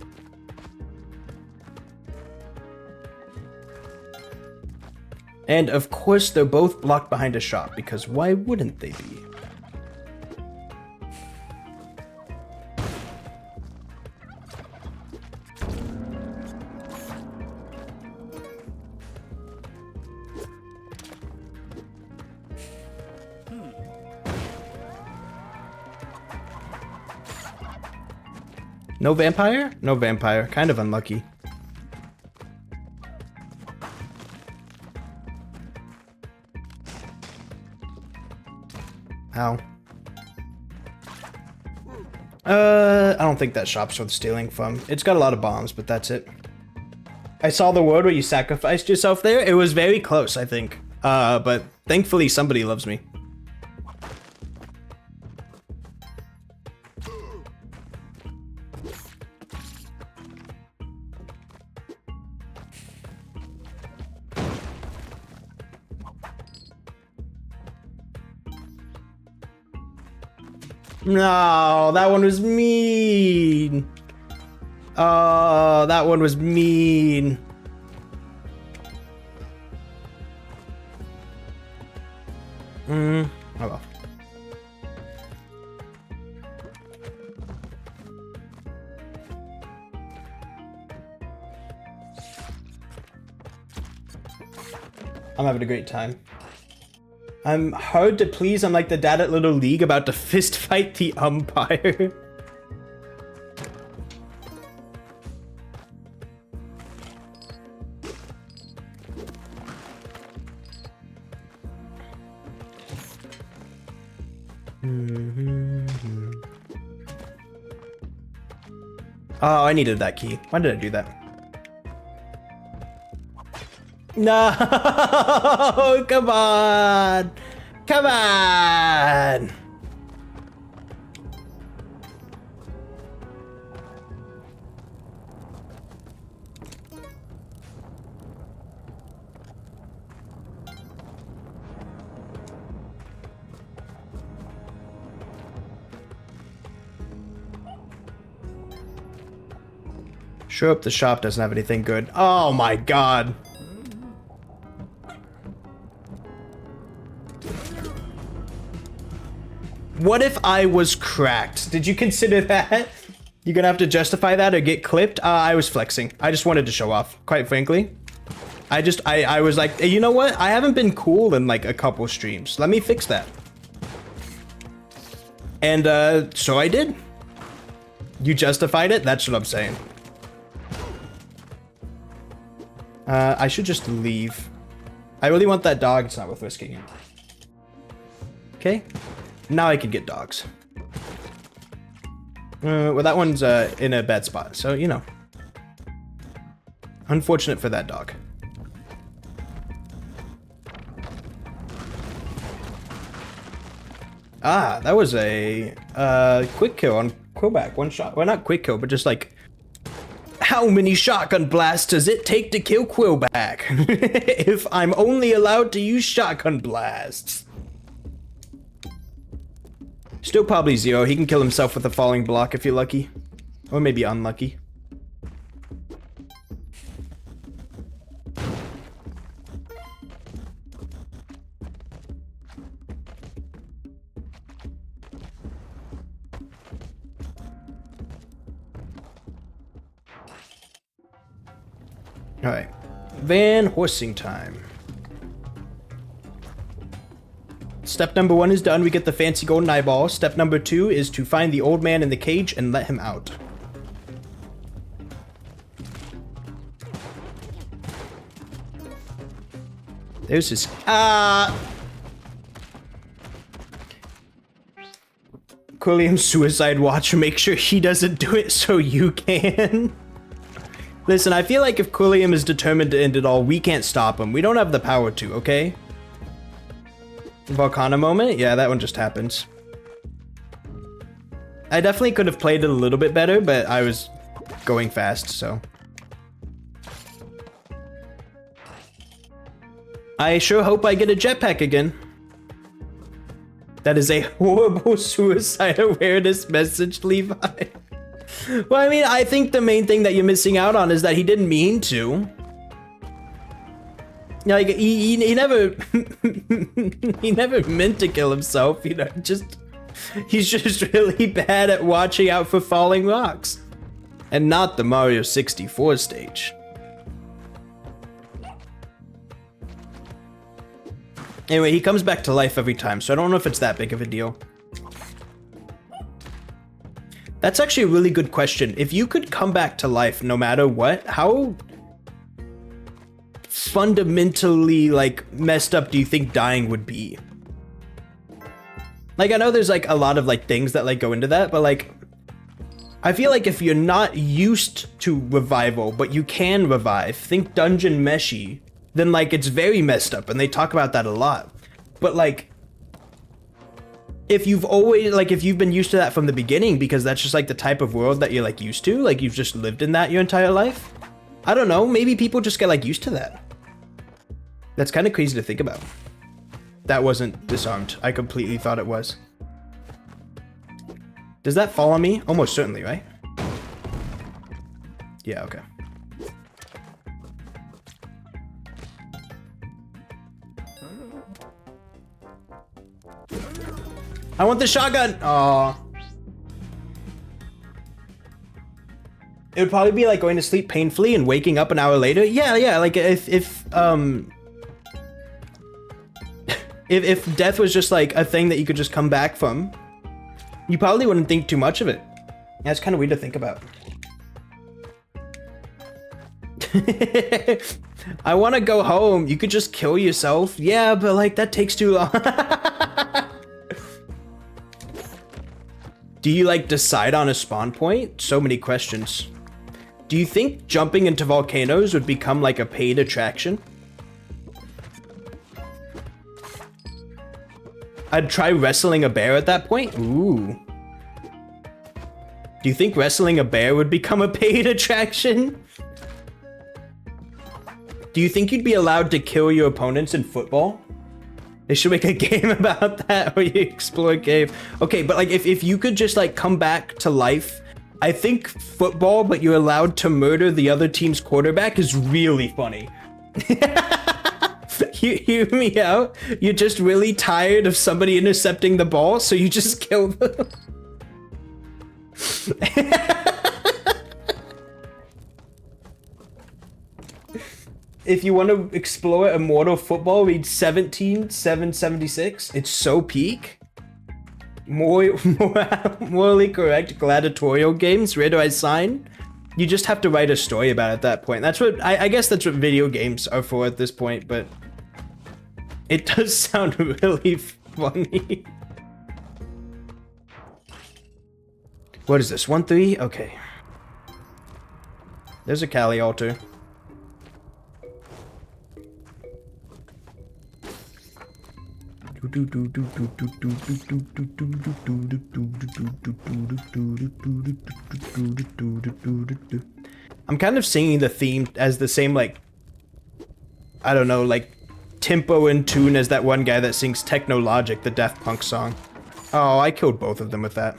And of course, they're both blocked behind a shop, because why wouldn't they be? No vampire? No vampire. Kind of unlucky. Ow. I don't think that shop's worth stealing from. It's got a lot of bombs, but that's it. I saw the word where you sacrificed yourself there. It was very close, I think. But thankfully somebody loves me. No, that one was mean. Oh, that one was mean. Oh well. I'm having a great time. I'm hard to please. I'm like the dad at Little League about to fist fight the umpire. Oh, I needed that key. Why did I do that? No, come on. Come on. Sure hope the shop doesn't have anything good. Oh my god. What if I was cracked? Did you consider that? You're gonna have to justify that or get clipped? I was flexing. I just wanted to show off, quite frankly. I was like, hey, you know what? I haven't been cool in like a couple streams. Let me fix that. And so I did. You justified it? That's what I'm saying. I should just leave. I really want that dog. It's not worth risking it. Okay. Now I can get dogs. Well, that one's in a bad spot, so, you know. Unfortunate for that dog. Ah, that was a quick kill on Quillback. One shot. Well, not quick kill, but just like... How many shotgun blasts does it take to kill Quillback? If I'm only allowed to use shotgun blasts. Still probably 0. He can kill himself with a falling block if you're lucky. Or maybe unlucky. Alright. Van horsing time. Step number 1 is done. We get the fancy golden eyeball. Step number 2 is to find the old man in the cage and let him out. There's his... Quilliam's suicide watch. Make sure he doesn't do it so you can. Listen, I feel like if Quilliam is determined to end it all, we can't stop him. We don't have the power to, okay? Volcano moment? Yeah, that one just happens. I definitely could have played it a little bit better, but I was going fast, so... I sure hope I get a jetpack again. That is a horrible suicide awareness message, Levi. Well, I mean, I think the main thing that you're missing out on is that he didn't mean to. Like, he never... he never meant to kill himself, you know, he's just really bad at watching out for falling rocks. And not the Mario 64 stage. Anyway, he comes back to life every time, so I don't know if it's that big of a deal. That's actually a really good question. If you could come back to life no matter what, how fundamentally, like, messed up do you think dying would be? Like, I know there's, like, a lot of, like, things that, like, go into that, but, like, I feel like if you're not used to revival, but you can revive, think Dungeon Meshi, then, like, it's very messed up, and they talk about that a lot. But, like, if you've always, like, if you've been used to that from the beginning, because that's just, like, the type of world that you're, like, used to, like, you've just lived in that your entire life, I don't know, maybe people just get, like, used to that. That's kind of crazy to think about. That wasn't disarmed. I completely thought it was. Does that fall on me? Almost certainly, right? Yeah, okay. I want the shotgun! Aww. It would probably be like going to sleep painfully and waking up an hour later. Yeah, like if death was just like a thing that you could just come back from, you probably wouldn't think too much of it. Yeah, it's kind of weird to think about. I want to go home. You could just kill yourself. Yeah, but like that takes too long. Do you like decide on a spawn point? So many questions. Do you think jumping into volcanoes would become like a paid attraction? I'd try wrestling a bear at that point. Ooh. Do you think wrestling a bear would become a paid attraction? Do you think you'd be allowed to kill your opponents in football? They should make a game about that where you explore a cave. Okay, but like if you could just like come back to life, I think football, but you're allowed to murder the other team's quarterback is really funny. You hear me out? You're just really tired of somebody intercepting the ball, so you just kill them. If you want to explore Immortal Football, read 17,776. It's so peak. Morally correct gladiatorial games. Where do I sign? You just have to write a story about it at that point. That's what I guess that's what video games are for at this point, but it does sound really funny. What is this? 1-3? Okay. There's a Kali altar. I'm kind of singing the theme as the same, like, I don't know, like, tempo and tune as that one guy that sings Technologic, the Daft Punk song. Oh, I killed both of them with that.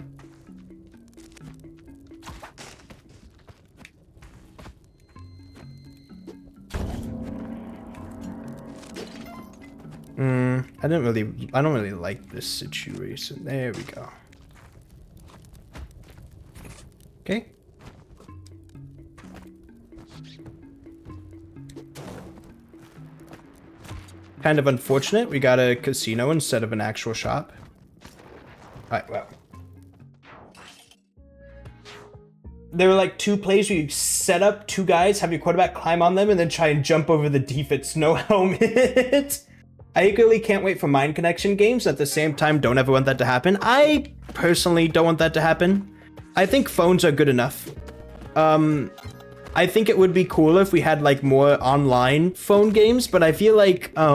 I don't really like this situation. There we go. Okay. Kind of unfortunate. We got a casino instead of an actual shop. Alright, well. There were like 2 plays where you set up 2 guys, have your quarterback climb on them, and then try and jump over the defense, no helmet. I equally can't wait for mind connection games. At the same time, don't ever want that to happen. I personally don't want that to happen. I think phones are good enough. I think it would be cooler if we had like more online phone games, but I feel like, I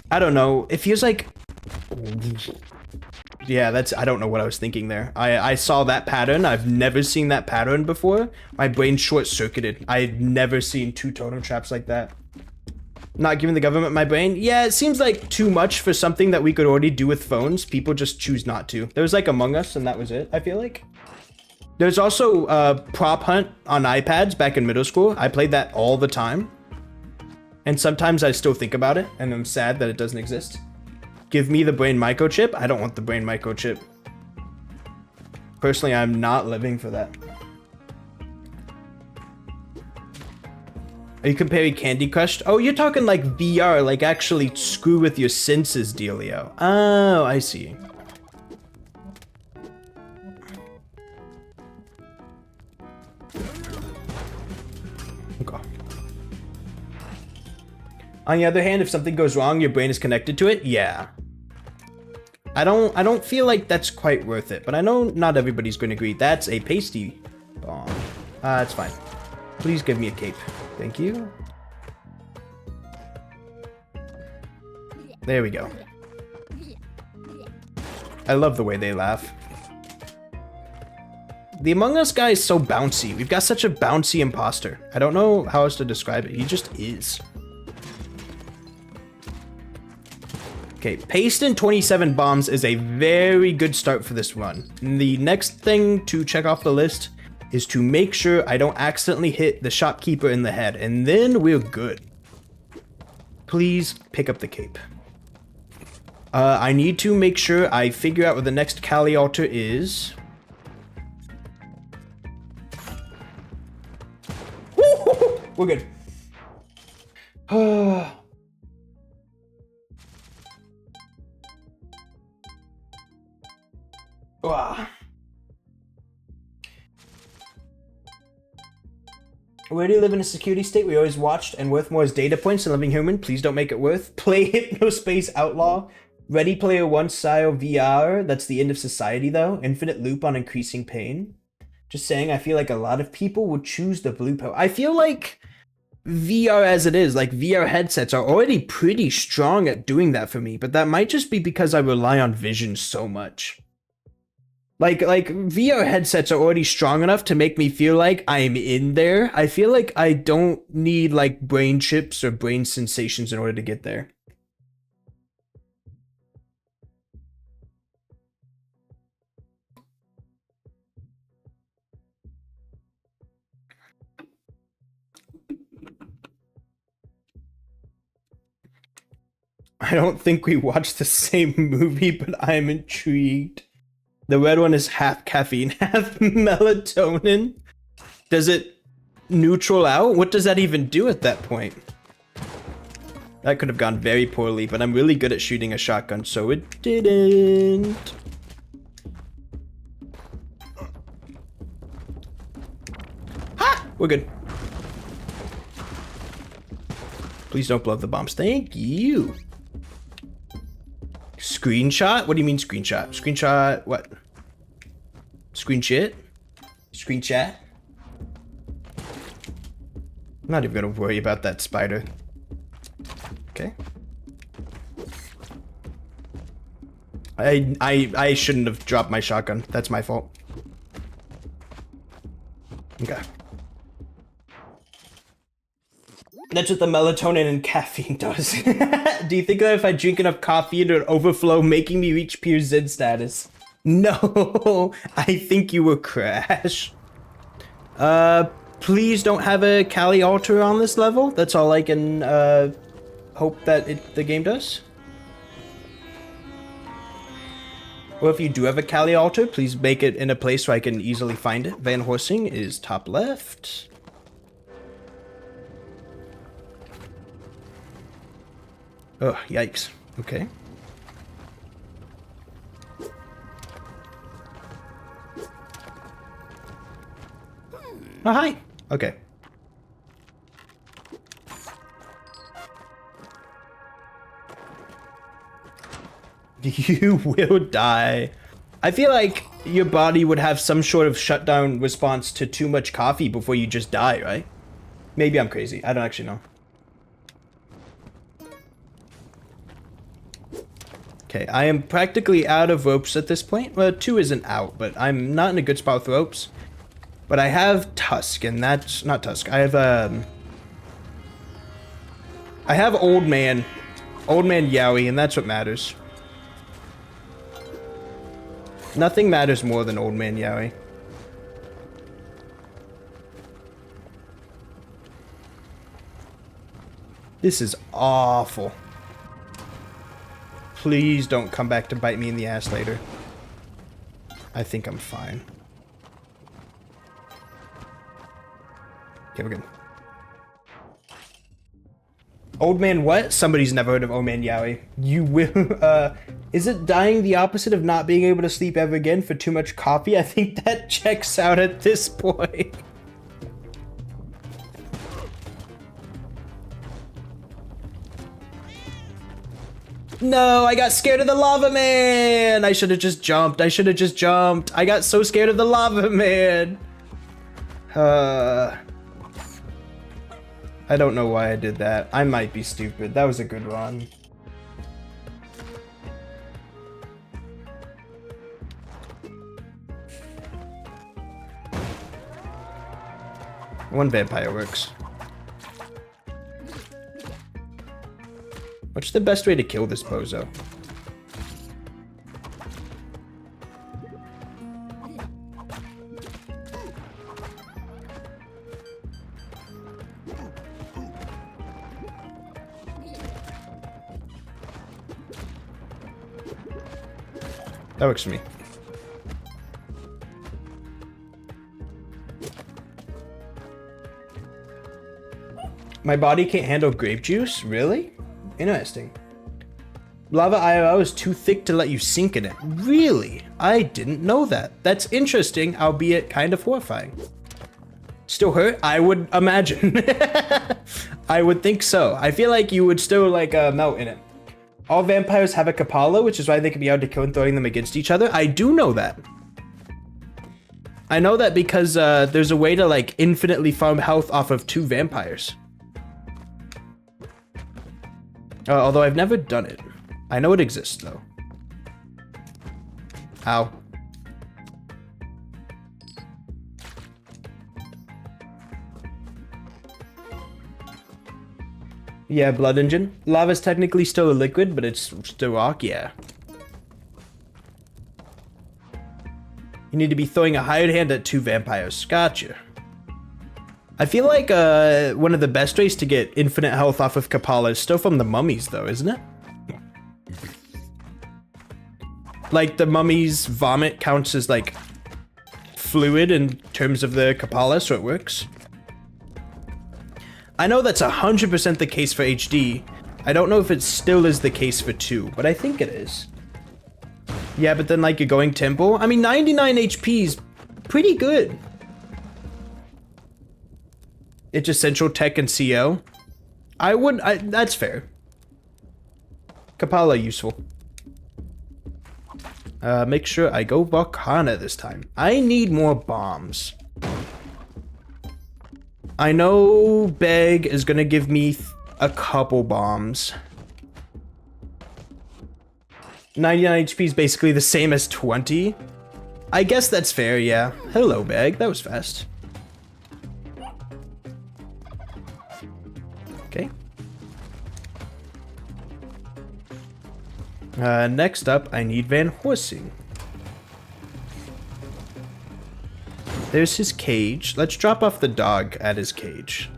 don't know. It feels like, yeah, I don't know what I was thinking there. I saw that pattern. I've never seen that pattern before. My brain short-circuited. I've never seen 2 totem traps like that. Not giving the government my brain? Yeah, it seems like too much for something that we could already do with phones. People just choose not to. There was like Among Us and that was it, I feel like. There's also Prop Hunt on iPads back in middle school. I played that all the time. And sometimes I still think about it and I'm sad that it doesn't exist. Give me the brain microchip. I don't want the brain microchip. Personally, I'm not living for that. Are you comparing Candy Crush? Oh, you're talking like VR, like actually screw with your senses, dealio. Oh, I see. Okay. On the other hand, if something goes wrong, your brain is connected to it. Yeah. I don't feel like that's quite worth it, but I know not everybody's going to agree. That's a pasty bomb. That's fine. Please give me a cape. Thank you. There we go. I love the way they laugh. The Among Us guy is so bouncy. We've got such a bouncy imposter. I don't know how else to describe it. He just is. Okay, paste in 27 bombs is a very good start for this run. The next thing to check off the list is to make sure I don't accidentally hit the shopkeeper in the head, and then we're good. Please pick up the cape. I need to make sure I figure out where the next Kali altar is. We're good. Where do you live in a security state? We always watched and worth more as data points than living human. Please don't make it worth. Play Hypnospace Outlaw. Ready Player One style VR. That's the end of society though. Infinite loop on increasing pain. Just saying, I feel like a lot of people would choose the blue pill. I feel like VR as it is, like VR headsets are already pretty strong at doing that for me, but that might just be because I rely on vision so much. Like VR headsets are already strong enough to make me feel like I'm in there. I feel like I don't need like brain chips or brain sensations in order to get there. I don't think we watched the same movie, but I'm intrigued. The red one is half caffeine, half melatonin. Does it neutral out? What does that even do at that point? That could have gone very poorly, but I'm really good at shooting a shotgun, so it didn't. Ha! We're good. Please don't blow up the bombs. Thank you. Screenshot? What do you mean screenshot? Screenshot what? Screenshot? Screenshot? I'm not even gonna worry about that spider. Okay. I shouldn't have dropped my shotgun. That's my fault. Okay. That's what the melatonin and caffeine does. Do you think that if I drink enough coffee it would overflow, making me reach pure Zen status? No, I think you will crash. Please don't have a Kali altar on this level. That's all I can hope that the game does. Or if you do have a Kali altar, please make it in a place where I can easily find it. Van Horsing is top left. Oh, yikes. Okay. Oh, hi. Okay. You will die. I feel like your body would have some sort of shutdown response to too much coffee before you just die, right? Maybe I'm crazy. I don't actually know. Okay, I am practically out of ropes at this point. Well, 2 isn't out, but I'm not in a good spot with ropes. But I have Tusk, and that's not Tusk. I have Old Man Yowie, and that's what matters. Nothing matters more than Old Man Yowie. This is awful. Please don't come back to bite me in the ass later. I think I'm fine. Okay, we're good. Old Man what? Somebody's never heard of Old Man Yowie. You will, is it dying the opposite of not being able to sleep ever again for too much coffee? I think that checks out at this point. No, I got scared of the lava man. I should have just jumped. I got so scared of the lava man. I don't know why I did that. I might be stupid. That was a good run. One vampire works. What's the best way to kill this bozo? That works for me. My body can't handle grape juice? Really? Interesting. Lava IRL is too thick to let you sink in it. Really? I didn't know that. That's interesting, albeit kind of horrifying. Still hurt? I would imagine. I would think so. I feel like you would still like melt in it. All vampires have a Kapala, which is why they can be able to kill and throwing them against each other. I do know that. I know that because there's a way to like infinitely farm health off of 2 vampires. Although I've never done it. I know it exists though. Ow. Yeah, Blood Engine. Lava's technically still a liquid, but it's still rock, yeah. You need to be throwing a hired hand at 2 vampires. Gotcha. I feel like one of the best ways to get infinite health off of Kapala is still from the mummies though, isn't it? Like the mummy's vomit counts as like fluid in terms of the Kapala, so it works. I know that's 100% the case for HD. I don't know if it still is the case for 2, but I think it is. Yeah, but then like you're going tempo. I mean, 99 HP is pretty good. It's essential tech and CO. That's fair. Kapala useful. Make sure I go Volcana this time. I need more bombs. I know Beg is gonna give me a couple bombs. 99 HP is basically the same as 20. I guess that's fair, yeah. Hello, Beg. That was fast. Okay. Next up, I need Van Horsing. There's his cage. Let's drop off the dog at his cage.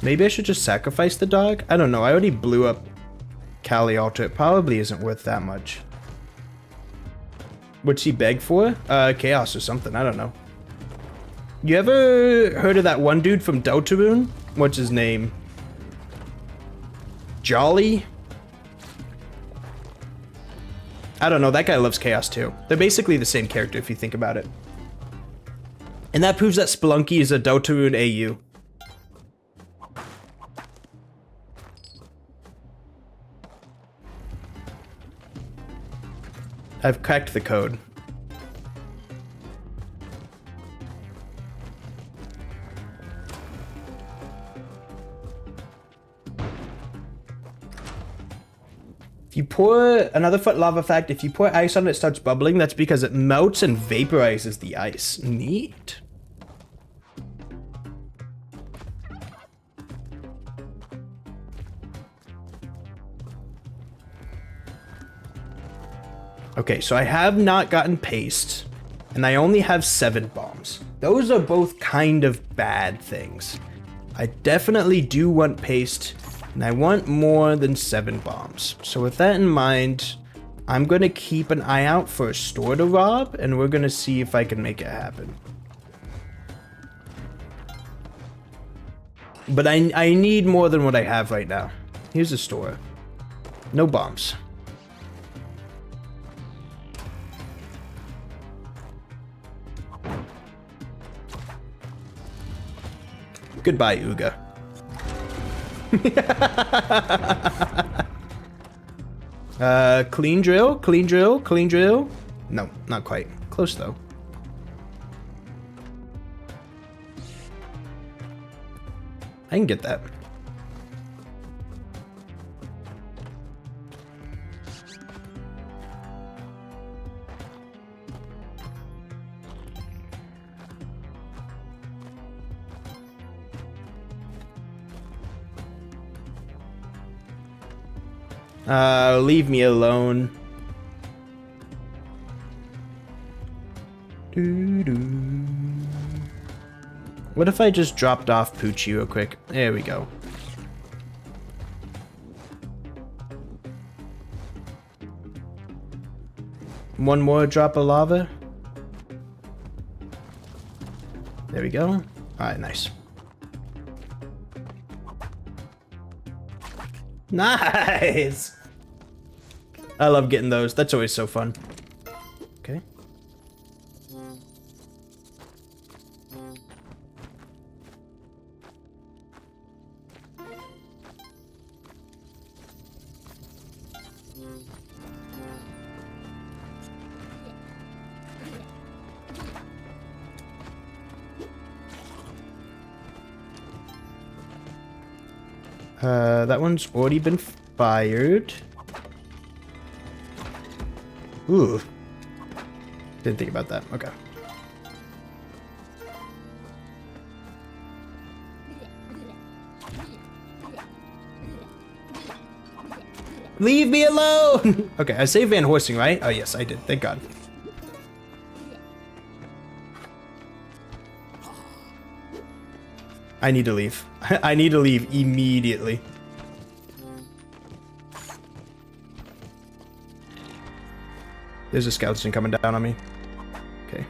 Maybe I should just sacrifice the dog? I don't know. I already blew up Kali altar. It probably isn't worth that much. What's he beg for? Chaos or something. I don't know. You ever heard of that one dude from Deltarune? What's his name? Jolly? I don't know. That guy loves chaos too. They're basically the same character if you think about it. And that proves that Spelunky is a Deltarune AU. I've cracked the code. If you pour, another lava fact, if you pour ice on it, it starts bubbling, that's because it melts and vaporizes the ice. Neat. Okay, so I have not gotten paste, and I only have 7 bombs. Those are both kind of bad things. I definitely do want paste, and I want more than 7 bombs. So with that in mind, I'm going to keep an eye out for a store to rob, and we're going to see if I can make it happen. But I need more than what I have right now. Here's a store. No bombs. Goodbye, Uga. Clean drill, clean drill, clean drill. No, not quite. Close though. I can get that. Leave me alone. What if I just dropped off Poochie real quick? There we go. One more drop of lava. There we go. Alright, nice. Nice! I love getting those. That's always so fun. Okay. That one's already been fired. Ooh. Didn't think about that. Okay. Leave me alone! Okay, I saved Van Horsing, right? Oh, yes, I did. Thank God. I need to leave. I need to leave immediately. There's a skeleton coming down on me. Okay.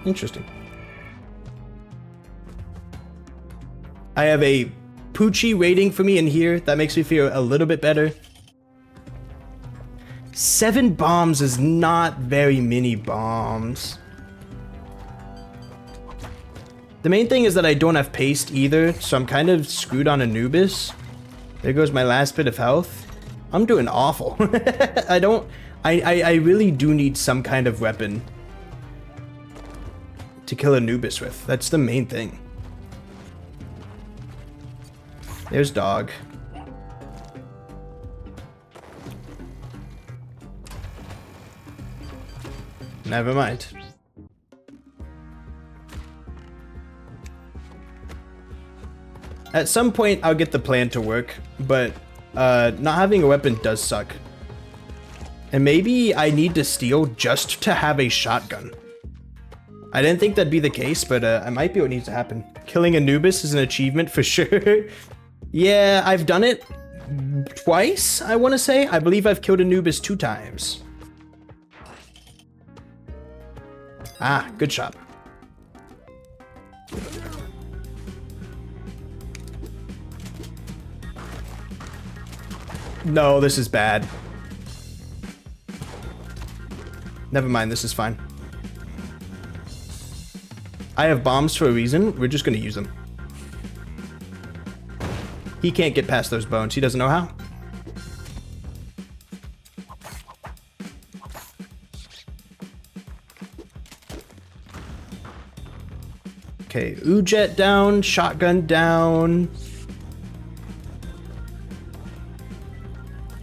Interesting. I have a Poochie waiting for me in here. That makes me feel a little bit better. 7 bombs is not very many bombs. The main thing is that I don't have paste either, so I'm kind of screwed on Anubis. There goes my last bit of health. I'm doing awful. I really do need some kind of weapon to kill Anubis with. That's the main thing. There's dog. Never mind. At some point, I'll get the plan to work, but not having a weapon does suck. And maybe I need to steal just to have a shotgun. I didn't think that'd be the case, but it might be what needs to happen. Killing Anubis is an achievement for sure. Yeah, I've done it twice, I want to say. I believe I've killed Anubis 2 times. Ah, good shot. No, this is bad. Never mind, this is fine. I have bombs for a reason. We're just gonna use them. He can't get past those bones. He doesn't know how. Okay, Ujet down, shotgun down.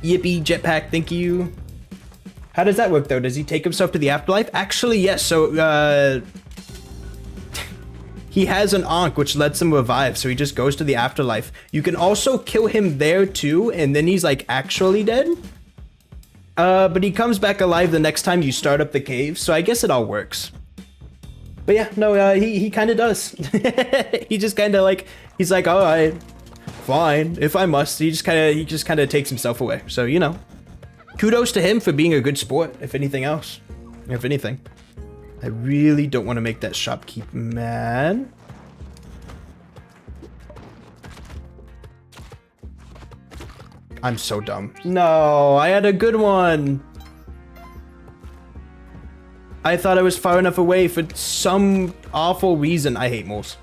Yippee, jetpack, thank you. How does that work though? Does he take himself to the afterlife? Actually, yes. So, he has an Ankh which lets him revive, so he just goes to the afterlife. You can also kill him there too, and then he's like actually dead. But he comes back alive the next time you start up the cave, so I guess it all works. But yeah, no, he kind of does. He just kind of like, he's like, all right, fine, if I must. He just kind of takes himself away. So, you know, kudos to him for being a good sport, if anything else. If anything. I really don't want to make that shopkeep mad. I'm so dumb. No, I had a good one. I thought I was far enough away for some awful reason. I hate moles.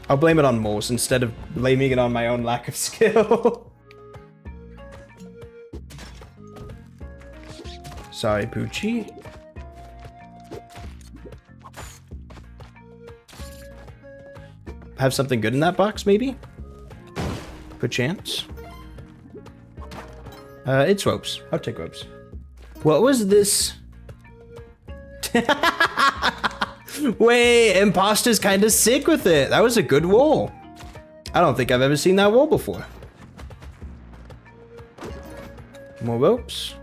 I'll blame it on moles instead of blaming it on my own lack of skill. Sorry, Poochie. Have something good in that box, maybe? Good chance. It's ropes. I'll take ropes. What was this? Wait, Imposter's kind of sick with it. That was a good roll. I don't think I've ever seen that roll before. More ropes.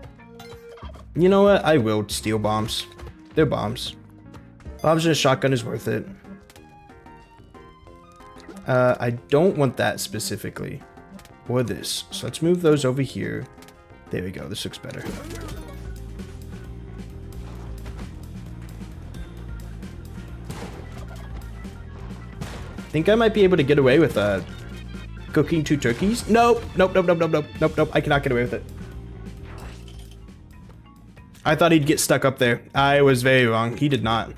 You know what? I will steal bombs. They're bombs. Bombs and a shotgun is worth it. I don't want that specifically. Or this. So let's move those over here. There we go. This looks better. Think I might be able to get away with cooking 2 turkeys? Nope. Nope, nope, nope, nope, nope, nope, nope. I cannot get away with it. I thought he'd get stuck up there. I was very wrong. He did not.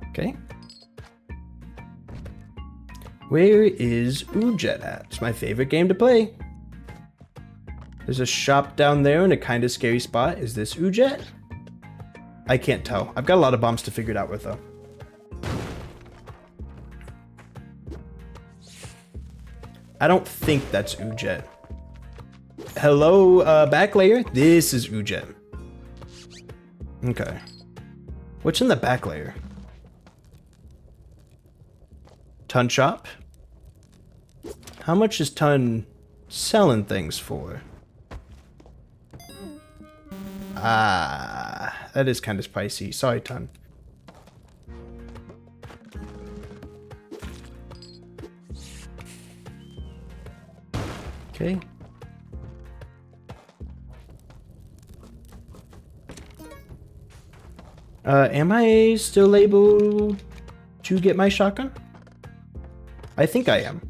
Okay. Where is Ujet at? It's my favorite game to play. There's a shop down there in a kind of scary spot. Is this Ujet? I can't tell. I've got a lot of bombs to figure it out with though. I don't think that's Ujet. Hello, back layer. This is Ujet. Okay. What's in the back layer? Ton shop. How much is Ton selling things for? Ah, that is kind of pricey. Sorry, Ton. Okay. Am I still able to get my shotgun? I think I am.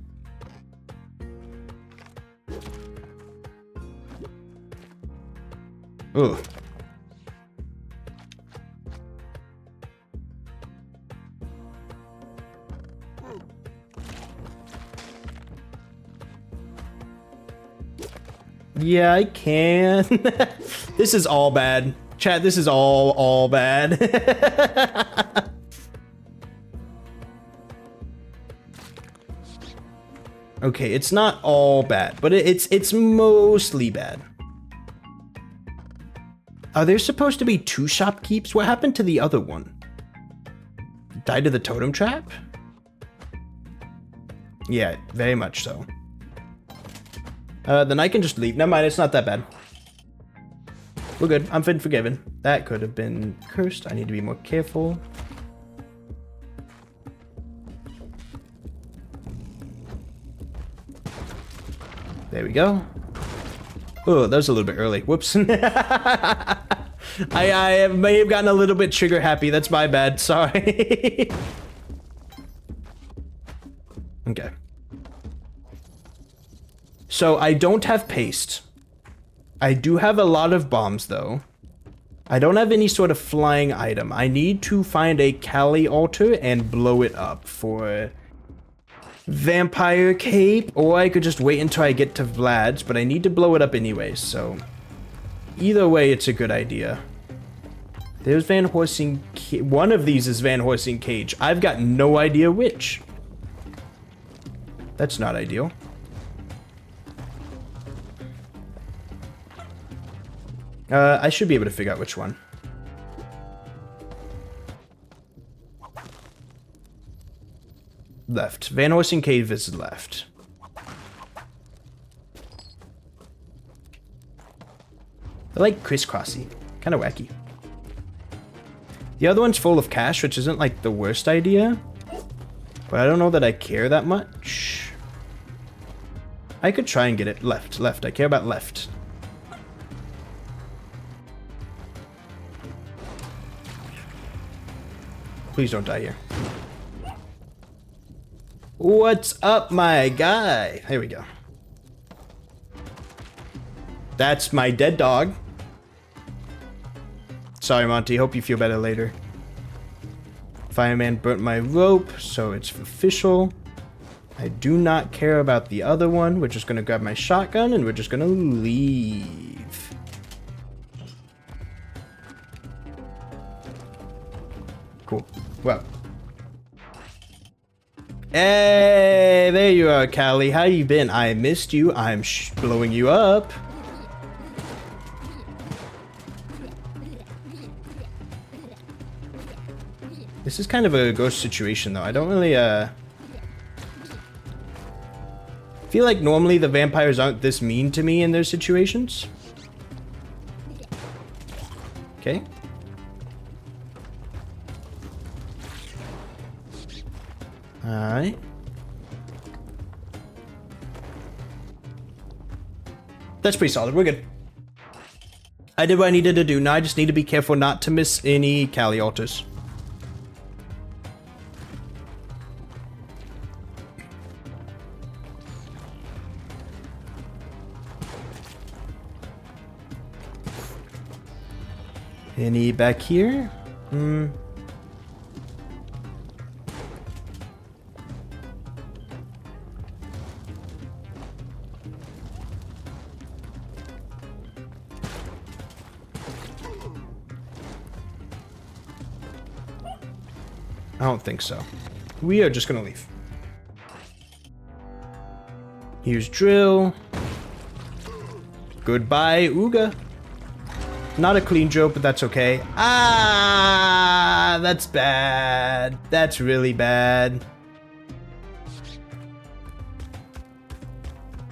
Ugh. Yeah, I can. This is all bad. Chat, this is all bad. Okay, it's not all bad, but it's mostly bad. Are there supposed to be 2 shopkeeps? What happened to the other one? Died to the totem trap? Yeah, very much so. Then I can just leave. Never mind, it's not that bad. We're good. I'm been forgiven. That could have been cursed. I need to be more careful. There we go. Oh, that was a little bit early. Whoops. I may have gotten a little bit trigger happy. That's my bad. Sorry. Okay. So I don't have paste. I do have a lot of bombs though. I don't have any sort of flying item. I need to find a Kali altar and blow it up for vampire cape, or I could just wait until I get to Vlad's, but I need to blow it up anyways, so either way it's a good idea. There's Van Horsing. One of these is Van Horsing Cage. I've got no idea which. That's not ideal. I should be able to figure out which one. Left. Van Horsing Cave is left. I like crisscrossy. Kind of wacky. The other one's full of cash, which isn't like the worst idea. But I don't know that I care that much. I could try and get it. Left, left. I care about left. Please don't die here. What's up, my guy? There we go. That's my dead dog. Sorry, Monty. Hope you feel better later. Fireman burnt my rope, so it's official. I do not care about the other one. We're just gonna grab my shotgun and we're just gonna leave. Cool. Well. Hey, there you are, Callie. How you been? I missed you. I'm blowing you up. This is kind of a ghost situation, though. I don't really, feel like normally the vampires aren't this mean to me in their situations. Okay. Alright. That's pretty solid. We're good. I did what I needed to do. Now I just need to be careful not to miss any Kali altars. Any back here? I don't think so. We are just gonna leave. Here's drill. Goodbye, Ooga. Not a clean joke, but that's okay. Ah, that's bad. That's really bad.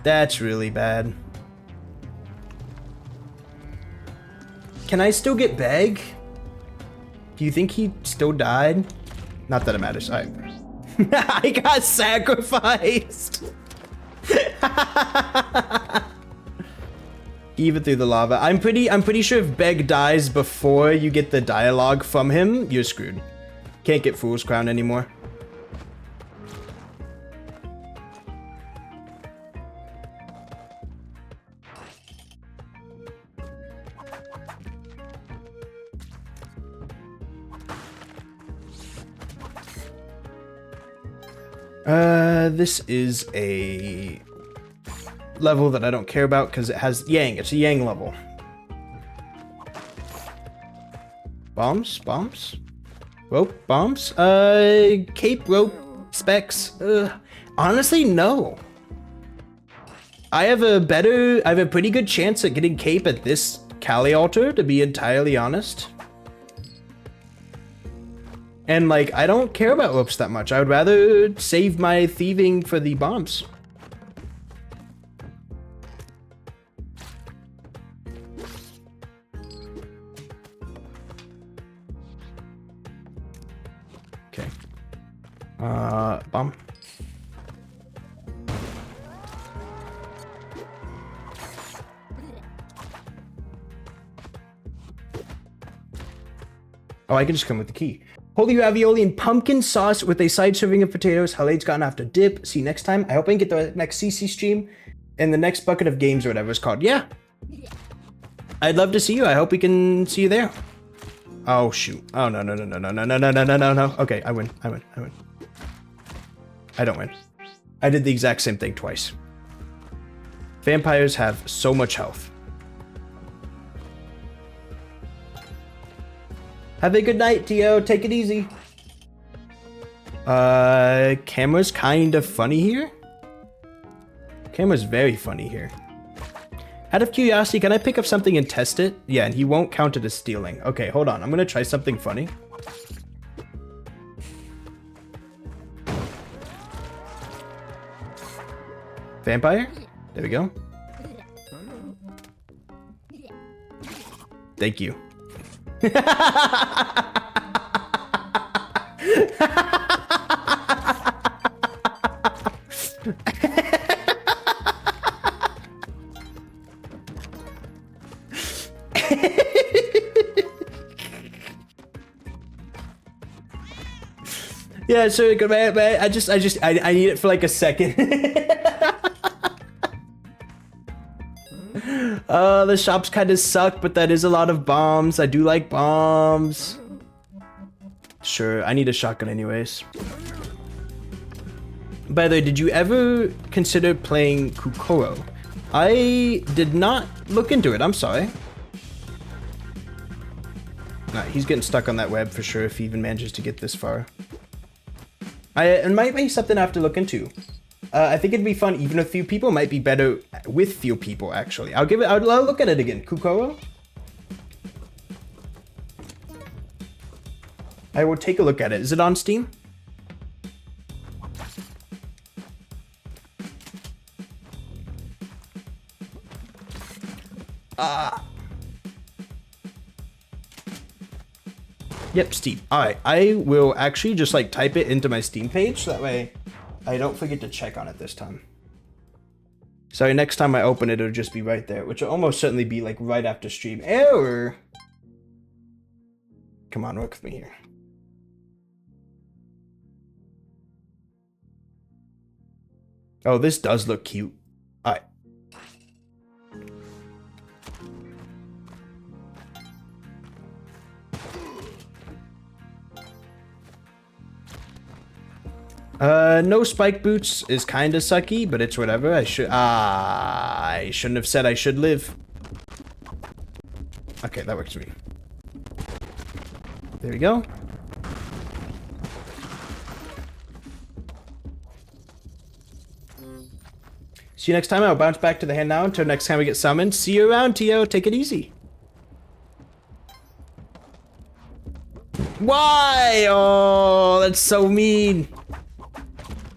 That's really bad. Can I still get Beg? Do you think he still died? Not that it matters. I got sacrificed. Even through the lava. I'm pretty sure if Beg dies before you get the dialogue from him, you're screwed. Can't get Fool's Crown anymore. This is a level that I don't care about because it has Yang. It's a Yang level. Bombs? Bombs? Rope? Bombs? Cape, rope, specs? Honestly, no. I have a pretty good chance at getting cape at this Kali altar, to be entirely honest. And like, I don't care about ropes that much. I would rather save my thieving for the bombs. Bomb. Oh, I can just come with the key. Holy ravioli and pumpkin sauce with a side serving of potatoes. How late's gotten after dip. See you next time. I hope I can get the next CC stream and the next bucket of games or whatever it's called. Yeah. I'd love to see you. I hope we can see you there. Oh, shoot. Oh, no. Okay, I win. I don't win. I did the exact same thing twice. Vampires have so much health. Have a good night, Tio. Take it easy. Camera's kind of funny here. Camera's very funny here. Out of curiosity, can I pick up something and test it? Yeah, and he won't count it as stealing. Okay, hold on. I'm gonna try something funny. Vampire? There we go. Thank you. Yeah, so I need it for like a second. The shops kind of suck, but that is a lot of bombs. I do like bombs. Sure, I need a shotgun anyways. By the way, did you ever consider playing Kukoro? I did not look into it, I'm sorry. Nah, he's getting stuck on that web for sure if he even manages to get this far. It might be something I have to look into. I think it'd be fun even with few people. Might be better with few people actually. I'll look at it again. Kukoro. I will take a look at it. Is it on Steam? Yep, Steam. Alright, I will actually just like type it into my Steam page so that way I don't forget to check on it this time. Sorry, next time I open it, it'll just be right there, which will almost certainly be like right after stream. Error! Come on, work with me here. Oh, this does look cute. Alright. No spike boots is kind of sucky, but it's whatever. I shouldn't have said I should live. Okay, that works for me. There we go. See you next time. I'll bounce back to the hand now until next time we get summoned. See you around, Tio. Take it easy. Why? Oh, that's so mean.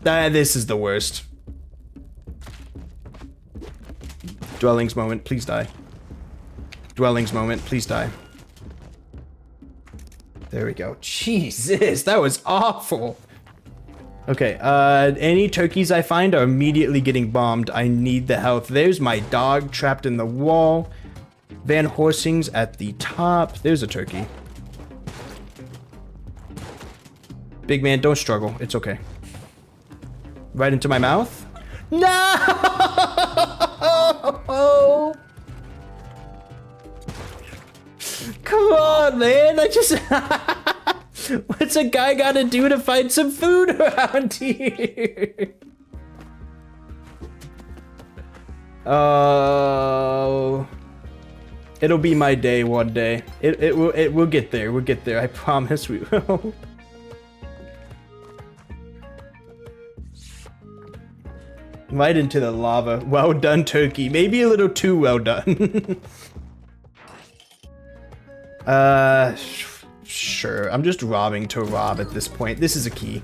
This is the worst. Dwellings moment, please die. Dwellings moment, please die. There we go. Jesus, that was awful. Okay, any turkeys I find are immediately getting bombed. I need the health. There's my dog trapped in the wall. Van Horsing's at the top. There's a turkey. Big man, don't struggle. It's okay. Right into my mouth? No! Come on, man. I just... What's a guy gotta do to find some food around here? Oh... It'll be my day one day. It will get there. We'll get there. I promise we will. Right into the lava. Well done, turkey. Maybe a little too well done. Sure. I'm just robbing to rob at this point. This is a key.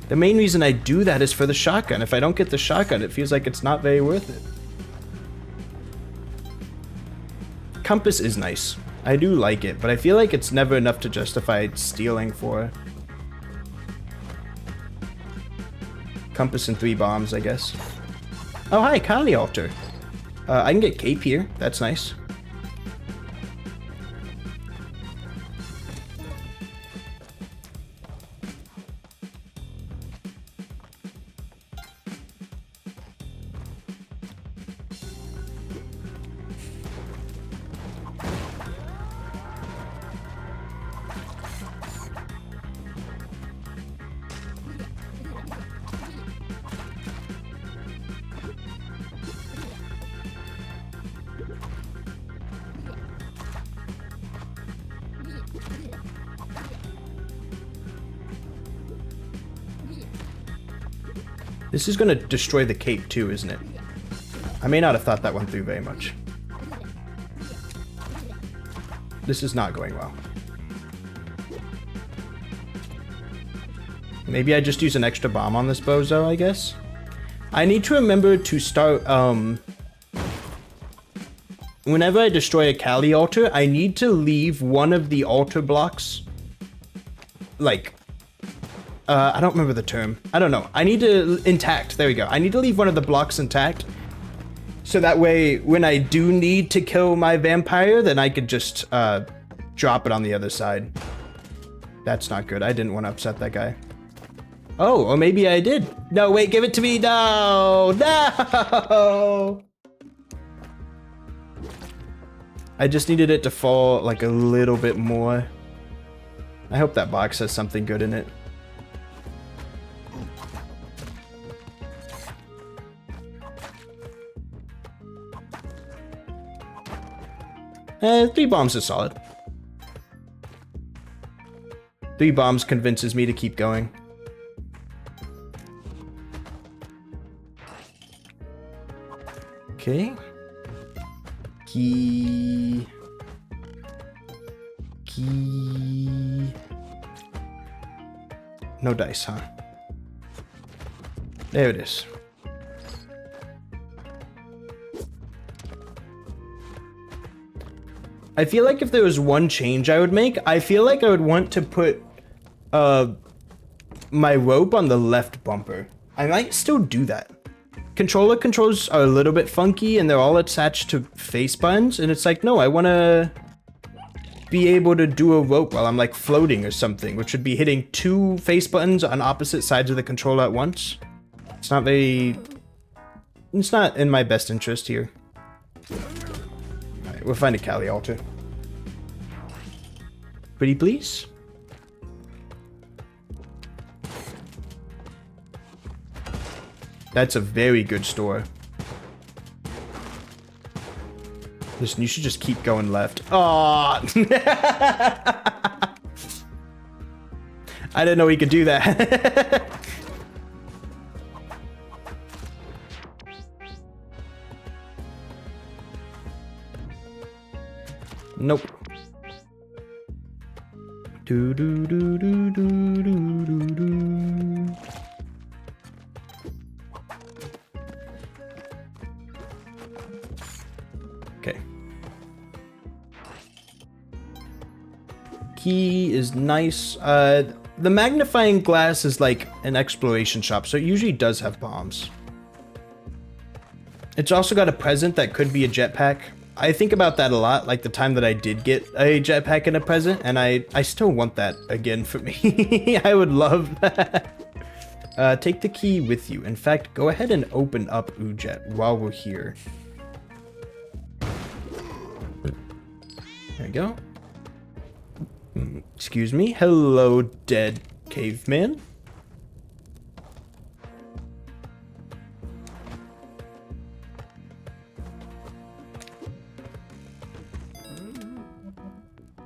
The main reason I do that is for the shotgun. If I don't get the shotgun, it feels like it's not very worth it. Compass is nice. I do like it, but I feel like it's never enough to justify stealing for. Compass and 3 bombs, I guess. Oh, hi, Kali Altar. I can get cape here. That's nice. This is gonna destroy the cape too, isn't it? I may not have thought that one through very much. This is not going well. Maybe I just use an extra bomb on this bozo, I guess? I need to remember to start, whenever I destroy a Kali altar, I need to leave one of the altar blocks, like, I don't remember the term. I don't know. I need to, intact, there we go. I need to leave one of the blocks intact, so that way, when I do need to kill my vampire, then I could just, drop it on the other side. That's not good. I didn't want to upset that guy. Oh, or maybe I did. No, wait, give it to me. No, no. I just needed it to fall like a little bit more. I hope that box has something good in it. Three bombs is solid. 3 bombs convinces me to keep going. Okay. Key. No dice, huh? There it is. I feel like if there was one change I would make, I feel like I would want to put my rope on the left bumper. I might still do that. Controller controls are a little bit funky and they're all attached to face buttons, and it's like, no, I want to be able to do a rope while I'm like floating or something, which would be hitting 2 face buttons on opposite sides of the controller at once. It's not in my best interest here. Alright, we'll find a Kali altar. Pretty please? That's a very good store. Listen, you should just keep going left. Aw! I didn't know he could do that. Nope. Do do do do do do do do. Okay. Key is nice. The magnifying glass is like an exploration shop, so it usually does have bombs. It's also got a present that could be a jetpack. I think about that a lot, like the time that I did get a jetpack and a present, and I still want that again for me. I would love that. Take the key with you. In fact, go ahead and open up Ujet while we're here. There we go. Excuse me. Hello, dead caveman.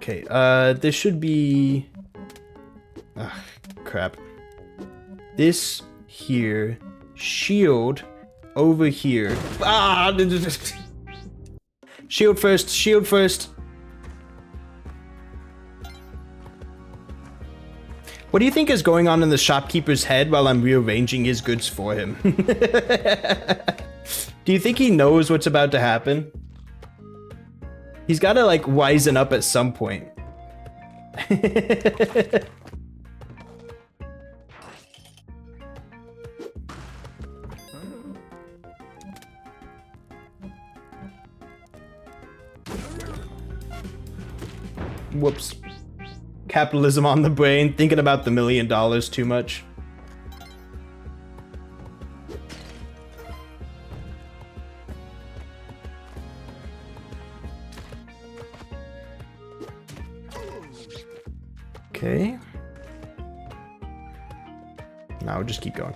Okay, this should be... Ugh, crap. This here. Shield over here. Ah! Shield first, shield first. What do you think is going on in the shopkeeper's head while I'm rearranging his goods for him? Do you think he knows what's about to happen? He's gotta like wisen up at some point. Whoops. Capitalism on the brain, thinking about the $1 million too much. Okay. Now we'll just keep going.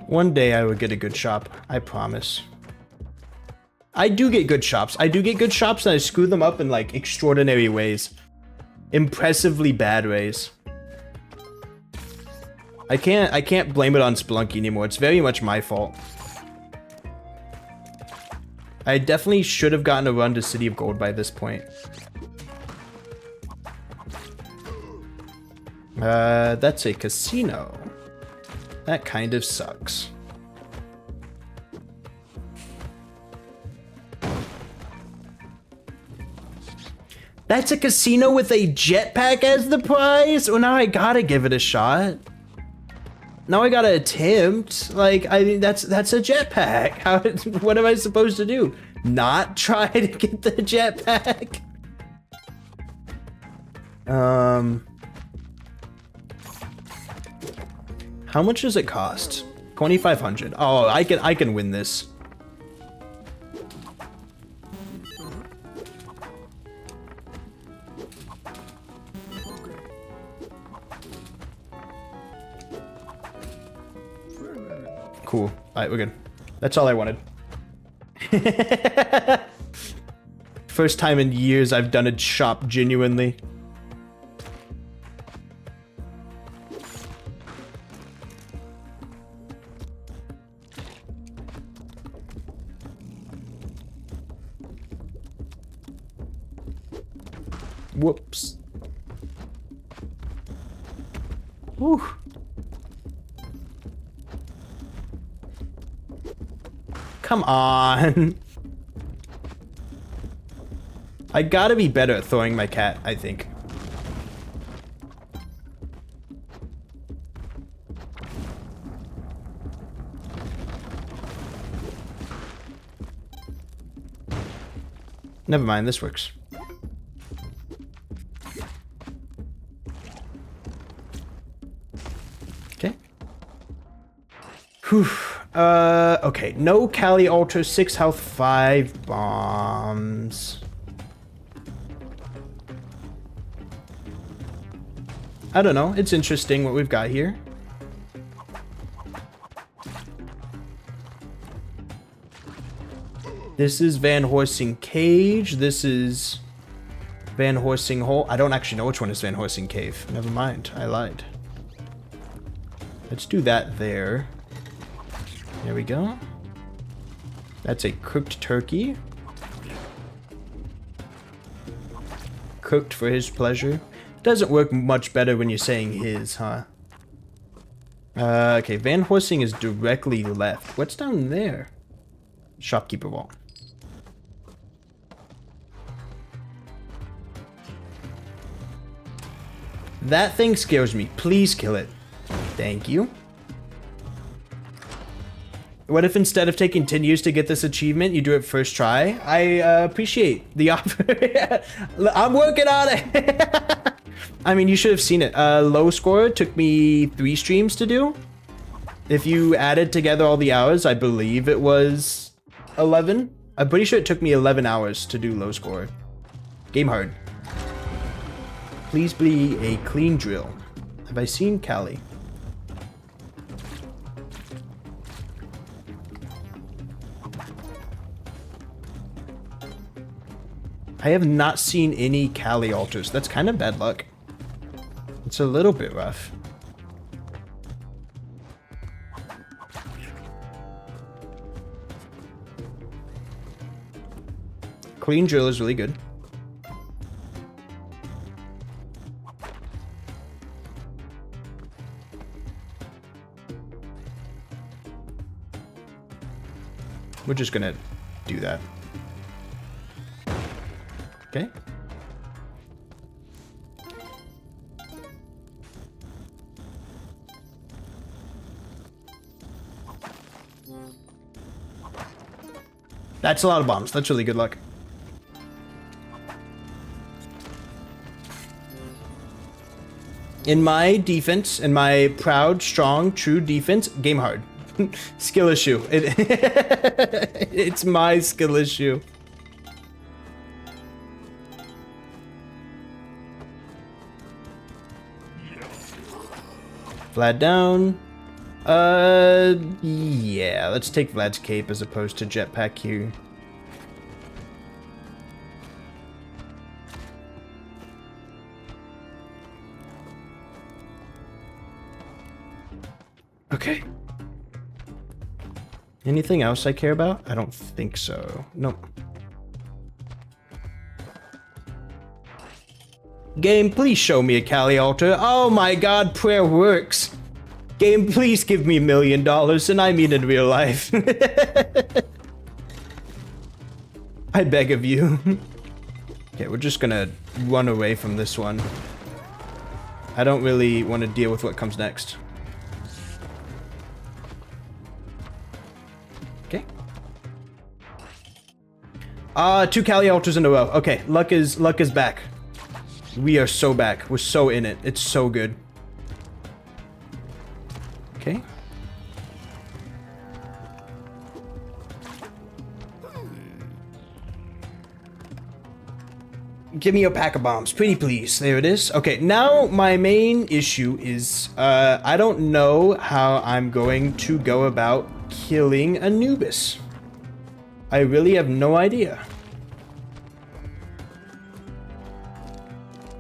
One day I will get a good shop, I promise. I do get good shops. I do get good shops and I screw them up in like extraordinary ways. Impressively bad ways. I can't blame it on Spelunky anymore. It's very much my fault. I definitely should have gotten a run to City of Gold by this point. That's a casino. That kind of sucks. That's a casino with a jetpack as the prize? Well, now I gotta give it a shot. Now I gotta attempt. Like, I mean, that's a jetpack. How? What am I supposed to do? Not try to get the jetpack? How much does it cost? 2,500. Oh, I can win this. Cool. Alright, we're good. That's all I wanted. First time in years I've done a shop genuinely. Whoops. Whew. Come on. I gotta be better at throwing my cat, I think. Never mind, this works. Okay. Whew. Okay. No Cali Altar, 6 health, 5 bombs. I don't know. It's interesting what we've got here. This is Van Horsing Cage. This is Van Horsing Hole. I don't actually know which one is Van Horsing Cave. Never mind. I lied. Let's do that there. There we go. That's a cooked turkey. Cooked for his pleasure. Doesn't work much better when you're saying his, huh? Okay, Van Horsing is directly left. What's down there? Shopkeeper Vault. That thing scares me. Please kill it. Thank you. What if instead of taking 10 years to get this achievement, you do it first try? I appreciate the offer. I'm working on it. I mean, you should have seen it. Low score took me 3 streams to do. If you added together all the hours, I believe it was 11. I'm pretty sure it took me 11 hours to do low score. Game hard. Please be a clean drill. Have I seen Cali? I have not seen any Cali altars. That's kind of bad luck. It's a little bit rough. Clean drill is really good. We're just gonna do that. Okay. That's a lot of bombs. That's really good luck. In my defense, in my proud, strong, true defense, game hard. Skill issue. It's my skill issue. Vlad down. Yeah, let's take Vlad's cape as opposed to jetpack here. Okay. Anything else I care about? I don't think so. Nope. Game, please show me a Kali altar. Oh my god, prayer works. Game, please give me $1 million, and I mean in real life. I beg of you. Okay, we're just gonna run away from this one. I don't really want to deal with what comes next. Okay. 2 Kali altars in a row. Okay, luck is back. We are so back. We're so in it. It's so good. Okay. Give me a pack of bombs, pretty please. There it is. Okay, now my main issue is I don't know how I'm going to go about killing Anubis. I really have no idea.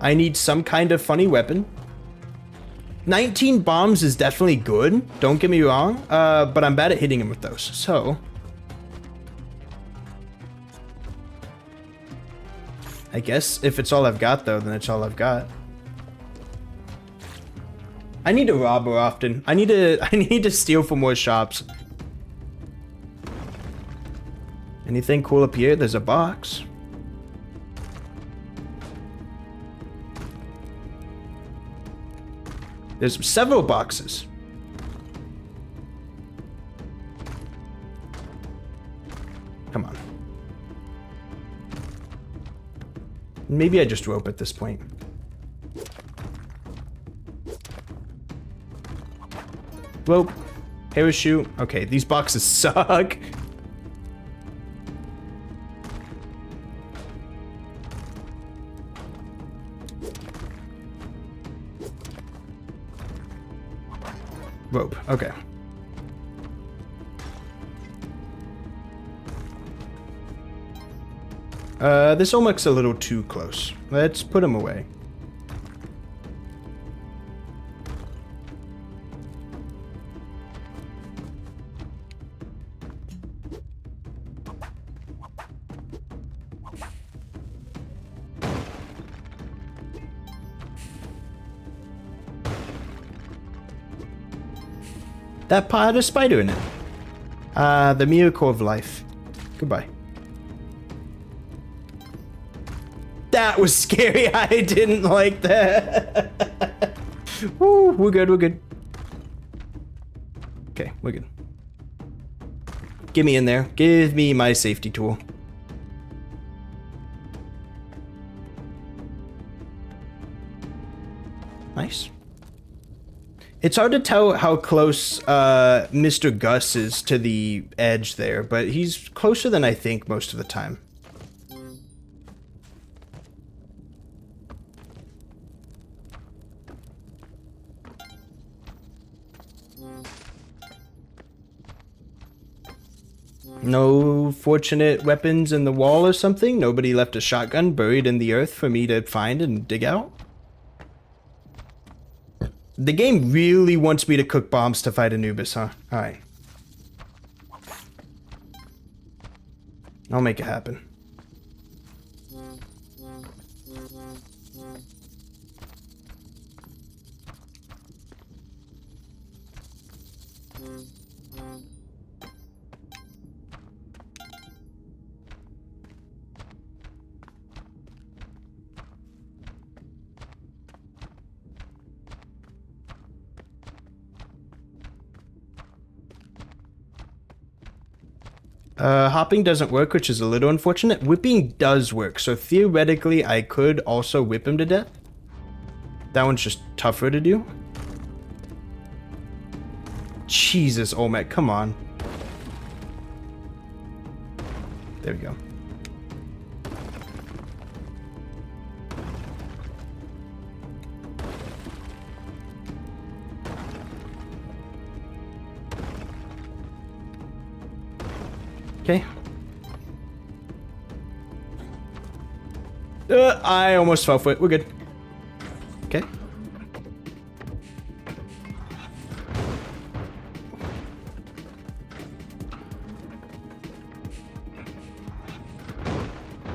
I need some kind of funny weapon. 19 bombs is definitely good, don't get me wrong, but I'm bad at hitting him with those, so... I guess if it's all I've got, though, then it's all I've got. I need to rob more often. I need to steal from more shops. Anything cool up here? There's a box. There's several boxes. Come on. Maybe I just rope at this point. Rope. Parachute. Okay, these boxes suck. Rope. Okay. This all looks a little too close. Let's put him away. That pot had a spider in it. The miracle of life. Goodbye. That was scary. I didn't like that. Woo, we're good, we're good. Okay, we're good. Get me in there. Give me my safety tool. Nice. It's hard to tell how close Mr. Gus is to the edge there, but he's closer than I think most of the time. No fortunate weapons in the wall or something? Nobody left a shotgun buried in the earth for me to find and dig out? The game really wants me to cook bombs to fight Anubis, huh? Alright. I'll make it happen. Hopping doesn't work, which is a little unfortunate. Whipping does work, so theoretically I could also whip him to death. That one's just tougher to do. Jesus, Olmec, come on. There we go. Okay. I almost fell for it. We're good. Okay.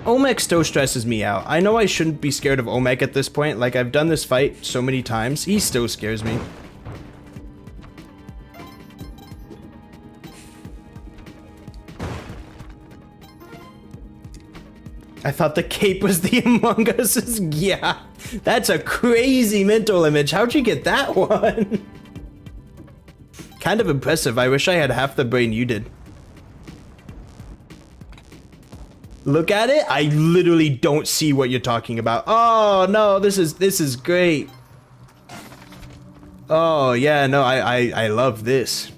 Olmec still stresses me out. I know I shouldn't be scared of Olmec at this point. Like, I've done this fight so many times. He still scares me. I thought the cape was the Among Us. Yeah, that's a crazy mental image. How'd you get that one? Kind of impressive. I wish I had half the brain you did. Look at it. I literally don't see what you're talking about. Oh no, this is great. Oh yeah, no, I love this.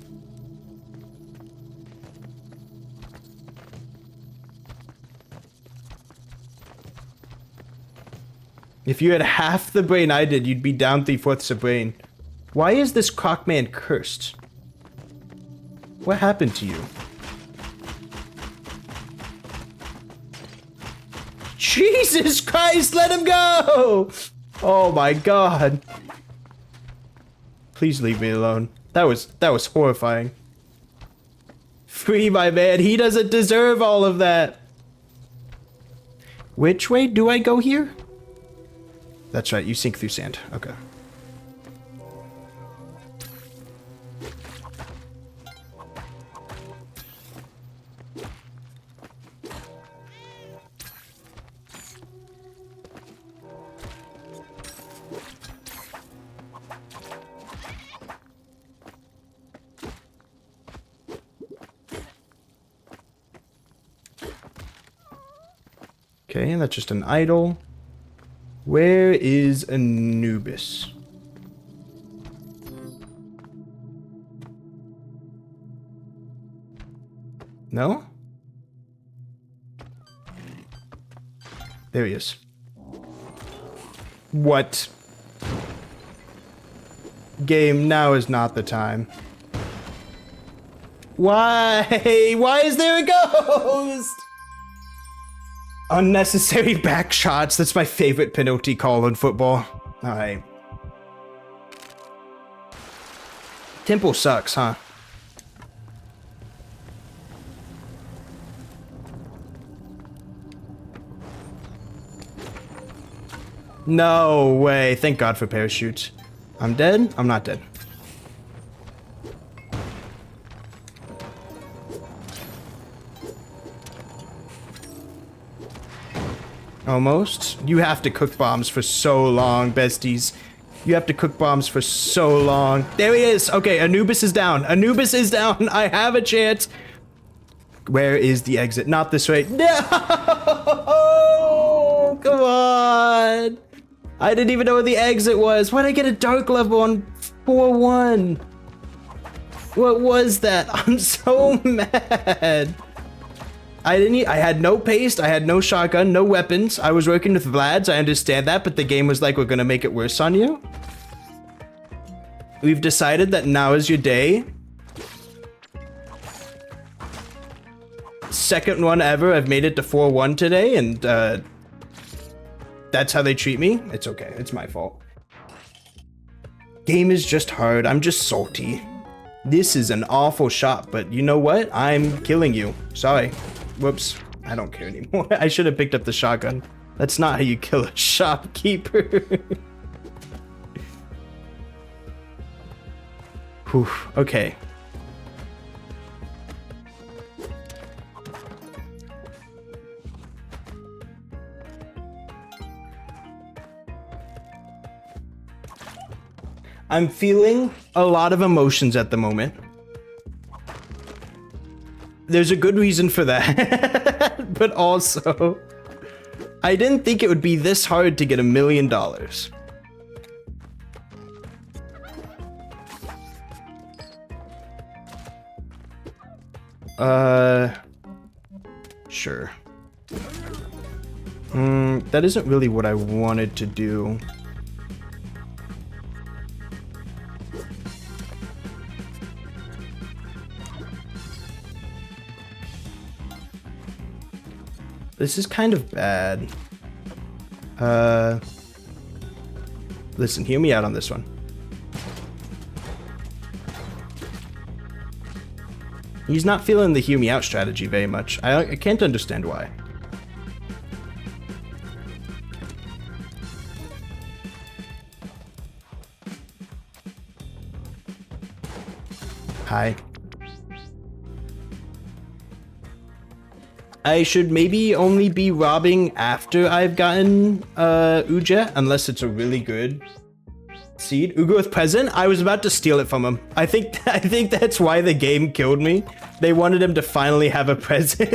If you had half the brain I did, you'd be down 3/4 of brain. Why is this Croc-Man cursed? What happened to you? Jesus Christ, let him go! Oh my god. Please leave me alone. That was horrifying. Free my man, he doesn't deserve all of that. Which way do I go here? That's right, you sink through sand. Okay. Okay, that's just an idol. Where is Anubis? No? There he is. What? Game, now is not the time. Why? Why is there a ghost? Unnecessary back shots. That's my favorite penalty call in football. Alright. Temple sucks, huh? No way. Thank God for parachutes. I'm dead? I'm not dead. Almost. You have to cook bombs for so long, besties. You have to cook bombs for so long. There he is. Okay, Anubis is down. Anubis is down. I have a chance. Where is the exit? Not this way. No! Come on. I didn't even know where the exit was. Why'd I get a dark level on 4-1? What was that? I'm so mad. I had no paste, I had no shotgun, no weapons. I was working with Vlads, I understand that, but the game was like, we're gonna make it worse on you. We've decided that now is your day. Second one ever, I've made it to 4-1 today, and that's how they treat me. It's okay, it's my fault. Game is just hard, I'm just salty. This is an awful shot, but you know what? I'm killing you. Sorry. Whoops. I don't care anymore. I should have picked up the shotgun. That's not how you kill a shopkeeper. Whew. Okay. I'm feeling a lot of emotions at the moment. There's a good reason for that. But also, I didn't think it would be this hard to get $1 million. Sure. That isn't really what I wanted to do. This is kind of bad. Listen, hear me out on this one. He's not feeling the hear me out strategy very much. I can't understand why. Hi. I should maybe only be robbing after I've gotten Uja, unless it's a really good seed. Uga with present? I was about to steal it from him. I think that's why the game killed me. They wanted him to finally have a present.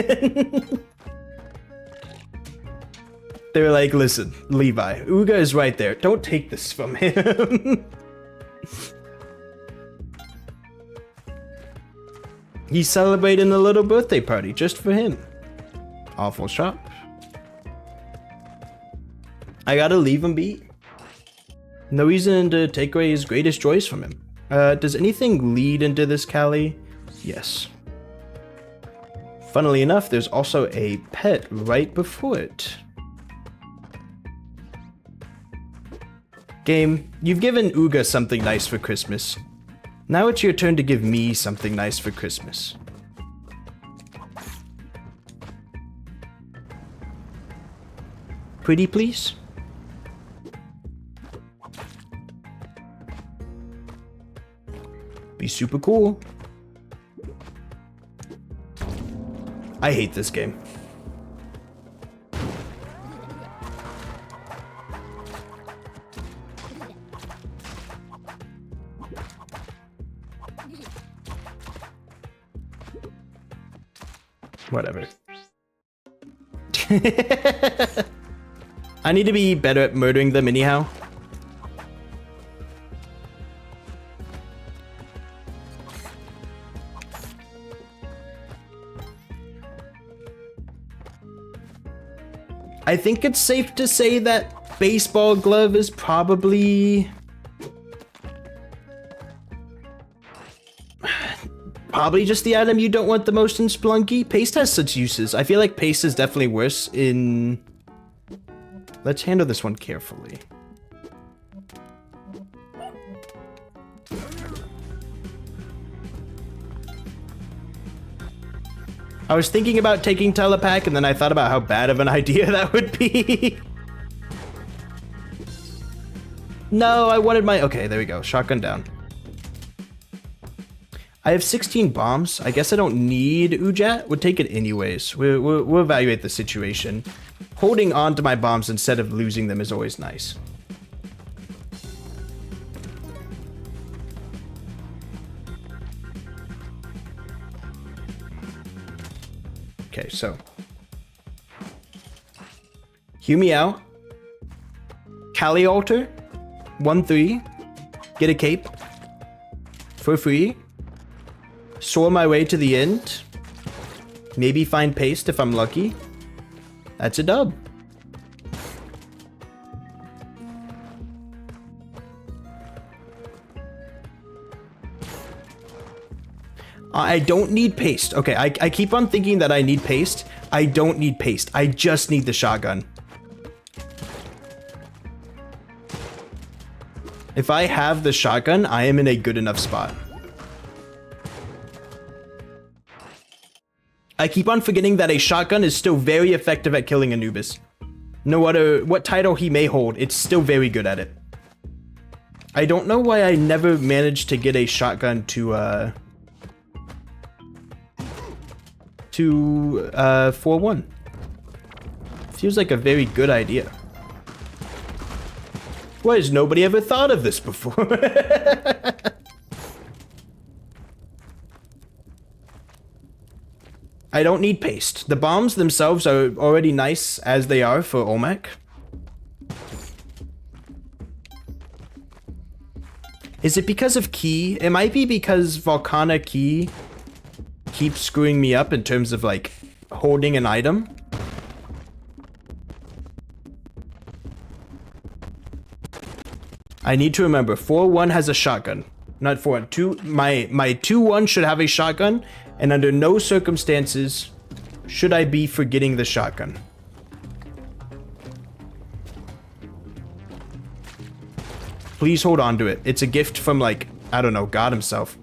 They were like, listen, Levi, Uga is right there. Don't take this from him. He's celebrating a little birthday party just for him. Awful shop. I gotta leave him be. No reason to take away his greatest joys from him. Does anything lead into this Cali? Yes. Funnily enough, there's also a pet right before it. Game, you've given Uga something nice for Christmas. Now it's your turn to give me something nice for Christmas. Pretty please? Be super cool. I hate this game. Whatever. I need to be better at murdering them anyhow. I think it's safe to say that baseball glove is probably just the item you don't want the most in Spelunky. Paste has such uses. I feel like paste is definitely worse in... Let's handle this one carefully. I was thinking about taking telepack, and then I thought about how bad of an idea that would be. No, I wanted my... Okay, there we go. Shotgun down. I have 16 bombs. I guess I don't need Ujat. Would take it anyways. We'll evaluate the situation. Holding on to my bombs instead of losing them is always nice. Okay, so hear me out. Kali altar, 1-3, get a cape for free. Soar my way to the end. Maybe find paste if I'm lucky. That's a dub. I don't need paste. Okay, I keep on thinking that I need paste. I don't need paste. I just need the shotgun. If I have the shotgun, I am in a good enough spot. I keep on forgetting that a shotgun is still very effective at killing Anubis. No matter what title he may hold, it's still very good at it. I don't know why I never managed to get a shotgun to 4-1. Feels like a very good idea. Why has nobody ever thought of this before? I don't need paste. The bombs themselves are already nice as they are for Olmec. Is it because of key? It might be because Volcana key keeps screwing me up in terms of like holding an item. I need to remember 4-1 has a shotgun. Not 4-1. 2 my 2-1 should have a shotgun, and under no circumstances should I be forgetting the shotgun. Please hold on to it. It's a gift from, like, I don't know, God himself.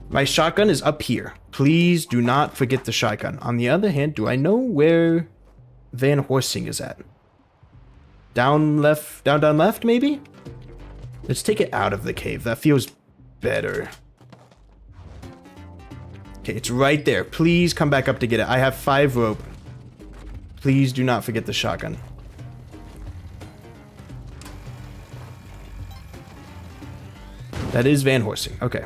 My shotgun is up here. Please do not forget the shotgun. On the other hand, do I know where Van Horsing is at? Down left, down left, maybe? Let's take it out of the cave. That feels better. Okay, it's right there. Please come back up to get it. I have 5 rope. Please do not forget the shotgun. That is Van Horsing. Okay.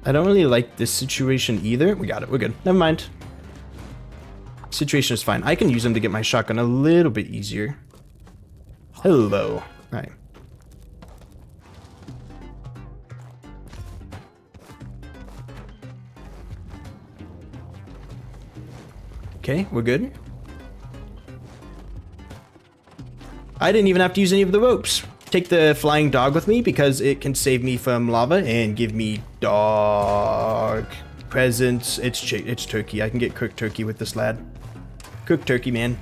I don't really like this situation either. We got it. We're good. Never mind. Situation is fine. I can use them to get my shotgun a little bit easier. Hello. All right. Okay, we're good. I didn't even have to use any of the ropes. Take the flying dog with me because it can save me from lava and give me dog presents. It's turkey. I can get cooked turkey with this lad. Cooked turkey, man.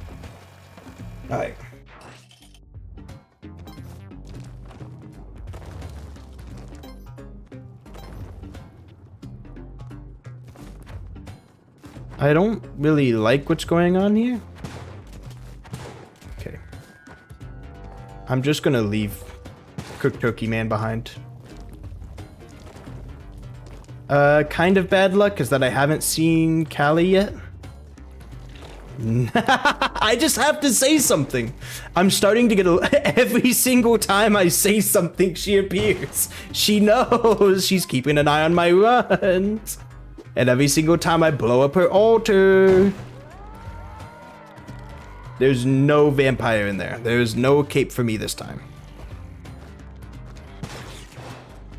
All right. I don't really like what's going on here. Okay. I'm just gonna leave Cooked Turkey Man behind. Kind of bad luck is that I haven't seen Callie yet. I just have to say something. I'm starting to get every single time I say something, she appears. She knows she's keeping an eye on my runs. And every single time I blow up her altar. There's no vampire in there. There's no cape for me this time.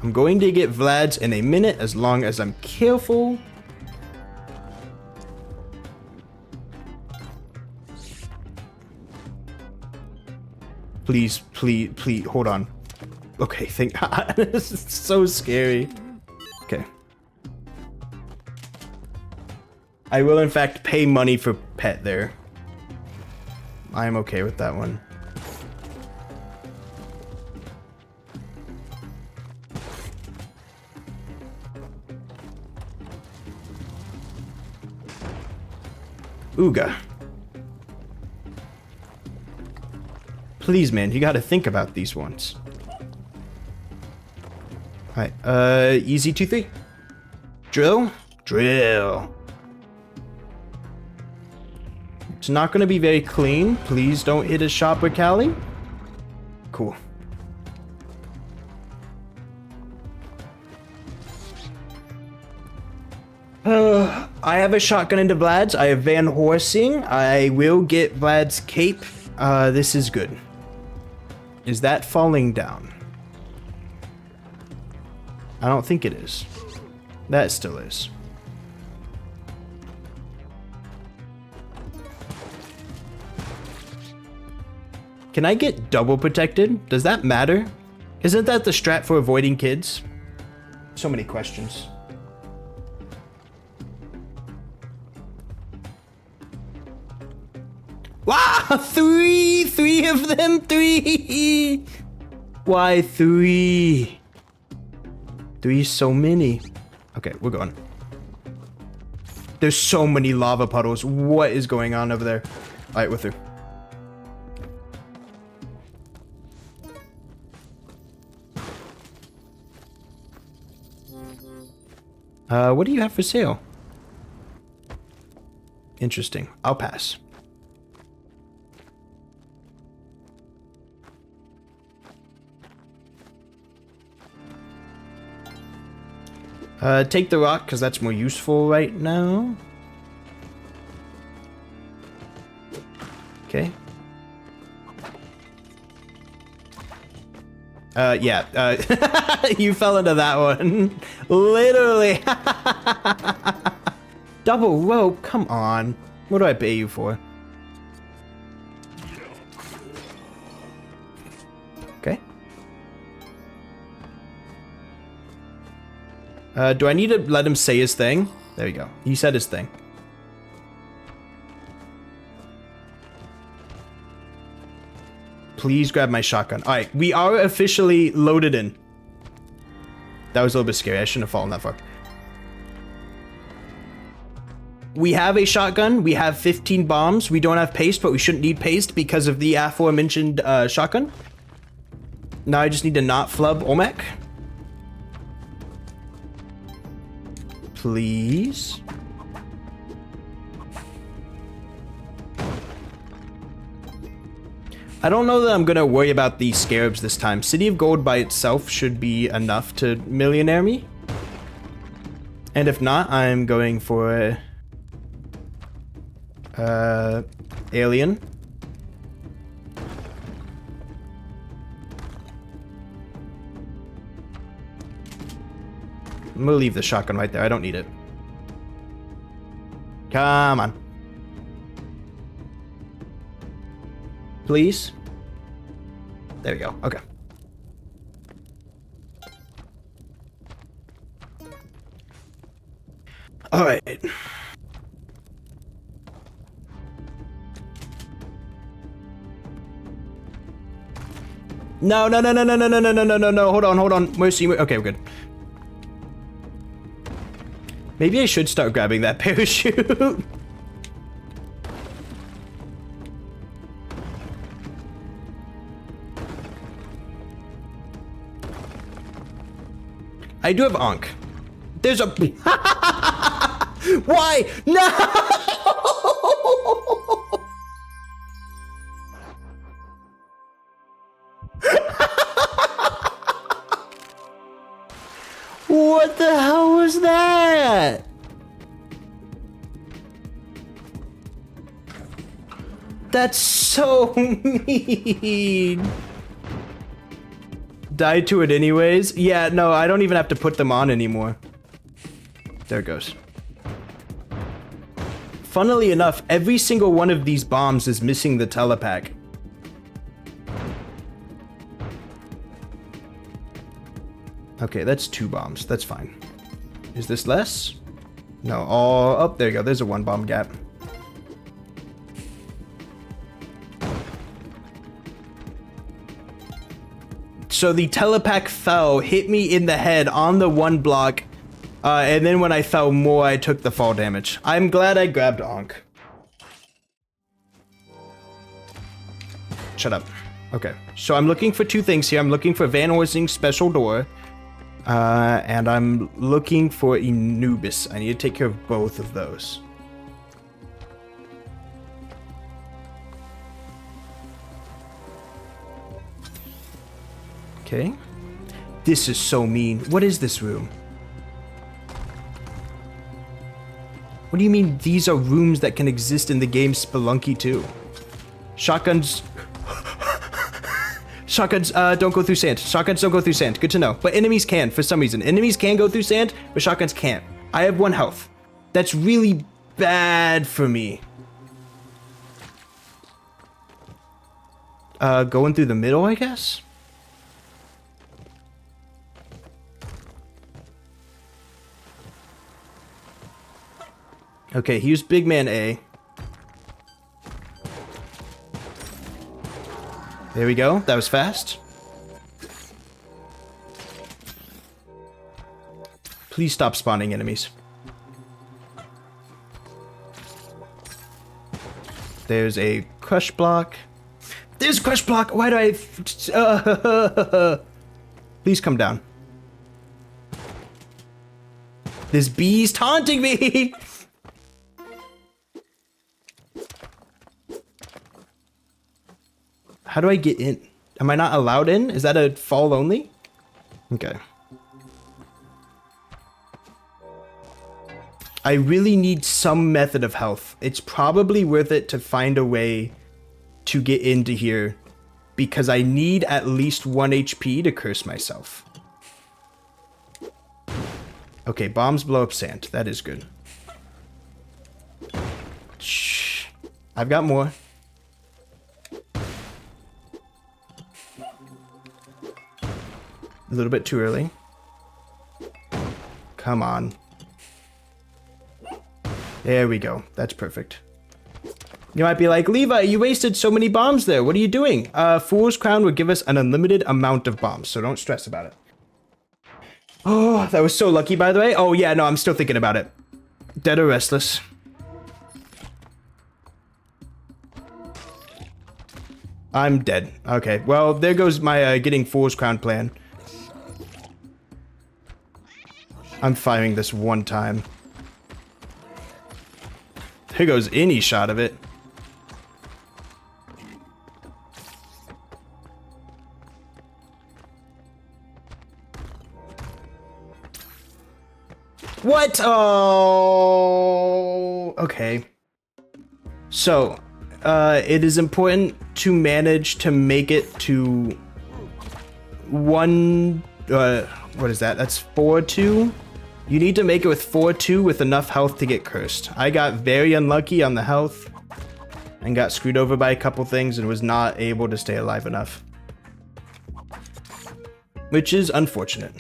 I'm going to get Vlad's in a minute as long as I'm careful. Please, please, please, hold on. Okay, thank God. This is so scary. Okay. I will, in fact, pay money for pet there. I am okay with that one. Ooga. Please, man, you gotta think about these ones. Alright, easy 2-3. Drill? Drill. It's not gonna be very clean. Please don't hit a shopper, Callie. Cool. I have a shotgun into Vlad's. I have Van Horsing. I will get Vlad's cape. This is good. Is that falling down? I don't think it is. That still is. Can I get double protected? Does that matter? Isn't that the strat for avoiding kids? So many questions. Wow, three of them, 3. Why 3? 3 so many. Okay, we're going. There's so many lava puddles. What is going on over there? All right, we're through. What do you have for sale? Interesting. I'll pass. Take the rock, because that's more useful right now. Okay. Yeah, you fell into that one. Literally. Double rope, come on. What do I pay you for? Okay. Do I need to let him say his thing? There we go. He said his thing. Please grab my shotgun. Alright, we are officially loaded in. That was a little bit scary. I shouldn't have fallen that far. We have a shotgun. We have 15 bombs. We don't have paste, but we shouldn't need paste because of the aforementioned shotgun. Now I just need to not flub Olmec. Please. I don't know that I'm gonna worry about the scarabs this time. City of Gold by itself should be enough to millionaire me. And if not, I'm going for alien. I'm gonna leave the shotgun right there. I don't need it. Come on. Please. There we go. Okay. All right. No. Hold on. Mercy. Okay, we're good. Maybe I should start grabbing that parachute. I do have Ankh. There's a... Why? No! What the hell was that? That's so mean. Died to it anyways? Yeah, no, I don't even have to put them on anymore. There it goes. Funnily enough, every single one of these bombs is missing the telepack. Okay, that's 2 bombs. That's fine. Is this less? No. Oh, there you go. There's a 1 bomb gap. So the telepack fell, hit me in the head on the 1 block, and then when I fell more, I took the fall damage. I'm glad I grabbed Ankh. Shut up. Okay, so I'm looking for 2 things here. I'm looking for Van Orsing's special door, and I'm looking for Anubis. I need to take care of both of those. Okay. This is so mean. What is this room? What do you mean these are rooms that can exist in the game Spelunky 2? Shotguns... Shotguns don't go through sand. Shotguns don't go through sand. Good to know. But enemies can, for some reason. Enemies can go through sand, but shotguns can't. I have 1 health. That's really bad for me. Going through the middle, I guess? Okay, here's Big Man A. There we go. That was fast. Please stop spawning enemies. There's a crush block. There's a crush block! Why do I... Please come down. This bee's taunting me! How do I get in? Am I not allowed in? Is that a fall only? Okay. I really need some method of health. It's probably worth it to find a way to get into here because I need at least 1 HP to curse myself. Okay, bombs blow up sand. That is good. Shh. I've got more. A little bit too early. Come on. There we go. That's perfect. You might be like, Levi, you wasted so many bombs there. What are you doing? Fool's Crown would give us an unlimited amount of bombs, so don't stress about it. Oh, that was so lucky, by the way. Oh, yeah, no, I'm still thinking about it. Dead or restless. I'm dead. Okay, well, there goes my getting Fool's Crown plan. I'm firing this one time. There goes any shot of it. What? Oh, okay. So, it is important to manage to make it to one, what is that? That's 4-2. You need to make it with 4-2 with enough health to get cursed. I got very unlucky on the health and got screwed over by a couple things and was not able to stay alive enough. Which is unfortunate.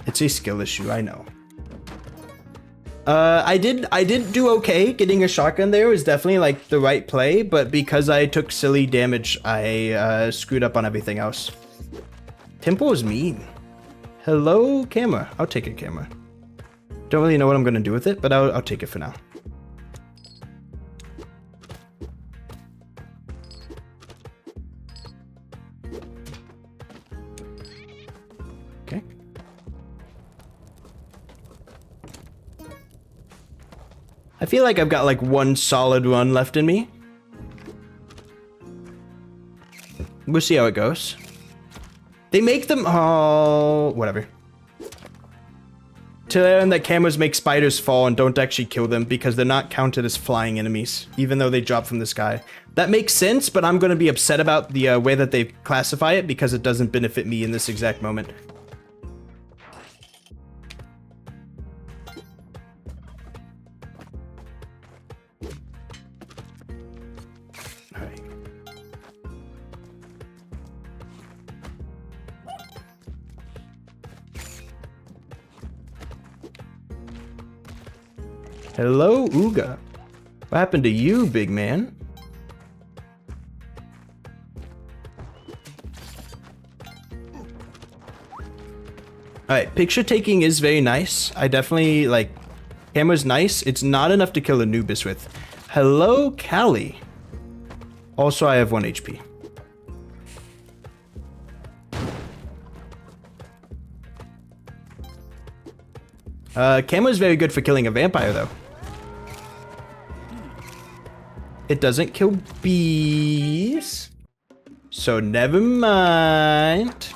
It's a skill issue, I know. I did do okay. Getting a shotgun there was definitely like the right play, but because I took silly damage, I screwed up on everything else. Tempo is mean. Hello, camera. I'll take it, camera. Don't really know what I'm gonna do with it, but I'll take it for now. Okay. I feel like I've got like one solid run left in me. We'll see how it goes. They make them, oh, whatever. To learn that cameras make spiders fall and don't actually kill them because they're not counted as flying enemies, even though they drop from the sky. That makes sense, but I'm going to be upset about the way that they classify it because it doesn't benefit me in this exact moment. Hello, Ooga. What happened to you, big man? Alright, picture taking is very nice. I definitely, like, camera's nice. It's not enough to kill Anubis with. Hello, Callie. Also, I have 1 HP. Camera's very good for killing a vampire, though. It doesn't kill bees. So never mind.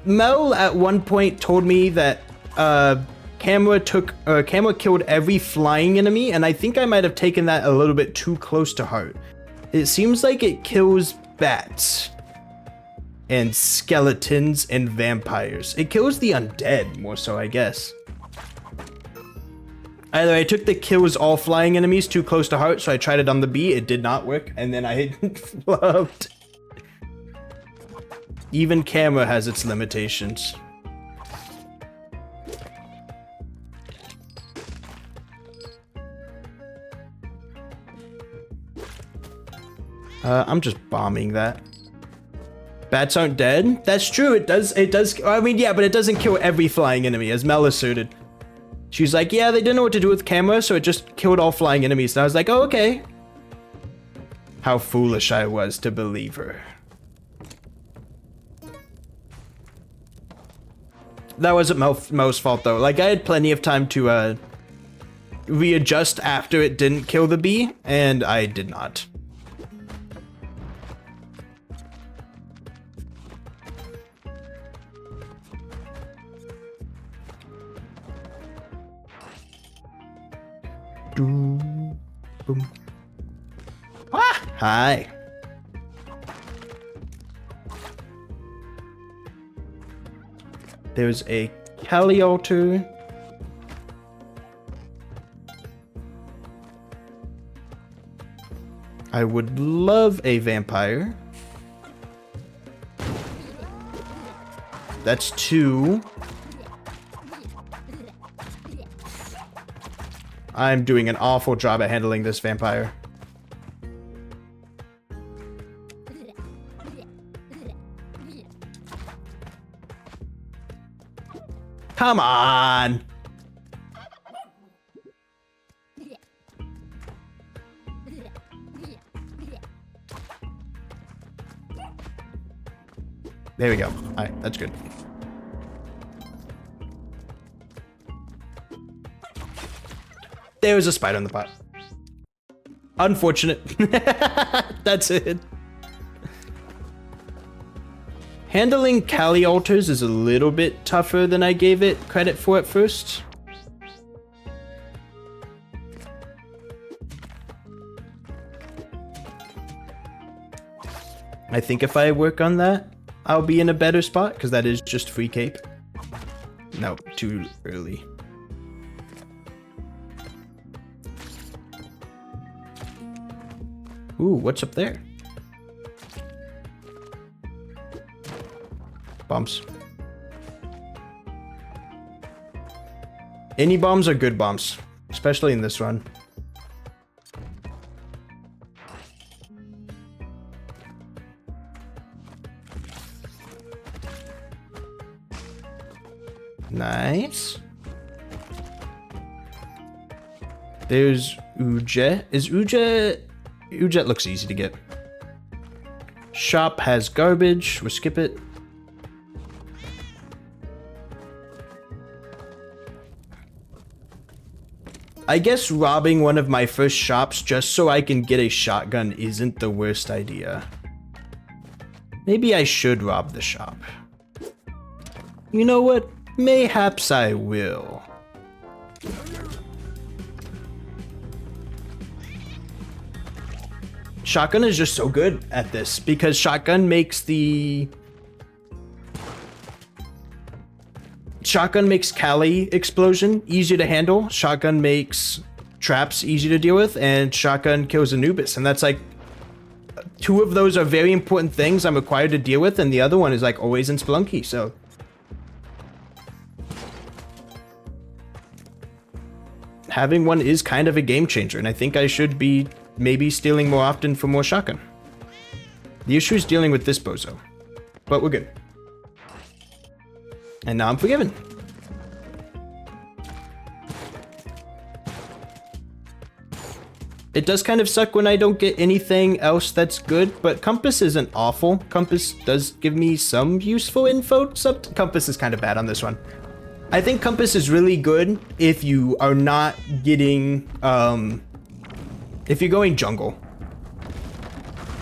Mel at one point told me that camera killed every flying enemy, and I think I might have taken that a little bit too close to heart. It seems like it kills bats and skeletons and vampires. It kills the undead more so, I guess. Either I took the kills all flying enemies too close to heart, so I tried it on the bee, it did not work, and then I flubbed. Even camera has its limitations. I'm just bombing that. Bats aren't dead? That's true, it does, I mean, yeah, but it doesn't kill every flying enemy, as Mel asserted. She's like, yeah, they didn't know what to do with camera, so it just killed all flying enemies. And I was like, oh, okay. How foolish I was to believe her. That wasn't Mel's fault, though. Like, I had plenty of time to, readjust after it didn't kill the bee, and I did not. Boom. Ah! Hi. There's a Kali altar. I would love a vampire. That's 2. I'm doing an awful job at handling this vampire. Come on! There we go. Alright, that's good. There was a spider in the pot. Unfortunate. That's it. Handling Kali altars is a little bit tougher than I gave it credit for at first. I think if I work on that, I'll be in a better spot, because that is just free cape. No, too early. Ooh, what's up there? Bombs. Any bombs are good bombs, especially in this run. Nice. There's Ujet. Is Ujet... Ujet looks easy to get. Shop has garbage. We'll skip it. I guess robbing one of my first shops just so I can get a shotgun isn't the worst idea. Maybe I should rob the shop. You know what? Mayhaps I will. Shotgun is just so good at this because shotgun makes Kali explosion easier to handle. Shotgun makes traps easy to deal with, and shotgun kills Anubis. And that's like 2 of those are very important things I'm required to deal with, and the other one is like always in Spelunky. So having one is kind of a game changer, and I think I should be maybe stealing more often for more shotgun. The issue is dealing with this bozo, but we're good. And now I'm forgiven. It does kind of suck when I don't get anything else that's good, but Compass isn't awful. Compass does give me some useful info. Compass is kind of bad on this one. I think Compass is really good if you are not getting, if you're going jungle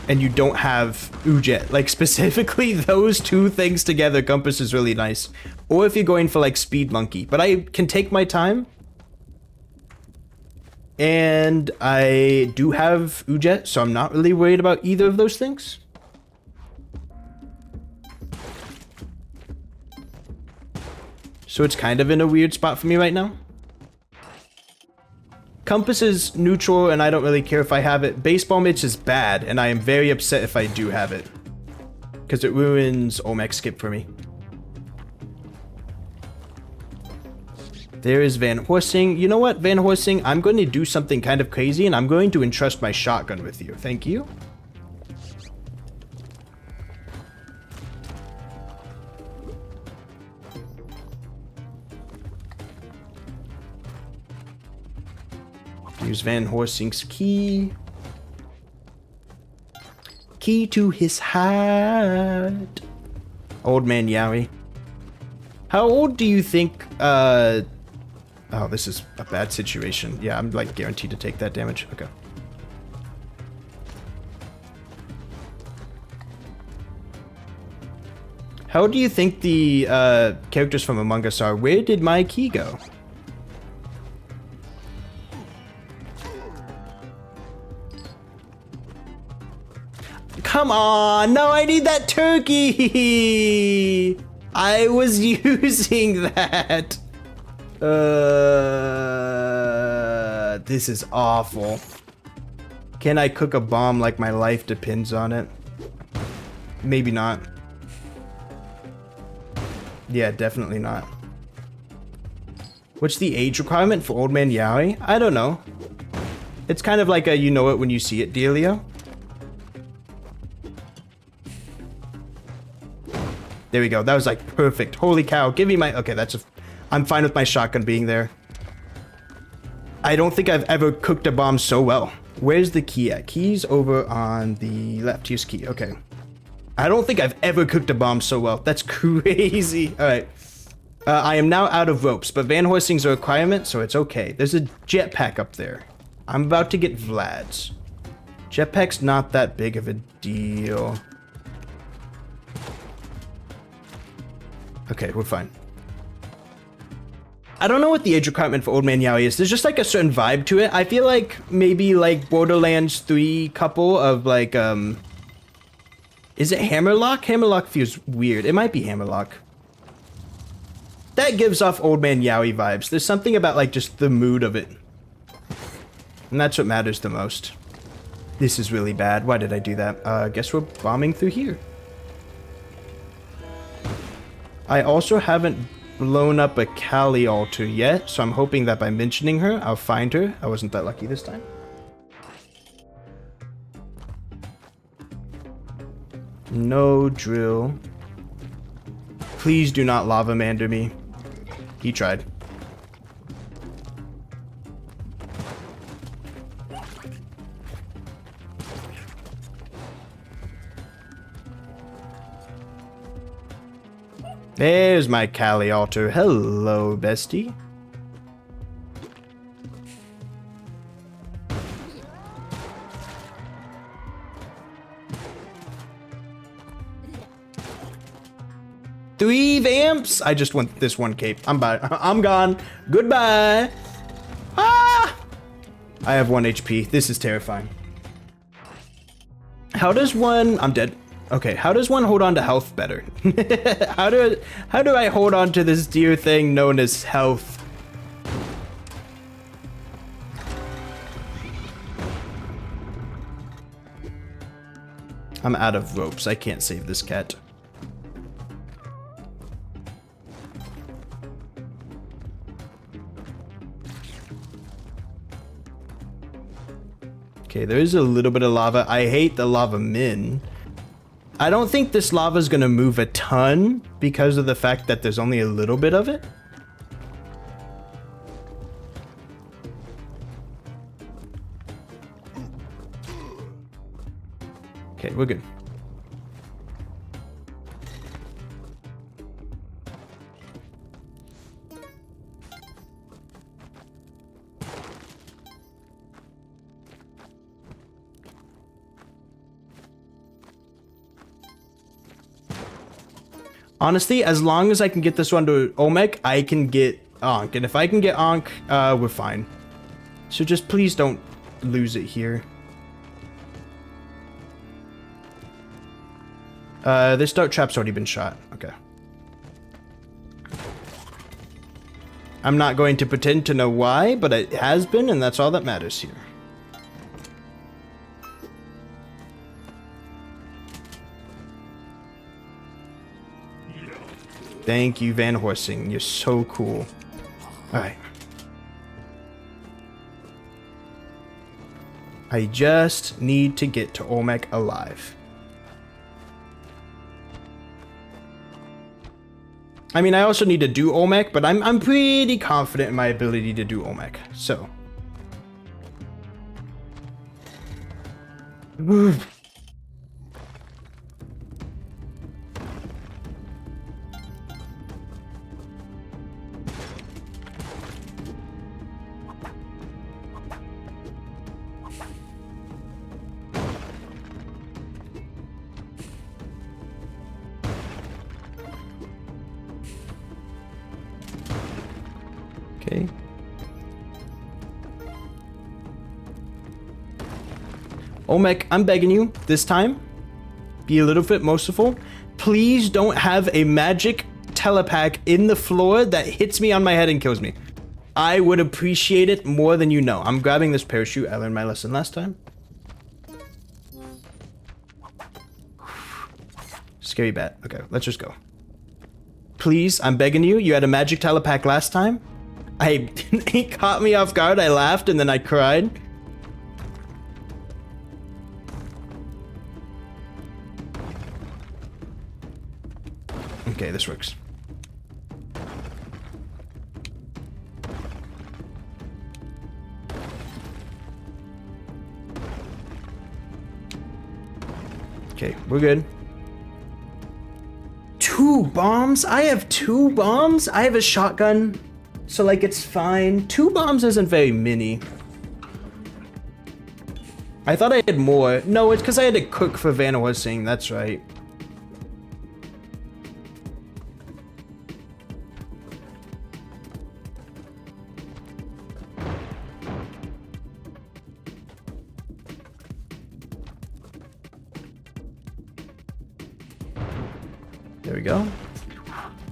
and you don't have Ujet, like specifically those 2 things together, Compass is really nice. Or if you're going for like Speed Monkey, but I can take my time. And I do have Ujet, so I'm not really worried about either of those things. So it's kind of in a weird spot for me right now. Compass is neutral, and I don't really care if I have it. Baseball Mitch is bad, and I am very upset if I do have it, because it ruins Olmec skip for me. There is Van Horsing. You know what, Van Horsing? I'm going to do something kind of crazy, and I'm going to entrust my shotgun with you. Thank you. Here's Van Horsing's key. Key to his heart. Old man Yowie. How old do you think, oh, this is a bad situation. Yeah, I'm like guaranteed to take that damage. Okay. How old do you think the characters from Among Us are? Where did my key go? come on. No, I need that turkey. I was using that. This is awful. Can I cook a bomb like my life depends on it? Maybe not. Yeah, definitely not. What's the age requirement for Old Man Yowie? I don't know. It's kind of like a you know it when you see it dealio. There we go. That was like perfect. Holy cow. Give me my... Okay, that's a... I'm fine with my shotgun being there. I don't think I've ever cooked a bomb so well. Where's the key at? Key's over on the left. Here's key. Okay. I don't think I've ever cooked a bomb so well. That's crazy. All right. I am now out of ropes, but Van hoisting's a requirement, so it's okay. There's a jetpack up there. I'm about to get Vlad's. Jetpack's not that big of a deal. Okay, we're fine. I don't know what the age requirement for Old Man Yowie is. There's just like a certain vibe to it. I feel like maybe like Borderlands 3 couple of like, is it Hammerlock? Hammerlock feels weird. It might be Hammerlock. That gives off Old Man Yowie vibes. There's something about like just the mood of it. And that's what matters the most. This is really bad. Why did I do that? I guess we're bombing through here. I also haven't blown up a Kali altar yet, so I'm hoping that by mentioning her, I'll find her. I wasn't that lucky this time. No drill. Please do not lava mander me. He tried. There's my Kali altar. Hello, bestie. Three vamps. I just want this one cape. I'm gone. Goodbye. Ah! I have 1 HP. This is terrifying. How does one... I'm dead. Okay, how does one hold on to health better? How do I hold on to this dear thing known as health? I'm out of ropes. I can't save this cat. Okay, there is a little bit of lava. I hate the lava min. I don't think this lava is going to move a ton because of the fact that there's only a little bit of it. Okay, we're good. Honestly, as long as I can get this one to Olmec, I can get Ankh. And if I can get Ankh, we're fine. So just please don't lose it here. This dart trap's already been shot. Okay. I'm not going to pretend to know why, but it has been, and that's all that matters here. Thank you, Van Horsing. You're so cool. Alright. I just need to get to Olmec alive. I mean, I also need to do Olmec, but I'm pretty confident in my ability to do Olmec. So. Okay. Olmec, I'm begging you, this time, be a little bit merciful. Please don't have a magic telepack in the floor that hits me on my head and kills me. I would appreciate it more than you know. I'm grabbing this parachute. I learned my lesson last time. Scary bat. Okay, let's just go. Please, I'm begging you. You had a magic telepack last time. He caught me off guard. I laughed and then I cried. Okay, this works. Okay, we're good. 2 bombs? I have 2 bombs? I have a shotgun, so like it's fine. 2 bombs isn't very many. I thought I had more. No, it's because I had to cook for Van Horsing, that's right. There we go.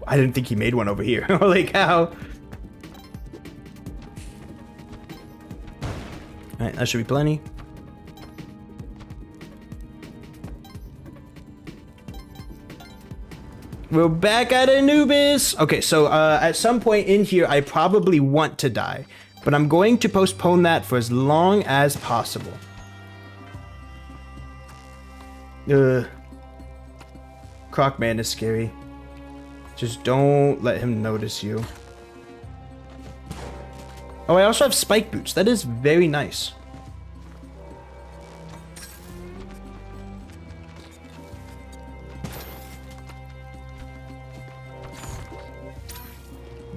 I didn't think he made one over here. Holy cow. Alright, that should be plenty. We're back at Anubis! Okay, so at some point in here, I probably want to die. But I'm going to postpone that for as long as possible. Crocman is scary. Just don't let him notice you. Oh, I also have spike boots. That is very nice.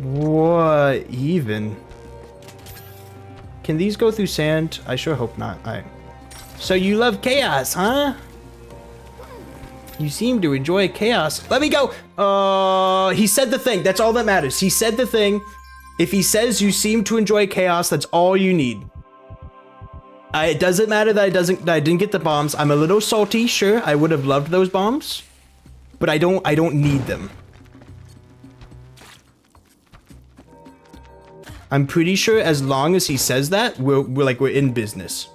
What even? Can these go through sand? I sure hope not. Alright. So you love chaos, huh? You seem to enjoy chaos. Let me go! He said the thing. That's all that matters. He said the thing. If he says you seem to enjoy chaos, that's all you need. It doesn't matter that I didn't get the bombs. I'm a little salty, sure. I would have loved those bombs. But I don't need them. I'm pretty sure as long as he says that, we're in business.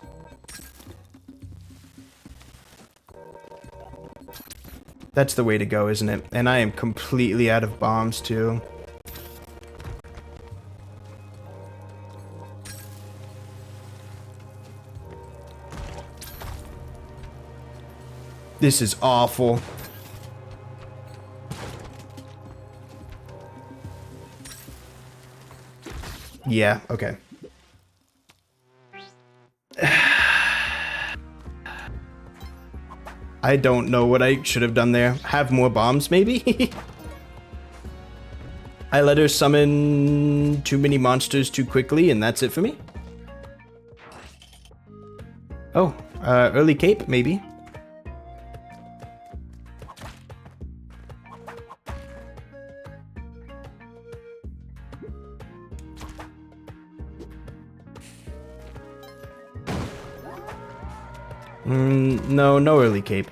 That's the way to go, isn't it? And I am completely out of bombs, too. This is awful. Yeah, okay. I don't know what I should have done there. Have more bombs, maybe? I let her summon too many monsters too quickly, and that's it for me. Oh, early cape, maybe. No early cape.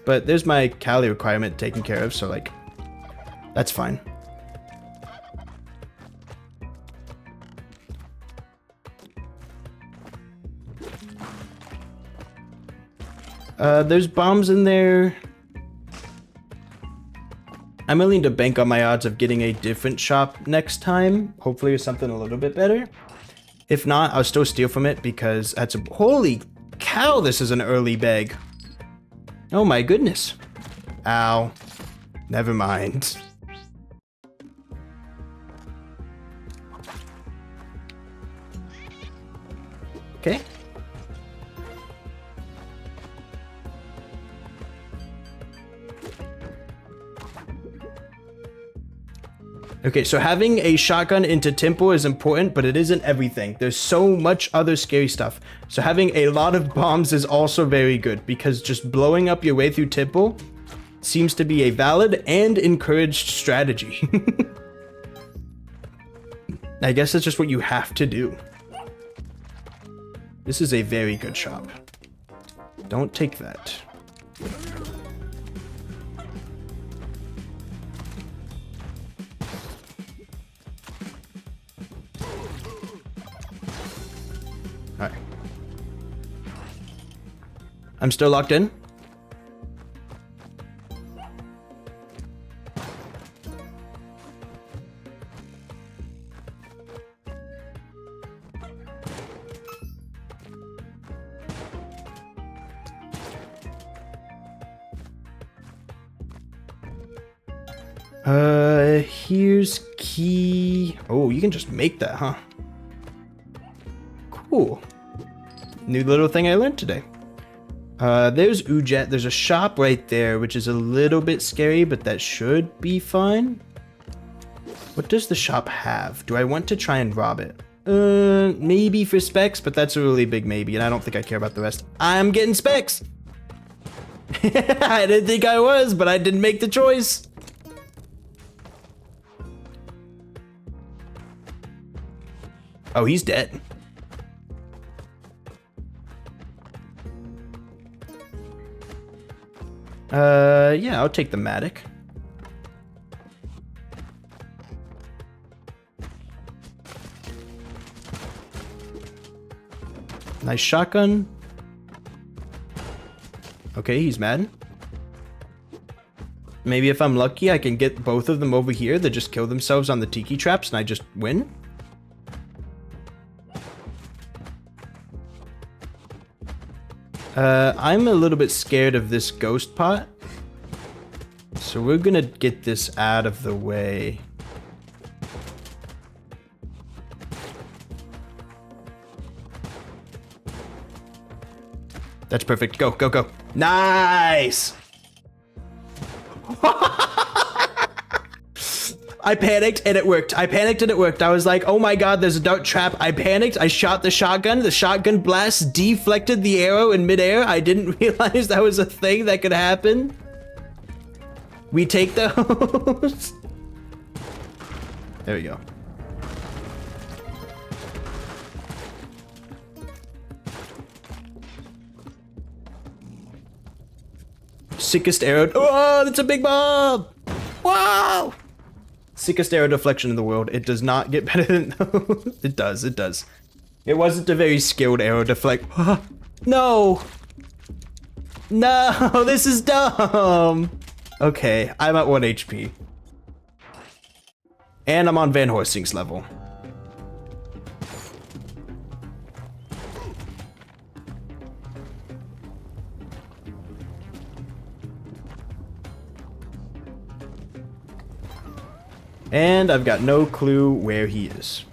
But there's my Cali requirement taken care of, so like, that's fine. There's bombs in there. I'm willing to bank on my odds of getting a different shop next time. Hopefully with something a little bit better. If not, I'll still steal from it because that's a... Holy cow, this is an early bag. Oh my goodness. Ow. Never mind. Okay. Okay, so having a shotgun into temple is important, but it isn't everything. There's so much other scary stuff. So having a lot of bombs is also very good, because just blowing up your way through temple seems to be a valid and encouraged strategy. I guess that's just what you have to do. This is a very good shop. Don't take that. I'm still locked in. Here's key. Oh, you can just make that, huh? Cool. New little thing I learned today. There's Ujet. There's a shop right there, which is a little bit scary, but that should be fine. What does the shop have? Do I want to try and rob it? Maybe for specs, but that's a really big maybe, and I don't think I care about the rest. I'm getting specs! I didn't think I was, but I didn't make the choice. Oh, he's dead. Yeah, I'll take the Matic. Nice shotgun. Okay, he's mad. Maybe if I'm lucky, I can get both of them over here that just kill themselves on the tiki traps and I just win. I'm a little bit scared of this ghost pot. So we're gonna get this out of the way. That's perfect. Go, go, go. Nice! I panicked and it worked. I panicked and it worked. I was like, oh my god, there's a dart trap. I panicked. I shot the shotgun. The shotgun blast deflected the arrow in midair. I didn't realize that was a thing that could happen. We take those. There we go. Sickest arrow. Oh, that's a big bomb. Wow. Sickest arrow deflection in the world. It does not get better than those. It does, it does. It wasn't a very skilled arrow deflect. No! No, this is dumb! Okay, I'm at 1 HP. And I'm on Van Horsing's level. And I've got no clue where he is.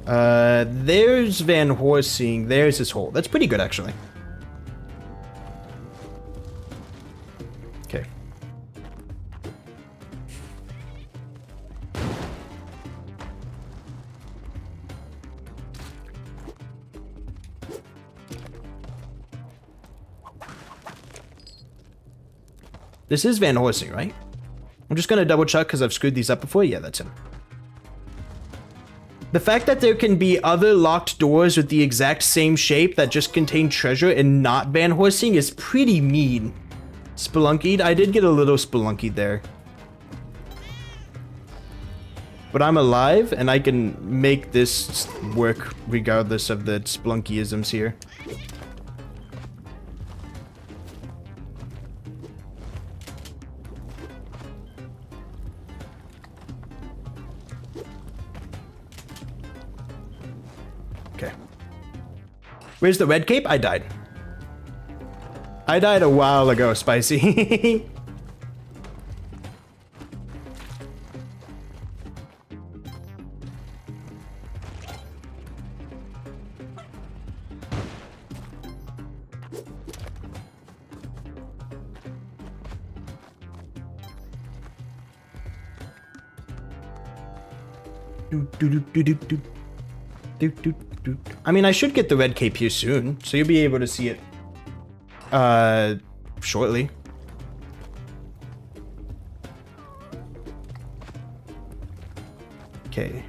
There's Van Horsing. There's his hole. That's pretty good, actually. Okay. This is Van Horsing, right? I'm just gonna double check because I've screwed these up before. Yeah, that's him. The fact that there can be other locked doors with the exact same shape that just contain treasure and not Van Horsing is pretty mean. Spelunkied? I did get a little spelunkied there. But I'm alive and I can make this work regardless of the spelunkyisms here. Okay. Where's the red cape? I died. I died a while ago, Spicy. I mean, I should get the red cape here soon, so you'll be able to see it shortly. Okay.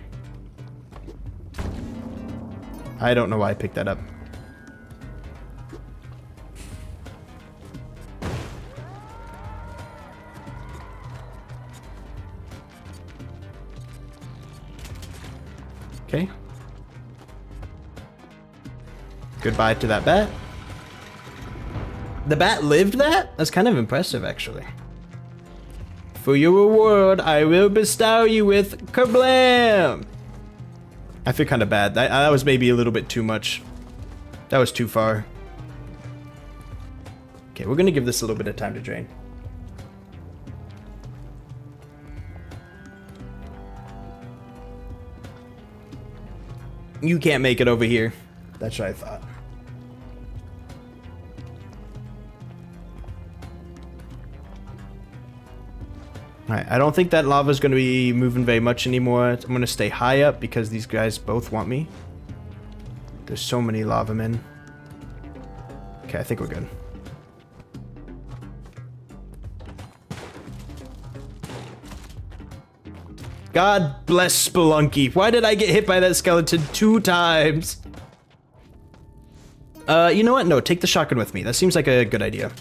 I don't know why I picked that up. Okay. Goodbye to that bat. The bat lived that? That's kind of impressive, actually. For your reward, I will bestow you with kablam! I feel kind of bad. That was maybe a little bit too much. That was too far. Okay, we're gonna give this a little bit of time to drain. You can't make it over here. That's what I thought. Alright, I don't think that lava's going to be moving very much anymore. I'm going to stay high up because these guys both want me. There's so many lava men. Okay, I think we're good. God bless Spelunky. Why did I get hit by that skeleton 2 times? You know what? No, take the shotgun with me. That seems like a good idea.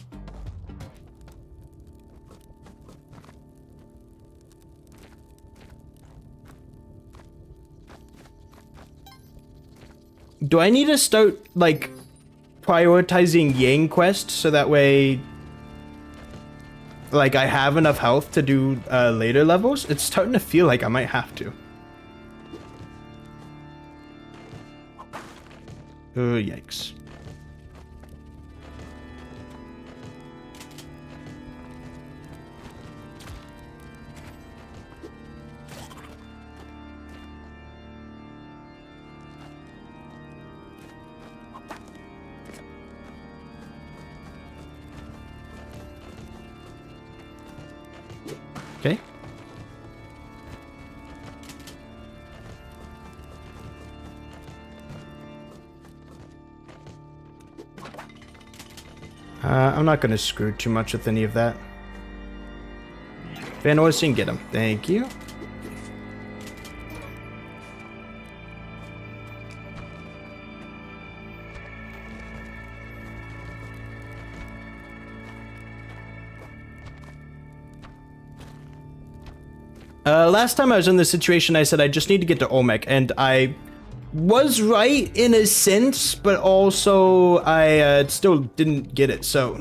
Do I need to start, like, prioritizing Yang quest so that way, like, I have enough health to do later levels? It's starting to feel like I might have to. Yikes. Okay. I'm not gonna screw too much with any of that. Van Orsing, get him. Thank you. Last time I was in this situation, I said I just need to get to Olmec, and I was right in a sense, but also I still didn't get it, so.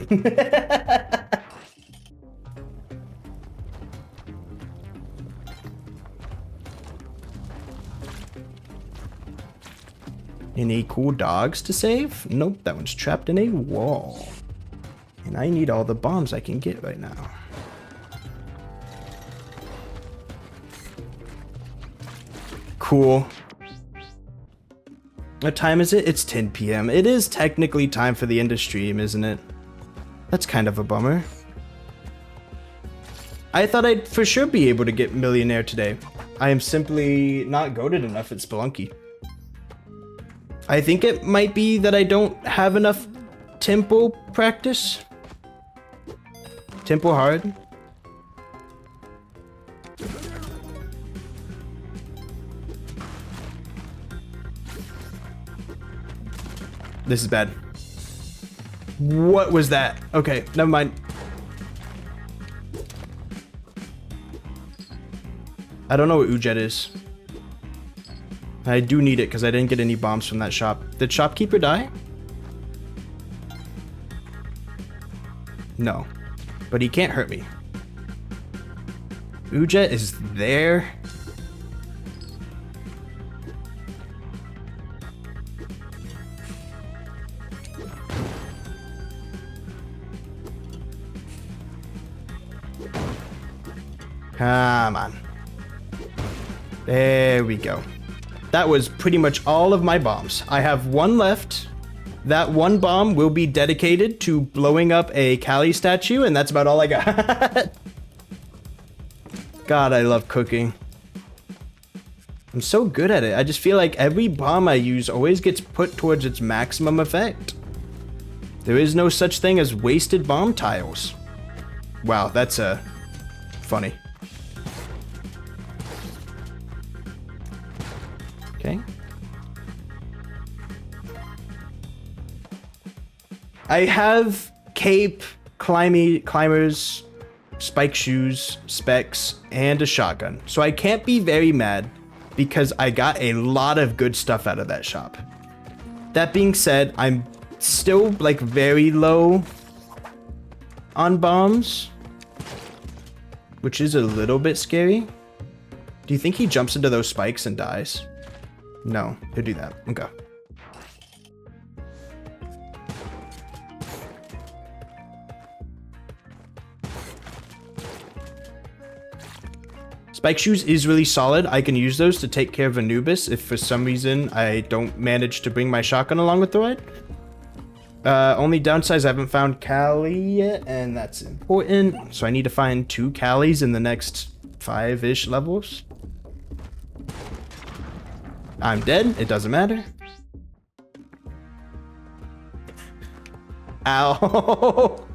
Any cool dogs to save? Nope, that one's trapped in a wall. And I need all the bombs I can get right now. Cool. What time is it? It's 10 p.m. It is technically time for the end of stream, isn't it? That's kind of a bummer. I thought I'd for sure be able to get millionaire today. I am simply not goated enough at Spelunky. I think it might be that I don't have enough tempo practice. Tempo hard. This is bad. What was that? Okay, never mind. I don't know what Ujet is. I do need it because I didn't get any bombs from that shop. Did shopkeeper die? No. But he can't hurt me. Ujet is there. Come on. There we go. That was pretty much all of my bombs. I have one left. That one bomb will be dedicated to blowing up a Kali statue, and that's about all I got. God, I love cooking. I'm so good at it. I just feel like every bomb I use always gets put towards its maximum effect. There is no such thing as wasted bomb tiles. Wow, that's funny. Okay. I have cape, climbers, spike shoes, specs, and a shotgun. So I can't be very mad because I got a lot of good stuff out of that shop. That being said, I'm still like very low on bombs, which is a little bit scary. Do you think he jumps into those spikes and dies? No, he'll do that. Okay. Spike shoes is really solid. I can use those to take care of Anubis if for some reason I don't manage to bring my shotgun along with the ride. Only downside is I haven't found Callie yet, and that's important. So I need to find 2 Callies in the next 5-ish levels. I'm dead. It doesn't matter. Ow.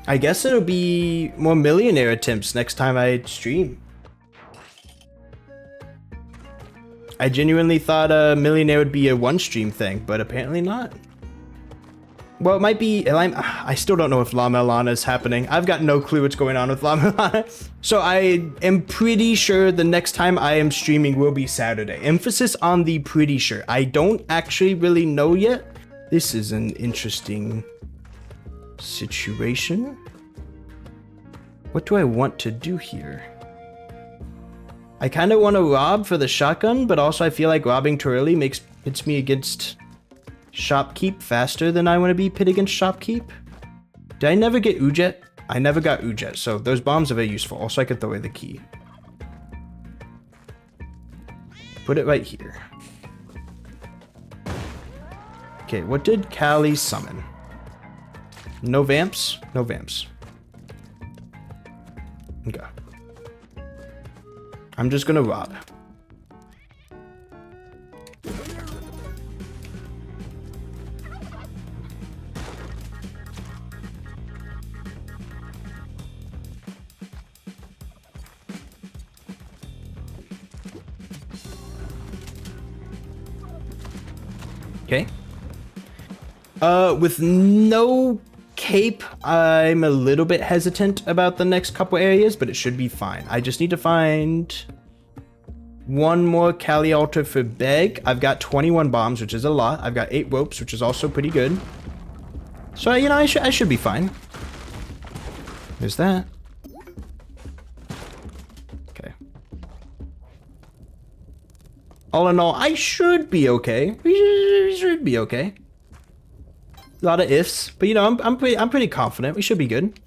I guess it'll be more millionaire attempts next time I stream. I genuinely thought a millionaire would be a one stream thing, but apparently not. Well, it might be. I still don't know if La Melana is happening. I've got no clue what's going on with La Melana. So I am pretty sure the next time I am streaming will be Saturday. Emphasis on the pretty sure. I don't actually really know yet. This is an interesting situation. What do I want to do here? I kind of want to rob for the shotgun, but also I feel like robbing too early pits me against shopkeep faster than I want to be pit against shopkeep. Did I never get Ujet? I never got Ujet, so those bombs are very useful. Also, I could throw away the key. Put it right here. Okay, what did Callie summon? No vamps? No vamps. Okay. I'm just gonna rob. Okay. With no cape, I'm a little bit hesitant about the next couple areas, but it should be fine. I just need to find one more Callie altar for Beg. I've got 21 bombs, which is a lot. I've got 8 ropes, which is also pretty good. So, you know, I should be fine. There's that. Okay. All in all, I should be okay. We should be okay. A lot of ifs, but you know, I'm pretty confident. We should be good.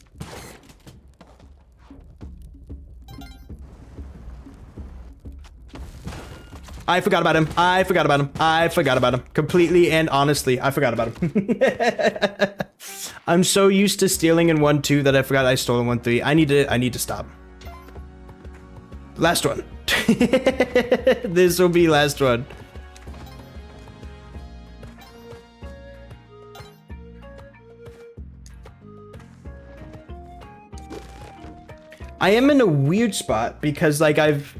I forgot about him. I forgot about him. I forgot about him. Completely and honestly, I forgot about him. I'm so used to stealing in 1-2 that I forgot I stole in 1-3. I need to stop. Last one. This will be last one. I am in a weird spot because like I've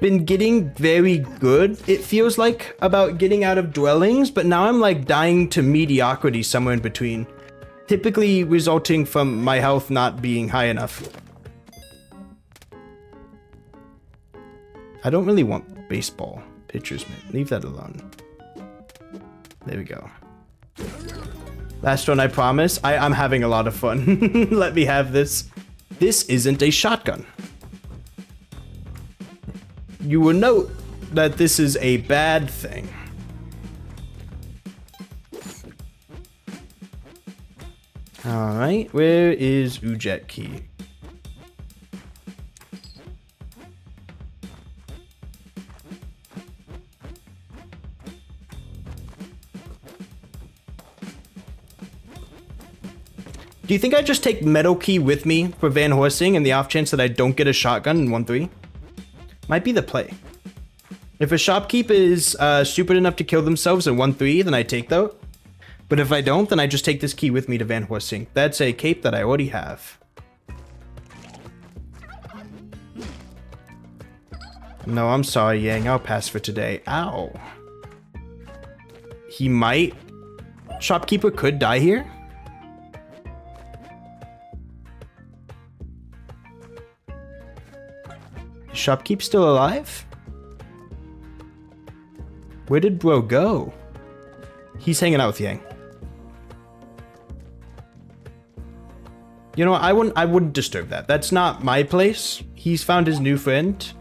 been getting very good, it feels like, about getting out of dwellings, but now I'm like dying to mediocrity somewhere in between, typically resulting from my health not being high enough. I don't really want baseball. Pitcher's mitt. Leave that alone. There we go. Last one, I promise. I'm having a lot of fun. Let me have this. This isn't a shotgun. You will note that this is a bad thing. Alright, where is Ujet key? Do you think I just take metal key with me for Van Horsing in the off chance that I don't get a shotgun in 1-3? Might be the play. If a shopkeep is stupid enough to kill themselves in 1-3, then I take that. But if I don't, then I just take this key with me to Van Horsing. That's a cape that I already have. No, I'm sorry, Yang. I'll pass for today. Ow. He might. Shopkeeper could die here. Shopkeep still alive? Where did bro go? He's hanging out with Yang. You know what? I wouldn't disturb that. That's not my place. He's found his new friend.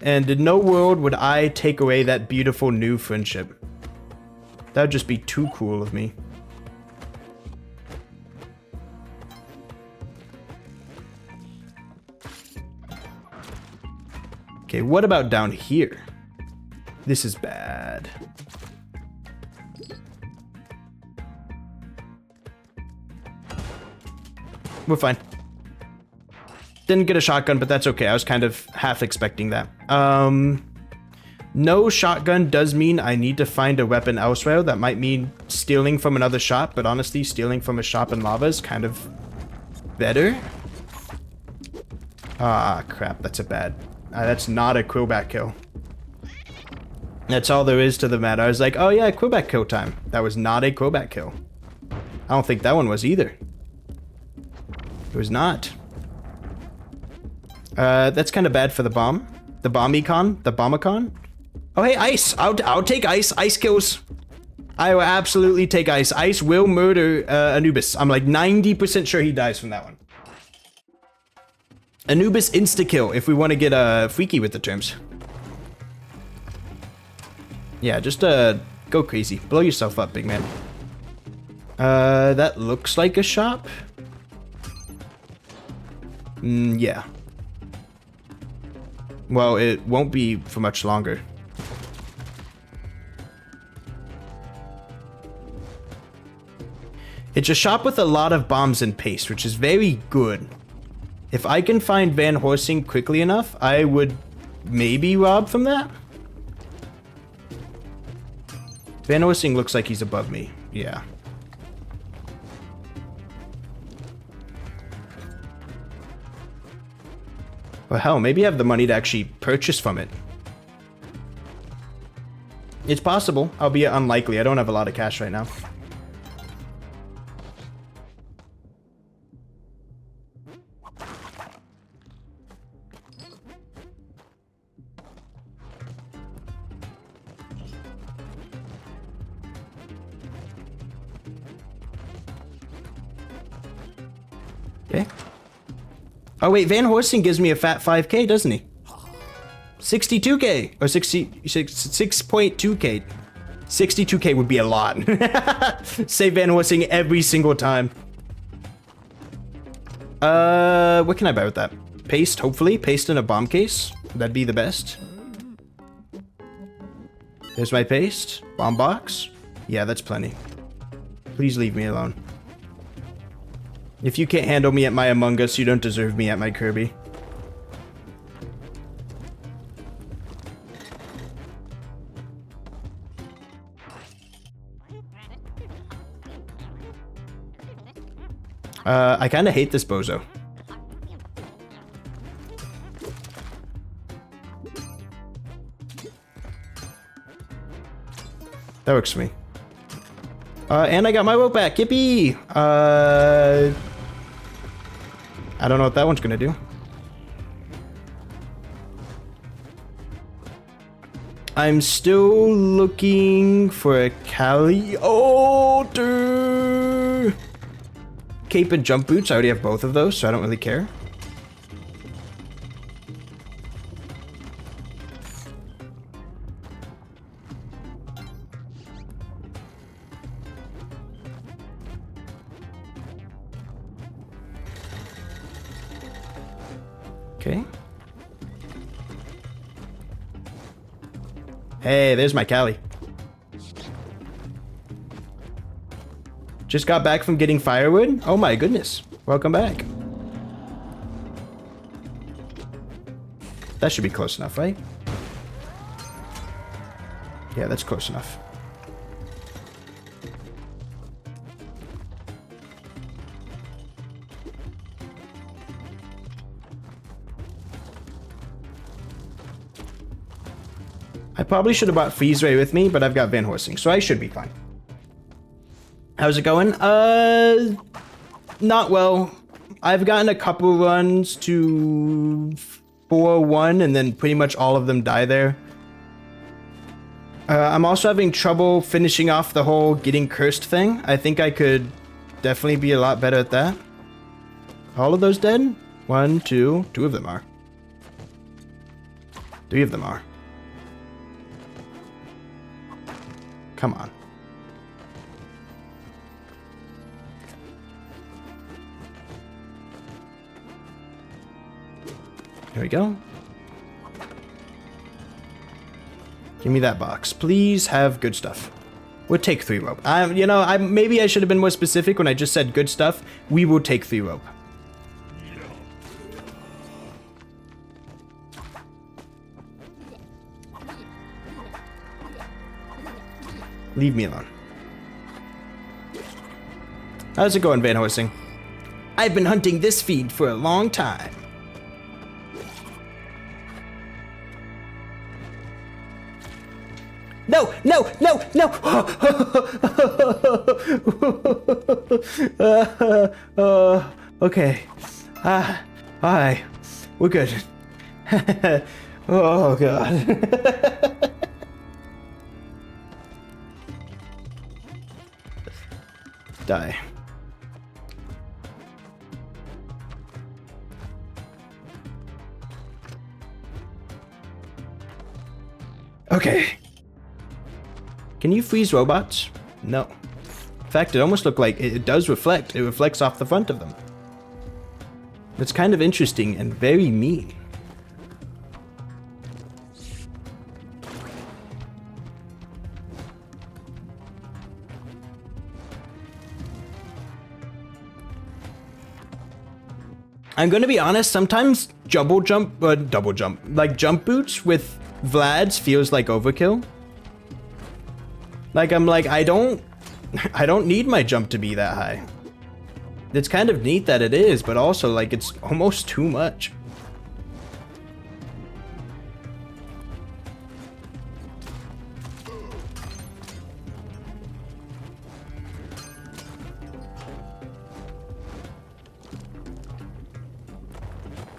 And in no world would I take away that beautiful new friendship. That would just be too cool of me. Okay, what about down here? This is bad. We're fine. Didn't get a shotgun, but that's okay. I was kind of half expecting that. No shotgun does mean I need to find a weapon elsewhere. That might mean stealing from another shop, but honestly, stealing from a shop in lava is kind of better. Ah, crap. That's a bad... that's not a quillback kill. That's all there is to the matter. I was like, oh yeah, quillback kill time. That was not a quillback kill. I don't think that one was either. It was not. That's kind of bad for the bomb. The bomb-econ? The bomb-econ? Oh, hey, ice! I'll take ice. Ice kills. I will absolutely take ice. Ice will murder Anubis. I'm like 90% sure he dies from that one. Anubis insta-kill if we want to get freaky with the terms. Yeah, just go crazy. Blow yourself up, big man. That looks like a shop. Yeah. Well, it won't be for much longer. It's a shop with a lot of bombs and paste, which is very good. If I can find Van Horsing quickly enough, I would maybe rob from that. Van Horsing looks like he's above me. Yeah. Well, hell, maybe I have the money to actually purchase from it. It's possible, albeit unlikely. I don't have a lot of cash right now. Okay. Oh wait, Van Horsing gives me a fat 5k, doesn't he? 62k or 6.2k. 62k would be a lot. Say Van Horsing every single time. What can I buy with that? Paste, hopefully. Paste in a bomb case. That'd be the best. There's my paste. Bomb box. Yeah, that's plenty. Please leave me alone. If you can't handle me at my Among Us, you don't deserve me at my Kirby. I kind of hate this bozo. That works for me. And I got my rope back. Yippee! I don't know what that one's gonna do. I'm still looking for a Cali. Oh, dude! Cape and jump boots. I already have both of those, so I don't really care. Okay. Hey, there's my Cali. Just got back from getting firewood? Oh my goodness. Welcome back. That should be close enough, right? Yeah, that's close enough. I probably should have brought Freeze Ray with me, but I've got Van Horsing, so I should be fine. How's it going? Not well. I've gotten a couple runs to 401 and then pretty much all of them die there. I'm also having trouble finishing off the whole getting cursed thing. I think I could definitely be a lot better at that. All of those dead? 1, 2 of them are. 3 of them are. Come on. Here we go. Give me that box. Please have good stuff. We'll take 3 rope. Maybe I should have been more specific when I just said good stuff. We will take 3 rope. Leave me alone. How's it going, Van Horsing? I've been hunting this feed for a long time. No! Okay. Alright. We're good. Oh, God. Die. Okay. Can you freeze robots? No. In fact, it almost looked like it does reflect. It reflects off the front of them. That's kind of interesting and very mean. I'm gonna be honest, sometimes jump boots with Vlad's feels like overkill. Like, I'm like, I don't need my jump to be that high. It's kind of neat that it is, but also, like, it's almost too much.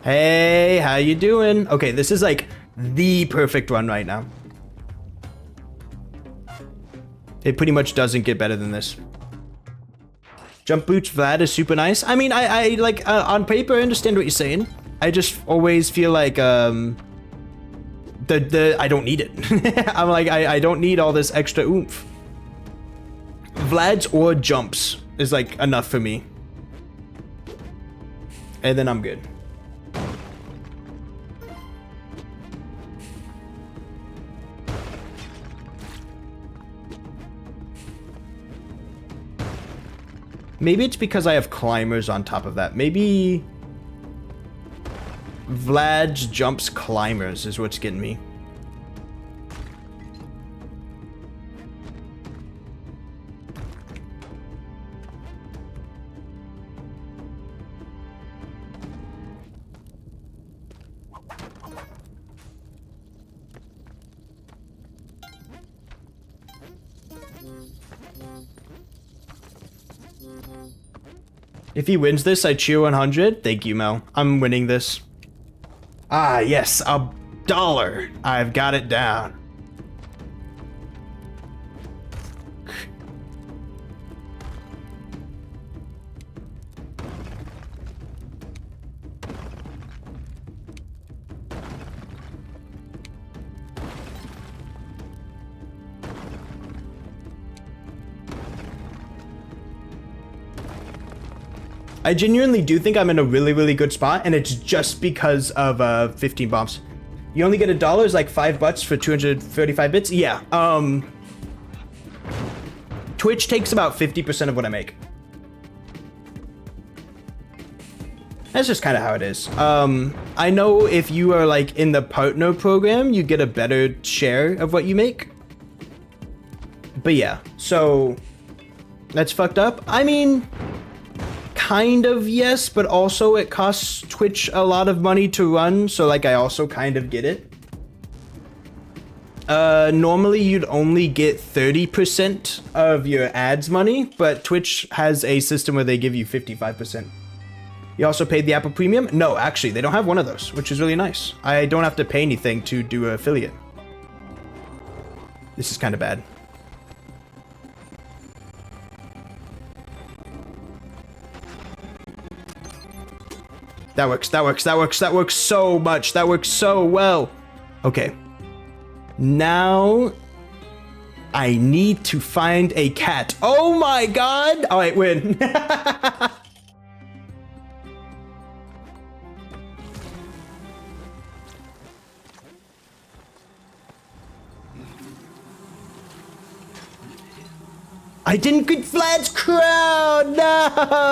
Hey, how you doing? Okay, this is like the perfect run right now. It pretty much doesn't get better than this. Jump boots Vlad is super nice. I mean, I like, on paper, I understand what you're saying. I just always feel like, I don't need it. I'm like, I don't need all this extra oomph. Vlad's or jumps is like enough for me. And then I'm good. Maybe it's because I have climbers on top of that. Maybe Vlad's jumps climbers is what's getting me. If he wins this, I cheer 100. Thank you, Mel. I'm winning this. Ah, yes, $1. I've got it down. I genuinely do think I'm in a really, really good spot, and it's just because of 15 bombs. You only get $1, like $5 for 235 bits? Yeah, Twitch takes about 50% of what I make. That's just kind of how it is. I know if you are like in the partner program, you get a better share of what you make. But yeah, so that's fucked up. I mean, kind of, yes, but also it costs Twitch a lot of money to run, so like I also kind of get it. Normally you'd only get 30% of your ads money, but Twitch has a system where they give you 55%. You also paid the Apple Premium? No, actually, they don't have one of those, which is really nice. I don't have to pay anything to do an affiliate. This is kind of bad. That works, that works, that works, that works so much. That works so well. Okay. Now, I need to find a cat. Oh my god! All right, win. I didn't get Vlad's crown! No!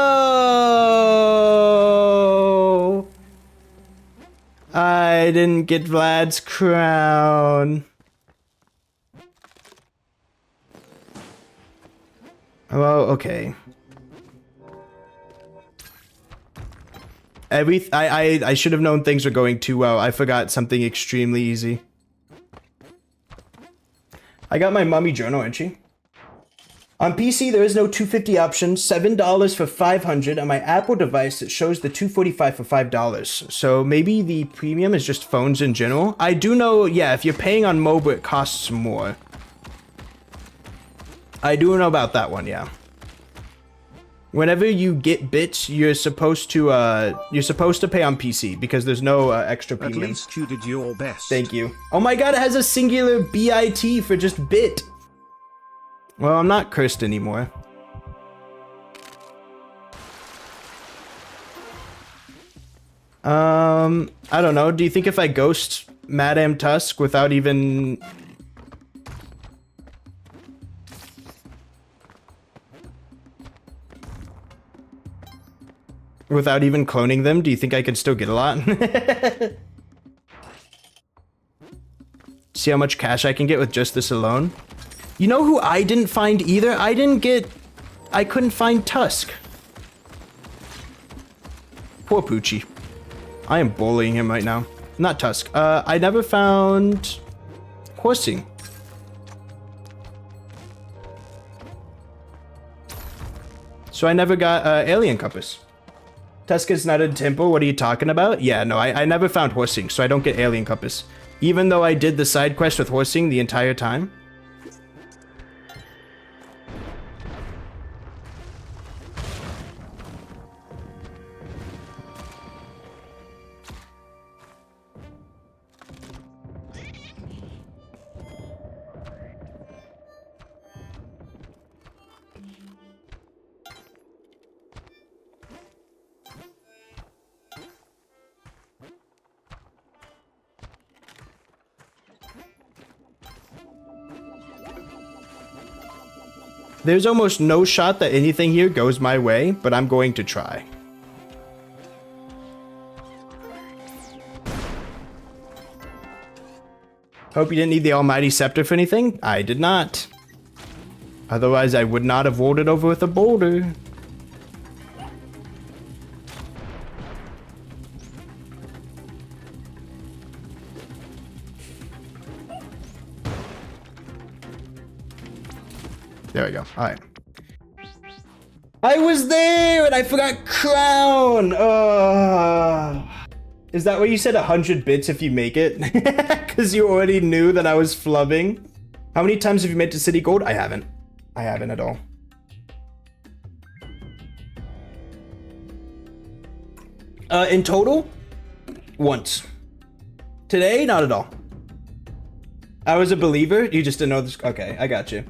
I didn't get Vlad's crown. Well, okay. I should have known things were going too well. I forgot something extremely easy. I got my mummy journal entry. On PC, there is no 250 option, $7 for 500. On my Apple device, it shows the 245 for $5. So maybe the premium is just phones in general. I do know, yeah, if you're paying on mobile, it costs more. I do know about that one, yeah. Whenever you get bits, you're supposed to pay on PC because there's no extra premium. At least you did your best. Thank you. Oh my god, it has a singular BIT for just bit. Well, I'm not cursed anymore. I don't know. Do you think if I ghost Madame Tusk without even... without even cloning them, do you think I could still get a lot? See how much cash I can get with just this alone? You know who I didn't find either? I couldn't find Tusk. Poor Poochie. I am bullying him right now. Not Tusk. I never found Horsing. So I never got Alien Compass. Tusk is not a temple. What are you talking about? Yeah, no, I never found Horsing, so I don't get Alien Compass. Even though I did the side quest with Horsing the entire time. There's almost no shot that anything here goes my way, but I'm going to try. Hope you didn't need the almighty scepter for anything. I did not. Otherwise, I would not have rolled it over with a boulder. There we go. All right. I was there and I forgot crown. Is that what you said? 100 bits if you make it? Because you already knew that I was flubbing. How many times have you made to City Gold? I haven't. I haven't at all. In total, once. Today, not at all. I was a believer. You just didn't know this. Okay, I got you.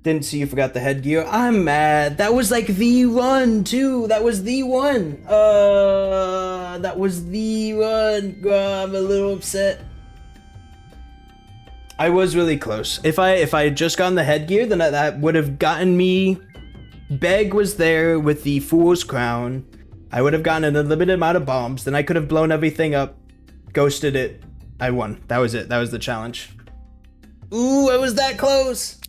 Didn't see you forgot the headgear. I'm mad. That was like the one too. That was the one. That was the one. I'm a little upset. I was really close. If I had just gotten the headgear, then that would have gotten me. Beg was there with the Fool's Crown. I would have gotten an unlimited amount of bombs. Then I could have blown everything up, ghosted it. I won. That was it. That was the challenge. Ooh, I was that close.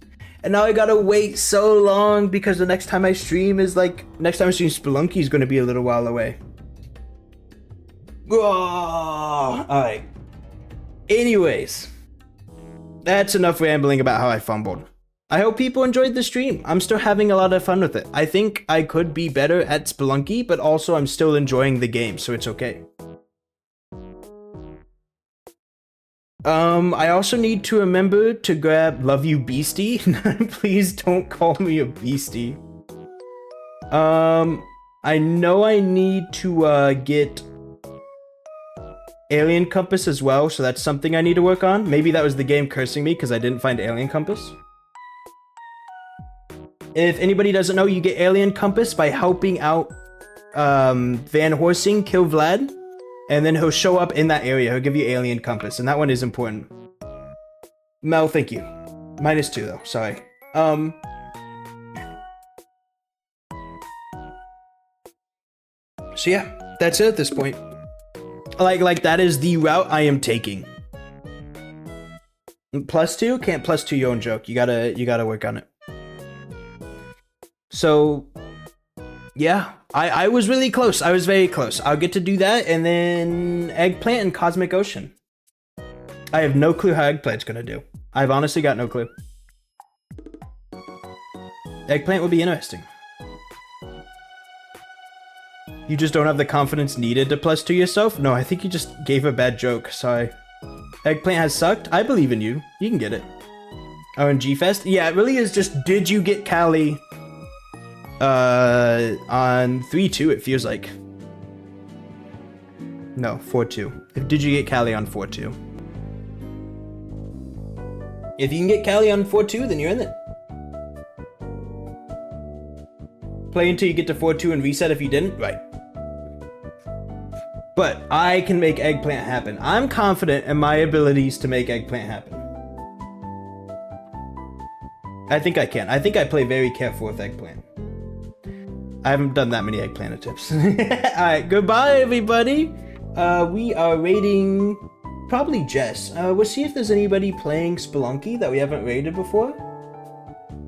And now I gotta wait so long because the next time I stream is like... next time I stream Spelunky is gonna be a little while away. Oh, alright. Anyways. That's enough rambling about how I fumbled. I hope people enjoyed the stream. I'm still having a lot of fun with it. I think I could be better at Spelunky, but also I'm still enjoying the game, so it's okay. I also need to remember to grab Love You Beastie. Please don't call me a beastie. I know I need to get Alien Compass as well, so that's something I need to work on. Maybe that was the game cursing me because I didn't find Alien Compass. If anybody doesn't know, you get Alien Compass by helping out Van Horsing kill Vlad, and then he'll show up in that area. He'll give you Alien Compass, and that one is important. Mel, thank you. -2 though, sorry. So yeah, that's it at this point. Like that is the route I am taking. +2? Can't +2 your own joke. You gotta work on it. So yeah, I was really close. I was very close. I'll get to do that, and then Eggplant and Cosmic Ocean. I have no clue how Eggplant's gonna do. I've honestly got no clue. Eggplant will be interesting. You just don't have the confidence needed to +2 yourself? No, I think you just gave a bad joke. Sorry. Eggplant has sucked? I believe in you. You can get it. RNG Fest? Yeah, it really is just, did you get Callie on 3-2, it feels like. No, 4-2. Did you get Callie on 4-2? If you can get Callie on 4-2, then you're in it. Play until you get to 4-2 and reset if you didn't? Right. But I can make Eggplant happen. I'm confident in my abilities to make Eggplant happen. I think I can. I think I play very careful with Eggplant. I haven't done that many Eggplant attempts. Alright, goodbye everybody. We are raiding probably Jess. We'll see if there's anybody playing Spelunky that we haven't raided before.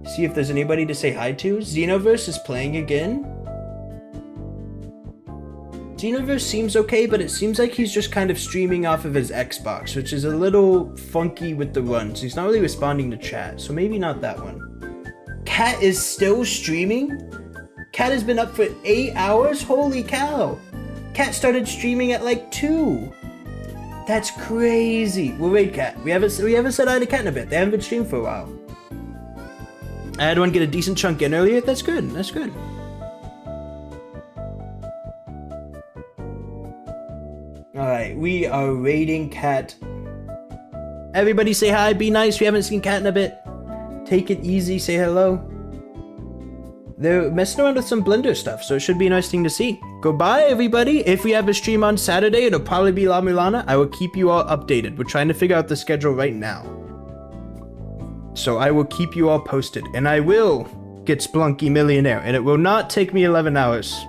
See if there's anybody to say hi to. Xenoverse is playing again. Xenoverse seems okay, but it seems like he's just kind of streaming off of his Xbox, which is a little funky with the runs. He's not really responding to chat, so maybe not that one. Cat is still streaming? Cat has been up for 8 hours? Holy cow! Cat started streaming at like 2. That's crazy. We'll raid Cat. We haven't said hi to Cat in a bit. They haven't been streaming for a while. I had one get a decent chunk in earlier. That's good. That's good. Alright, we are raiding Cat. Everybody say hi, be nice. We haven't seen Cat in a bit. Take it easy, say hello. They're messing around with some Blender stuff, so it should be interesting to see. Goodbye, everybody. If we have a stream on Saturday, it'll probably be La Mulana. I will keep you all updated. We're trying to figure out the schedule right now. So I will keep you all posted, and I will get Spelunky Millionaire, and it will not take me 11 hours.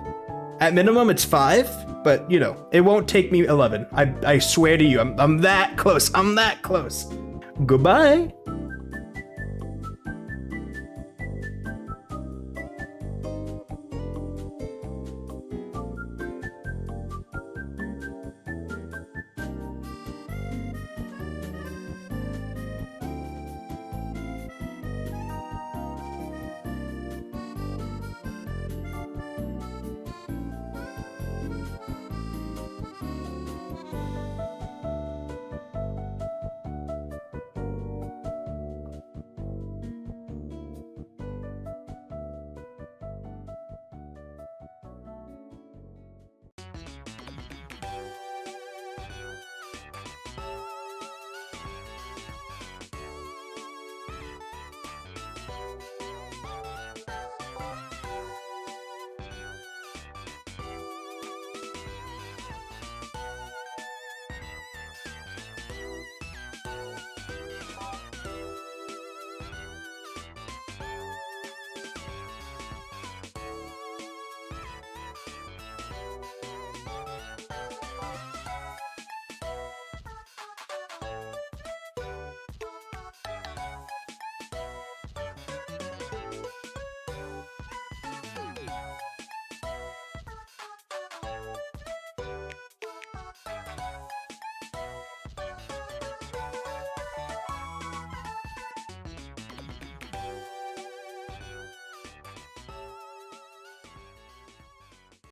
At minimum, it's 5. But, you know, it won't take me 11. I swear to you, I'm that close. I'm that close. Goodbye.